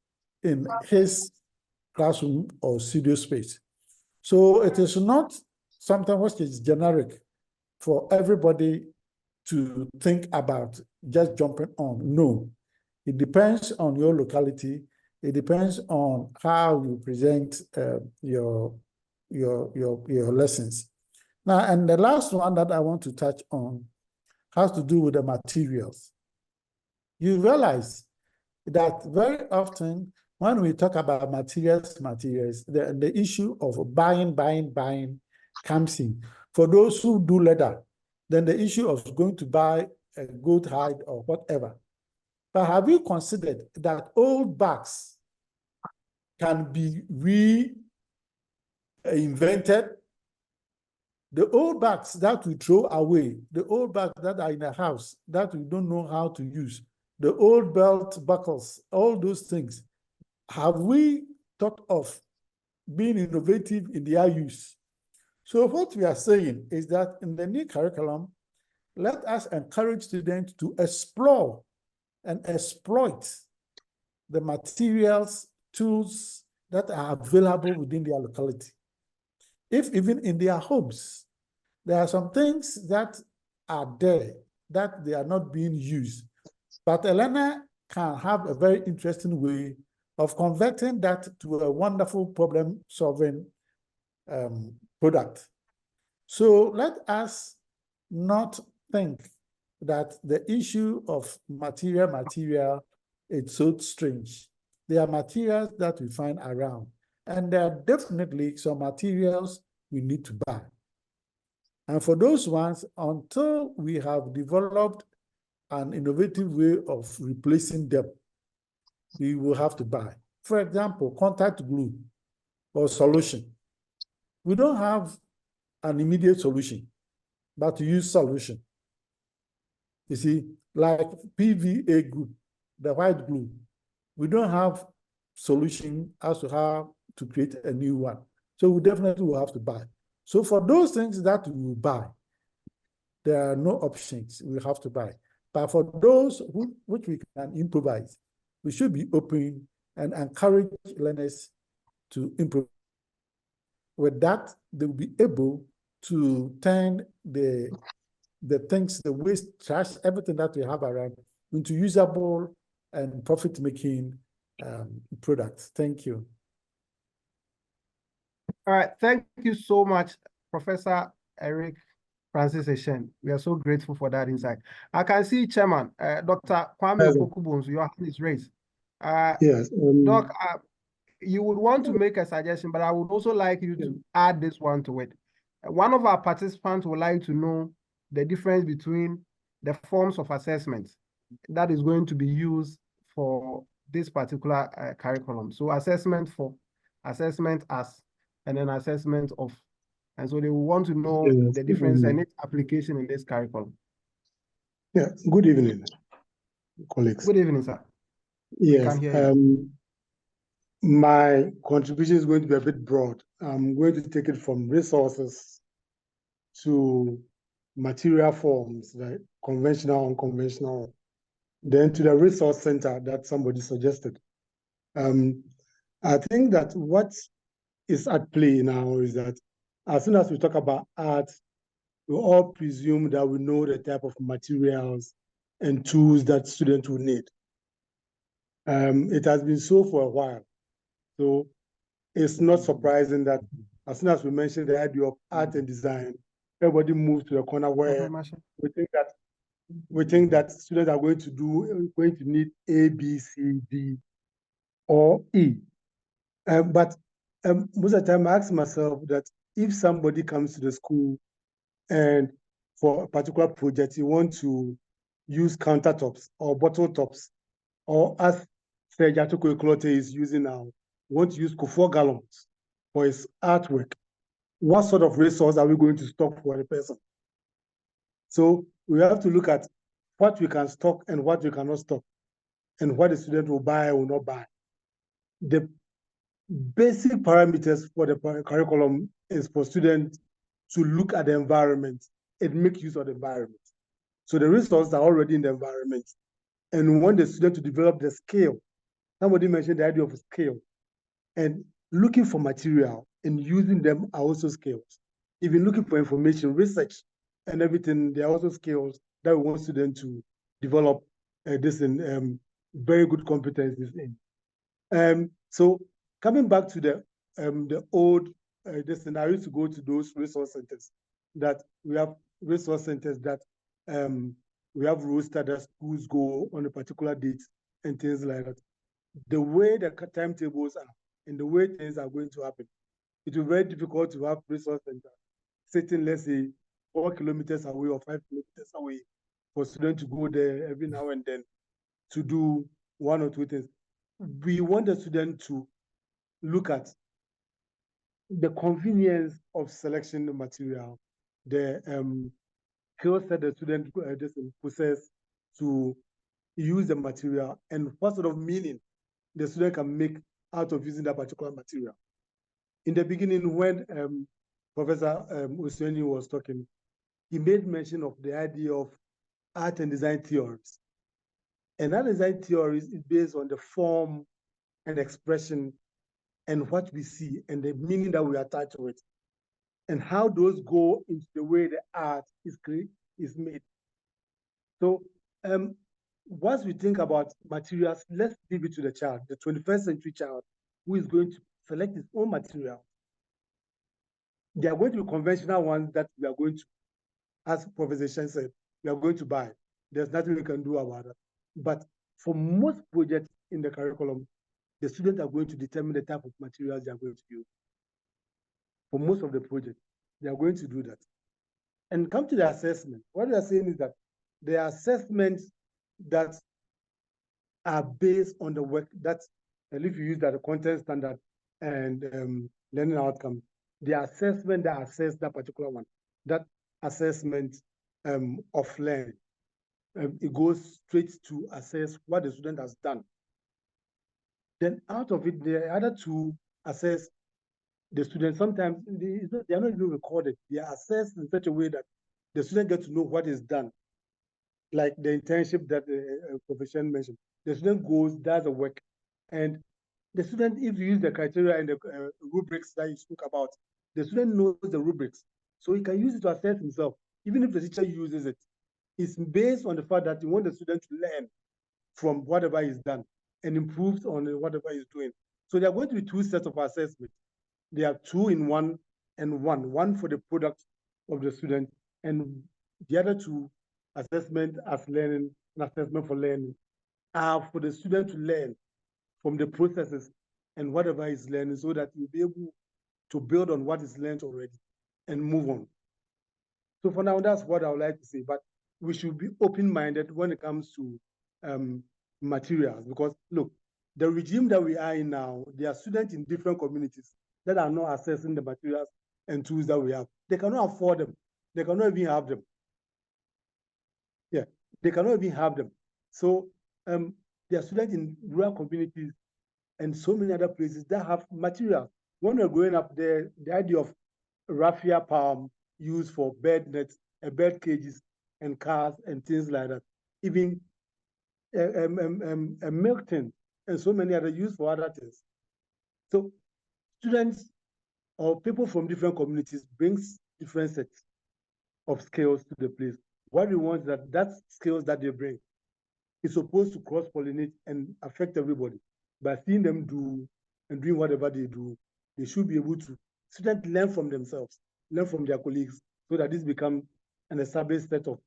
in his classroom or studio space. So it is not something which is generic for everybody to think about just jumping on. No, it depends on your locality. It depends on how you present your lessons. Now, and the last one that I want to touch on has to do with the materials. You realize that very often when we talk about materials, the issue of buying comes in. For those who do leather, then the issue of going to buy a goat hide or whatever. But have you considered that old bags can be reinvented? The old bags that we throw away, the old bags that are in the house that we don't know how to use, the old belt buckles, all those things, have we thought of being innovative in their use? So what we are saying is that in the new curriculum, let us encourage students to explore and exploit the materials, tools that are available within their locality. If even in their homes, there are some things that are there that they are not being used, but a learner can have a very interesting way of converting that to a wonderful problem-solving product. So let us not think that the issue of material is so strange. There are materials that we find around, and there are definitely some materials we need to buy. And for those ones, until we have developed an innovative way of replacing them, we will have to buy. For example, contact glue or solution. We don't have an immediate solution, but to use solution. You see, like PVA glue, the white glue, we don't have solution as to how to create a new one. So we definitely will have to buy. So for those things that we will buy, there are no options, we have to buy. But for those which we can improvise, we should be open and encourage learners to improvise. With that, they will be able to turn the things, the waste, trash, everything that we have around into usable and profit-making products. Thank you. All right, thank you so much, Professor Eric Francis Eshen. We are so grateful for that insight. I can see Chairman, Dr. Kwame Okokubonsu, your hand is raised. Yes. Doc, you would want to make a suggestion, but I would also like you to add this one to it. One of our participants would like to know the difference between the forms of assessment that is going to be used for this particular curriculum. So assessment as, and then assessment of. And so they will want to know the difference and its application in this curriculum. Yeah, good evening, colleagues. Good evening, sir. Yes, my contribution is going to be a bit broad. I'm going to take it from resources to material forms, like conventional, unconventional, then to the resource center that somebody suggested. I think that what is at play now is that as soon as we talk about art, we all presume that we know the type of materials and tools that students will need. It has been so for a while. So it's not surprising that as soon as we mention the idea of art and design, everybody moves to the corner where we think that students are going to need A, B, C, D, or E. But most of the time I ask myself that if somebody comes to the school and for a particular project, you want to use countertops or bottle tops, or as Serge Atoko is using now, want to use Kufuor gallons for his artwork, what sort of resource are we going to stock for the person? So we have to look at what we can stock and what we cannot stock, and what the student will buy or will not buy. The basic parameters for the curriculum is for students to look at the environment and make use of the environment. So the resources are already in the environment, and we want the student to develop the skill. Somebody mentioned the idea of skill, and looking for material and using them are also skills. Even looking for information, research, and everything, they are also skills that we want students to develop this in very good competencies in. So coming back to the old this, and I used to go to those resource centers that we have resource centers that we have roster that schools go on a particular date and things like that. The way the timetables are and the way things are going to happen, it will be very difficult to have resource center sitting, let's say, 4 kilometers away or 5 kilometers away for students to go there every now and then to do one or two things. We want the student to look at the convenience of selection of material, the skills that the student possess to use the material, and what sort of meaning the student can make out of using that particular material. In the beginning, when Professor Oseni was talking, he made mention of the idea of art and design theories. And art and design theories is based on the form and expression and what we see and the meaning that we attach to it, and how those go into the way the art is made. So once we think about materials, let's leave it to the child, the 21st century child, who is going to select his own material. There are going to be conventional ones that we are going to, as Professor Shen said, we are going to buy. There's nothing we can do about it. But for most projects in the curriculum, the students are going to determine the type of materials they are going to use. For most of the projects, they are going to do that. And come to the assessment. What they are saying is that the assessments that are based on the work that, and if you use that, the content standard and learning outcome, the assessment that assess that particular one, that assessment of learning, it goes straight to assess what the student has done. Then out of it, the other two assess the student. Sometimes they are not even recorded. They are assessed in such a way that the student gets to know what is done. Like the internship that the Professor mentioned. The student goes, does the work, and the student, if you use the criteria and the rubrics that you spoke about, The student knows the rubrics, so he can use it to assess himself. Even if the teacher uses it, it's based on the fact that you want the student to learn from whatever he's done and improves on whatever he's doing. So there are going to be two sets of assessment. There are two in one and one for the product of the student, and the other two, assessment as learning and assessment for learning, are for the student to learn from the processes and whatever he's learning, so that he'll be able to build on what is learned already and move on. So for now, that's what I would like to say, but we should be open-minded when it comes to materials, because look, the regime that we are in now, there are students in different communities that are not accessing the materials and tools that we have. They cannot afford them. They cannot even have them. Yeah, they cannot even have them. So there are students in rural communities and so many other places that have materials. When we're growing up, the idea of raffia palm used for bird nets, bird cages, and cars and things like that. Even a milk tin and so many other used for other things. So students or people from different communities brings different sets of skills to the place. What we want is that skills that they bring is supposed to cross-pollinate and affect everybody. By seeing them do and doing whatever they do, they should be able to students learn from themselves, learn from their colleagues, so that this becomes an established set of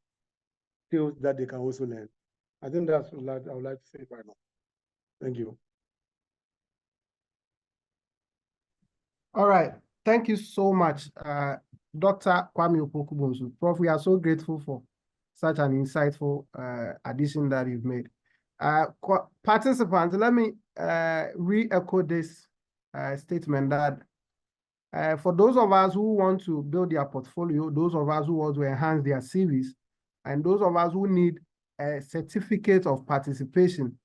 skills that they can also learn. I think that's what I would like to say right now. Thank you. All right. Thank you so much, Dr. Kwame Opoku-Bonsu. Prof, we are so grateful for such an insightful addition that you've made. Participants, let me re-echo this statement that for those of us who want to build their portfolio, those of us who want to enhance their CVs, and those of us who need a certificate of participation,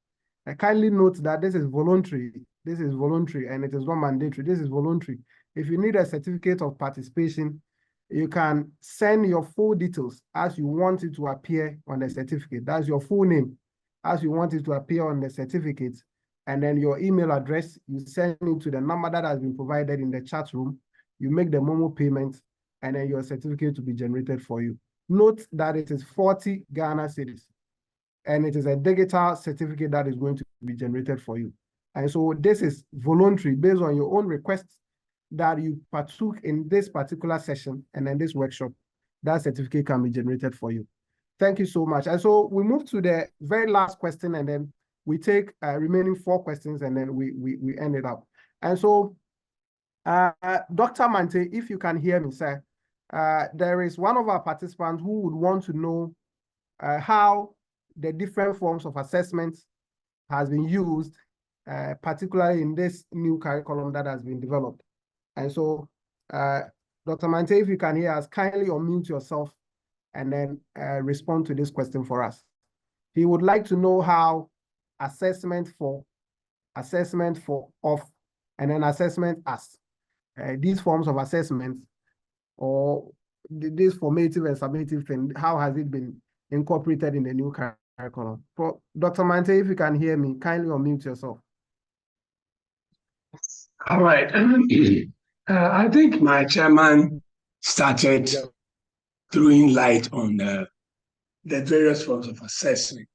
I kindly note that this is voluntary. This is voluntary and it is not mandatory. This is voluntary. If you need a certificate of participation, you can send your full details as you want it to appear on the certificate. That's your full name as you want it to appear on the certificate. And then your email address, you send it to the number that has been provided in the chat room. You make the Momo payment and then your certificate to be generated for you. Note that it is 40 Ghana cedis. And it is a digital certificate that is going to be generated for you. And so this is voluntary based on your own requests that you partook in this particular session and then this workshop. That certificate can be generated for you. Thank you so much. And so we move to the very last question and then we take remaining 4 questions and then we end it up. And so Dr. Mante, if you can hear me, sir, there is one of our participants who would want to know how the different forms of assessment has been used, particularly in this new curriculum that has been developed. And so, Dr. Mante, if you can hear us, kindly unmute yourself and then respond to this question for us. He would like to know how assessment for, of, and then assessment as, these forms of assessment or this formative and summative thing, how has it been incorporated in the new curriculum? Dr. Mante, if you can hear me, kindly unmute yourself. All right. I think my chairman started throwing light on the various forms of assessment,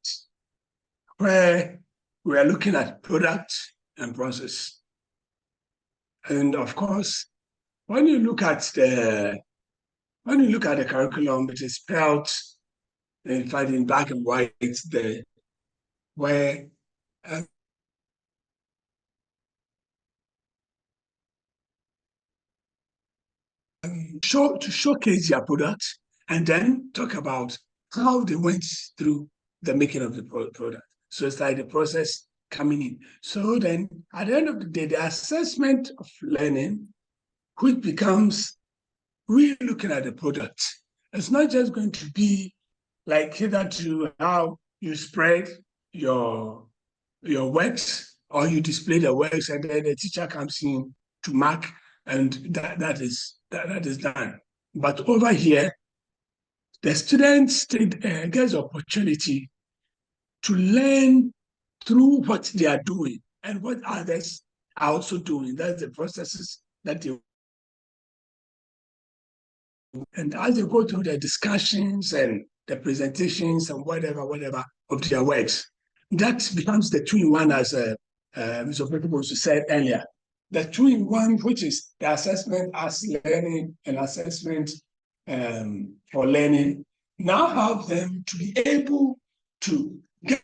where we are looking at product and process. And of course, when you look at the curriculum, it is spelled, in fact, in black and white there, where to showcase their product and then talk about how they went through the making of the product. So it's like the process coming in. So then at the end of the day, the assessment of learning, which becomes really looking at the product. It's not just going to be like hitherto how you spread your works or you display the works and then the teacher comes in to mark and that is done. But over here, the students gets opportunity to learn through what they are doing and what others are also doing. That's the processes that they And as they go through the discussions and the presentations and whatever of their works, that becomes the two-in-one, as Mr. Principal said earlier. The two-in-one, which is the assessment as learning and assessment for learning, now help them to be able to get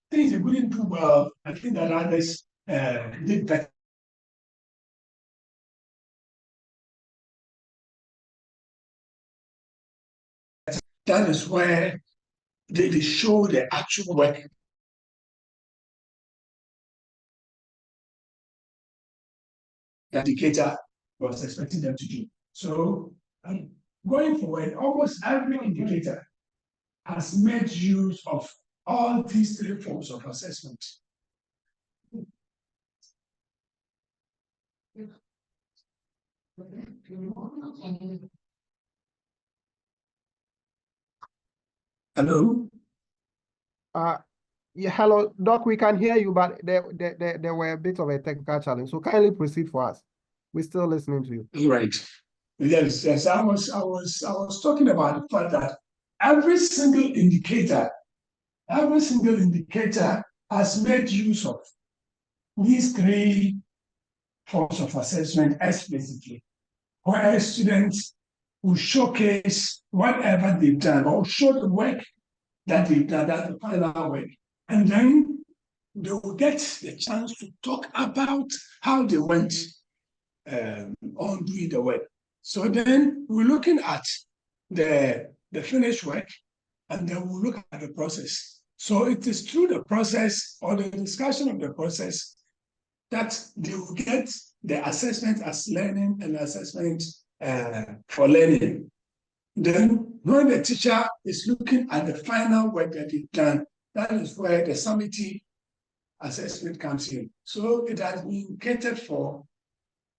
things they couldn't do well. I think that others did better. That is where they show the actual work. The indicator was expecting them to do. So going forward, almost every indicator has made use of all these three forms of assessment. Hello? Yeah, hello, Doc, we can hear you, but there were a bit of a technical challenge. So kindly proceed for us. We're still listening to you. Right. Yes, I was talking about the fact that every single indicator has made use of these three forms of assessment explicitly, where students will showcase whatever they've done or show the work that they've done, that's the final work. And then they will get the chance to talk about how they went on doing the work. So then we're looking at the finished work, and then we'll look at the process. So it is through the process or the discussion of the process that they will get the assessment as learning and assessment for learning. Then when the teacher is looking at the final work that they've done, that is where the summative assessment comes in. So it has been catered for.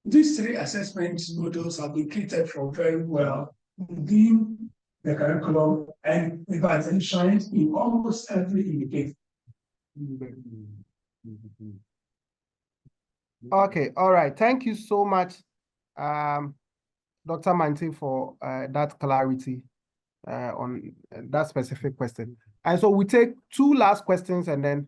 These three assessment models have been catered for very well within the curriculum, and it has enshrined in almost every indicator. Okay, all right. Thank you so much, Dr. Mante, for that clarity on that specific question. And so we take two last questions and then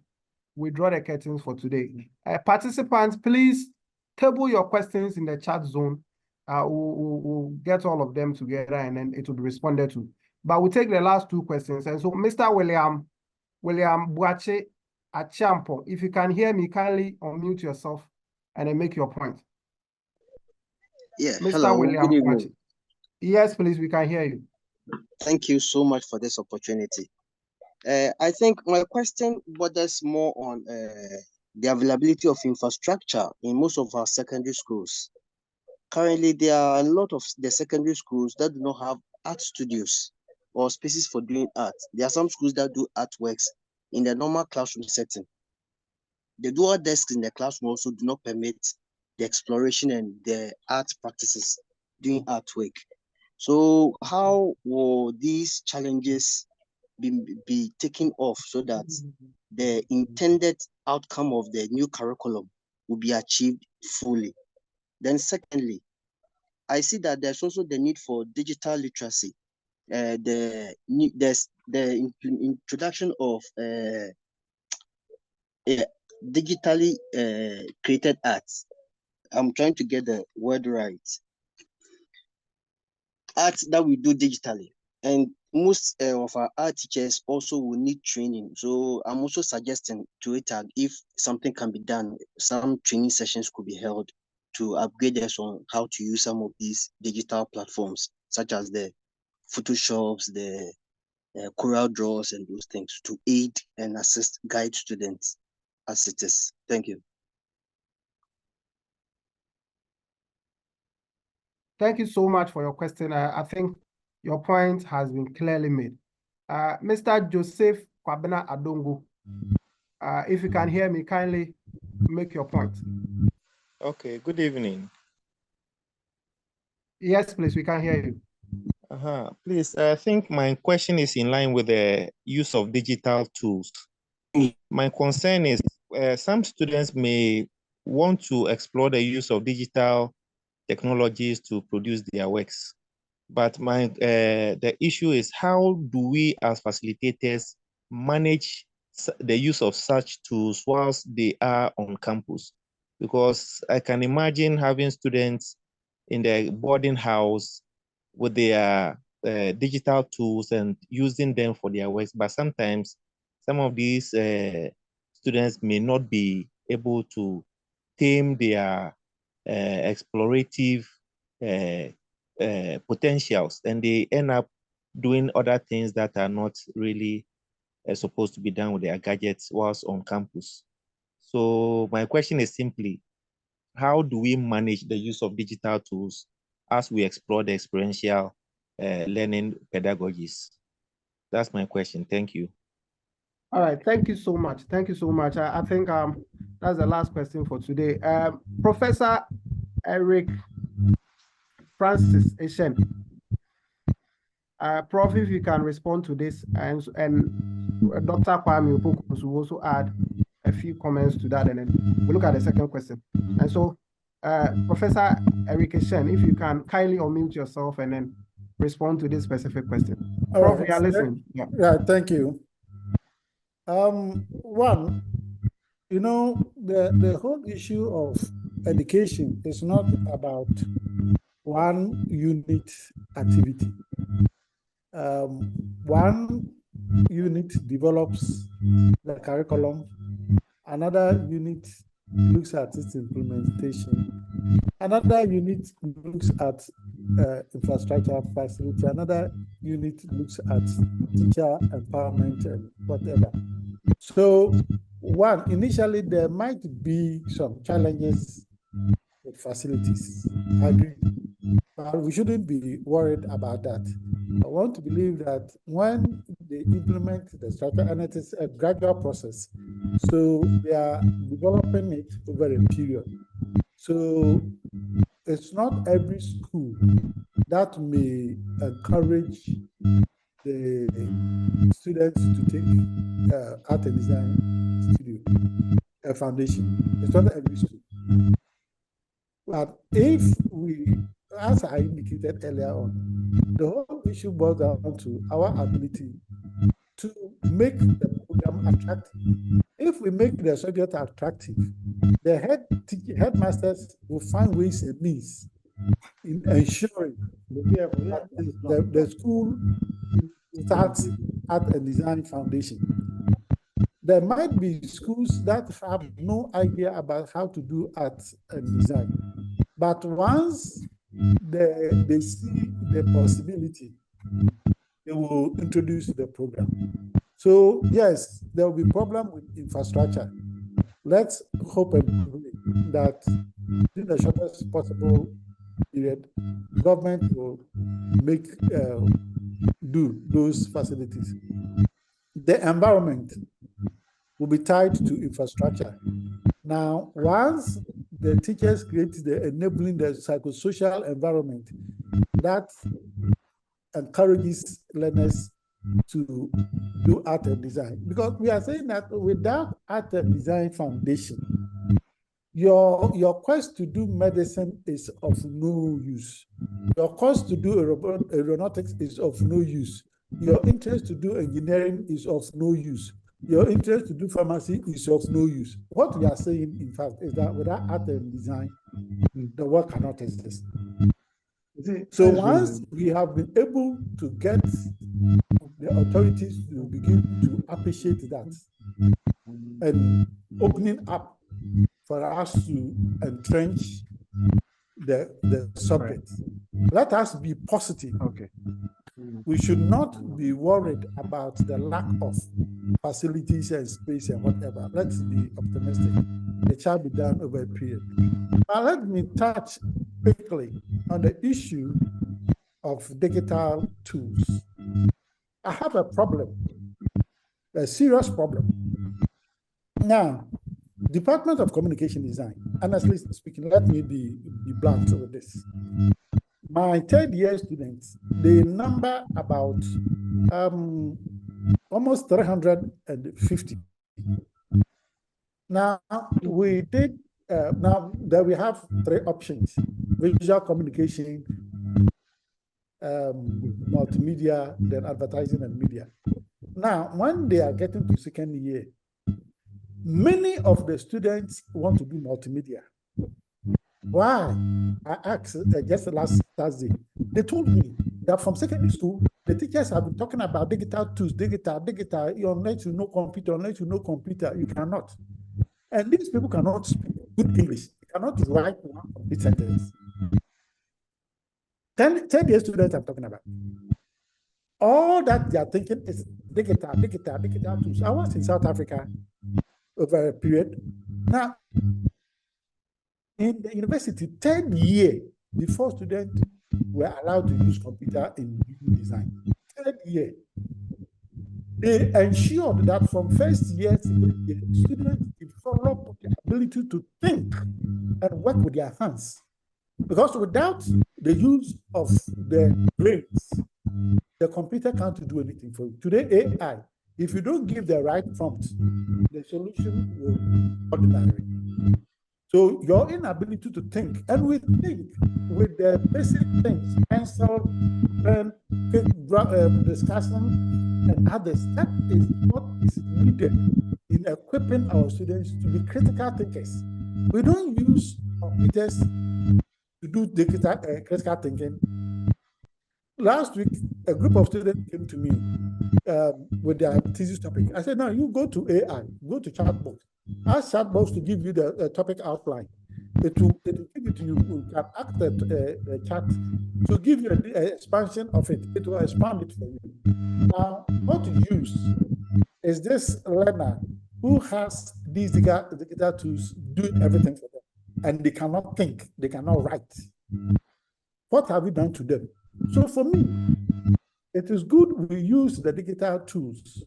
we draw the curtains for today. Participants, please table your questions in the chat zone. We'll get all of them together and then it will be responded to. But we'll take the last two questions. And so Mr. William Buache Achampo, if you can hear me, kindly unmute yourself and then make your point. Yeah, Mr. hello, William good evening. Buache. Yes, please, we can hear you. Thank you so much for this opportunity. I think my question borders more on the availability of infrastructure in most of our secondary schools. Currently, there are a lot of the secondary schools that do not have art studios or spaces for doing art. There are some schools that do artworks in the normal classroom setting. The dual desks in the classroom also do not permit the exploration and the art practices doing artwork. So how will these challenges be taken off so that the intended outcome of the new curriculum will be achieved fully? Then secondly, I see that there's also the need for digital literacy. There's the introduction of digitally created arts. I'm trying to get the word right. Arts that we do digitally. And most of our art teachers also will need training. So I'm also suggesting to Atag if something can be done, some training sessions could be held to upgrade us on how to use some of these digital platforms, such as the Photoshops, the Corel Draws, and those things to aid and assist guide students as it is. Thank you. Thank you so much for your question. I think your point has been clearly made. Mr. Joseph Kwabena Adongo, if you can hear me, kindly make your point. Okay, good evening. Yes, please, we can hear you. Please, I think my question is in line with the use of digital tools. My concern is some students may want to explore the use of digital technologies to produce their works. But the issue is, how do we as facilitators manage the use of such tools whilst they are on campus? Because I can imagine having students in the boarding house with their digital tools and using them for their works, but sometimes some of these students may not be able to tame their explorative potentials, and they end up doing other things that are not really supposed to be done with their gadgets whilst on campus. So my question is simply, how do we manage the use of digital tools as we explore the experiential learning pedagogies? That's my question. Thank you. All right, thank you so much. Thank you so much. I think that's the last question for today. Professor Eric Francis Eshen. Prof, if you can respond to this, and Dr. Kwame Opoku will also add a few comments to that, and then we'll look at the second question. And so, Professor Eric Eshen, if you can kindly unmute yourself and then respond to this specific question. Prof, we are listening. Yeah, thank you. One, you know, the whole issue of education is not about one unit activity. One unit develops the curriculum, another unit looks at its implementation, another unit looks at infrastructure facility, another unit looks at teacher empowerment and whatever. So one, initially there might be some challenges with facilities, I agree, but we shouldn't be worried about that. I want to believe that when they implement the structure, and it is a gradual process, so they are developing it over a period. So it's not every school that may encourage the students to take art and design studio, a foundation. It's not every school. But if we, as I indicated earlier on, the whole issue boils down to our ability to make the program attractive. If we make the subject attractive, the headmasters will find ways and means in ensuring that the school starts art and design foundation. There might be schools that have no idea about how to do art and design, but once they see the possibility, they will introduce the program. So yes, there will be problem with infrastructure. Let's hope and pray that in the shortest possible period, government will make do those facilities. The environment will be tied to infrastructure. Now, once the teachers create the enabling the psychosocial environment that encourages learners to do art and design, because we are saying that without art and design foundation, your quest to do medicine is of no use. Your quest to do aeronautics is of no use. Your interest to do engineering is of no use. Your interest to do pharmacy is of no use. What we are saying, in fact, is that without art and design, the work cannot exist. So once we have been able to get the authorities to begin to appreciate that and opening up for us to entrench the subject, let us be positive. Okay. We should not be worried about the lack of facilities and space and whatever. Let's be optimistic. It shall be done over a period. Now let me touch quickly on the issue of digital tools. I have a problem, a serious problem. Now, Department of Communication Design, honestly speaking, let me be blunt with this. My third-year students, they number about almost 350. Now we did. Now that we have 3 options: visual communication, multimedia, then advertising and media. Now, when they are getting to second year, many of the students want to do multimedia. Why? I asked just last Thursday. They told me that from secondary school, the teachers have been talking about digital tools, digital. Unless you know computer, you cannot. And these people cannot speak good English. They cannot write one complete sentence. 10 year students I'm talking about. All that they are thinking is digital tools. I was in South Africa over a period. Now, in the university, 10 years before students were allowed to use computer in design. 10 years. They ensured that from first year to year, students develop the ability to think and work with their hands. Because without the use of the brains, the computer can't do anything for you. Today, AI, if you don't give the right prompt, the solution will be ordinary. So your inability to think, and we think with the basic things, pencil, pen, discussion, and others, that is what is needed in equipping our students to be critical thinkers. We don't use computers to do critical thinking. Last week, a group of students came to me with their thesis topic. I said, no, you go to AI, go to chatbot. Ask chatbots to give you the topic outline. It will give it to you. You can ask the chat to give you an expansion of it. It will expand it for you. Now, what to use is this learner who has these digital tools doing everything for them, and they cannot think, they cannot write. What have we done to them? So for me, it is good we use the digital tools,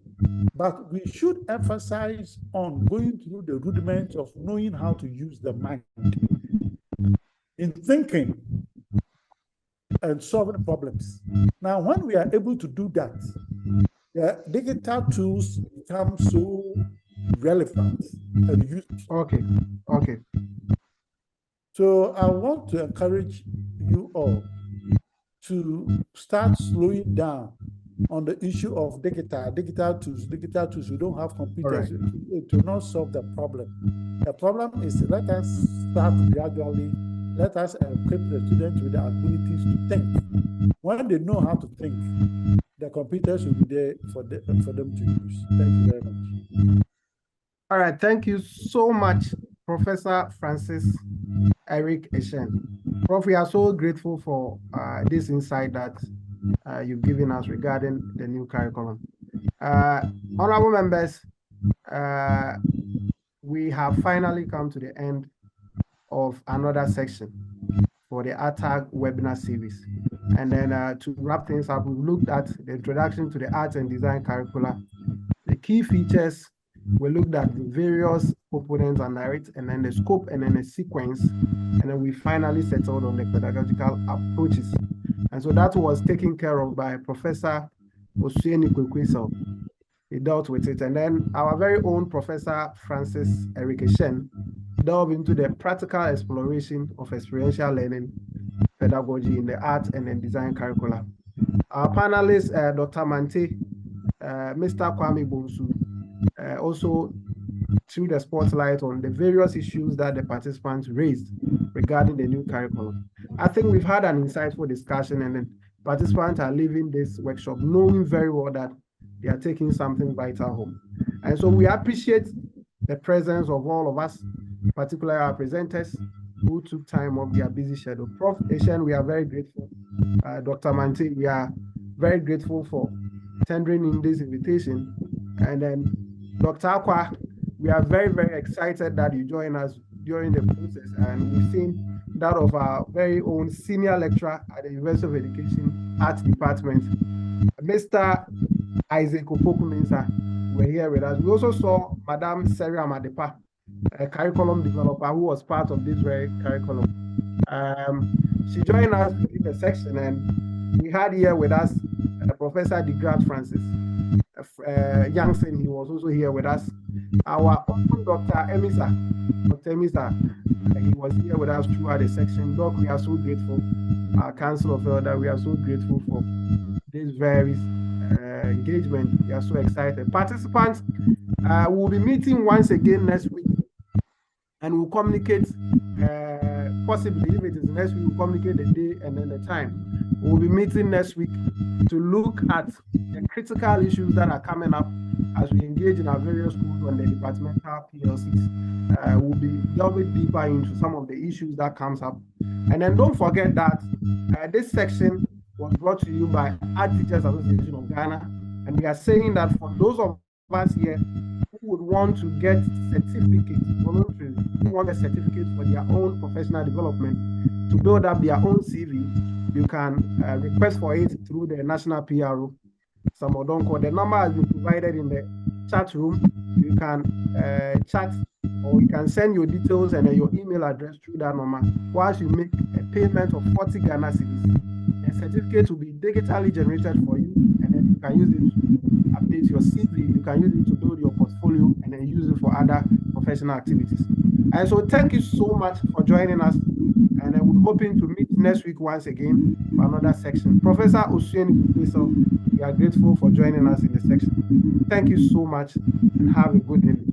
but we should emphasize on going through the rudiments of knowing how to use the mind in thinking and solving problems. Now, when we are able to do that, the digital tools become so relevant and useful. Okay. So I want to encourage you all to start slowing down on the issue of digital tools. We don't have computers. Right. It will not solve the problem. The problem is, let us start gradually. Let us equip the students with the abilities to think. When they know how to think, the computers will be there for them to use. Thank you very much. All right, thank you so much, Professor Francis Eric Eshen. Prof, we are so grateful for this insight that you've given us regarding the new curriculum. Honorable members, we have finally come to the end of another section for the Atag webinar series. And then to wrap things up, we've looked at the introduction to the arts and design curricula, the key features. We looked at the various components and narrative, and then the scope, and then the sequence, and then we finally settled on the pedagogical approaches. And so that was taken care of by Professor Osueni Kwekweso. He dealt with it. And then our very own Professor Francis Eric Eshen delved into the practical exploration of experiential learning pedagogy in the art and then design curricula. Our panelists, Dr. Mante, Mr. Kwame Bonsu, also threw the spotlight on the various issues that the participants raised regarding the new curriculum. I think we've had an insightful discussion, and then participants are leaving this workshop knowing very well that they are taking something vital home. And so we appreciate the presence of all of us, particularly our presenters who took time off their busy schedule. Prof. Eshen, we are very grateful. Dr. Mante, we are very grateful for tendering in this invitation. And then Dr. Akwa, we are very, very excited that you join us during the process. And we've seen that of our very own senior lecturer at the University of Education Arts Department, Mr. Isaac Opoku-Mensah, were here with us. We also saw Madame Seri Amadepa, a curriculum developer who was part of this very curriculum. She joined us in the section, and we had here with us Professor DeGrasse Francis Youngson. He was also here with us. Our own Dr. Emisa. Dr. Emisa, he was here with us throughout the section. Doc, we are so grateful. Our Council of Elders, we are so grateful for this very engagement. We are so excited. Participants, we'll be meeting once again next week, and we'll communicate, possibly if it is next week, we'll communicate the day and then the time. We'll be meeting next week to look at the critical issues that are coming up as we engage in our various schools on the departmental PLCs. We'll be delving deeper into some of the issues that comes up. And then don't forget that this section was brought to you by Art Teachers Association of Ghana. And we are saying that for those of us here who would want to get certificates voluntarily, who want a certificate for their own professional development, to build up their own CV, you can request for it through the National PRO. Samodonko. The number has been provided in the chat room. You can chat, or you can send your details and your email address through that number. Once you make a payment of 40 Ghana cedis, a certificate will be digitally generated for you, and then you can use it to update your CV. You can use it to build your portfolio, and then use it for other professional activities. And so thank you so much for joining us, and we're hoping to meet next week once again for another section. Professor Osueni, we are grateful for joining us in the section. Thank you so much, and have a good evening.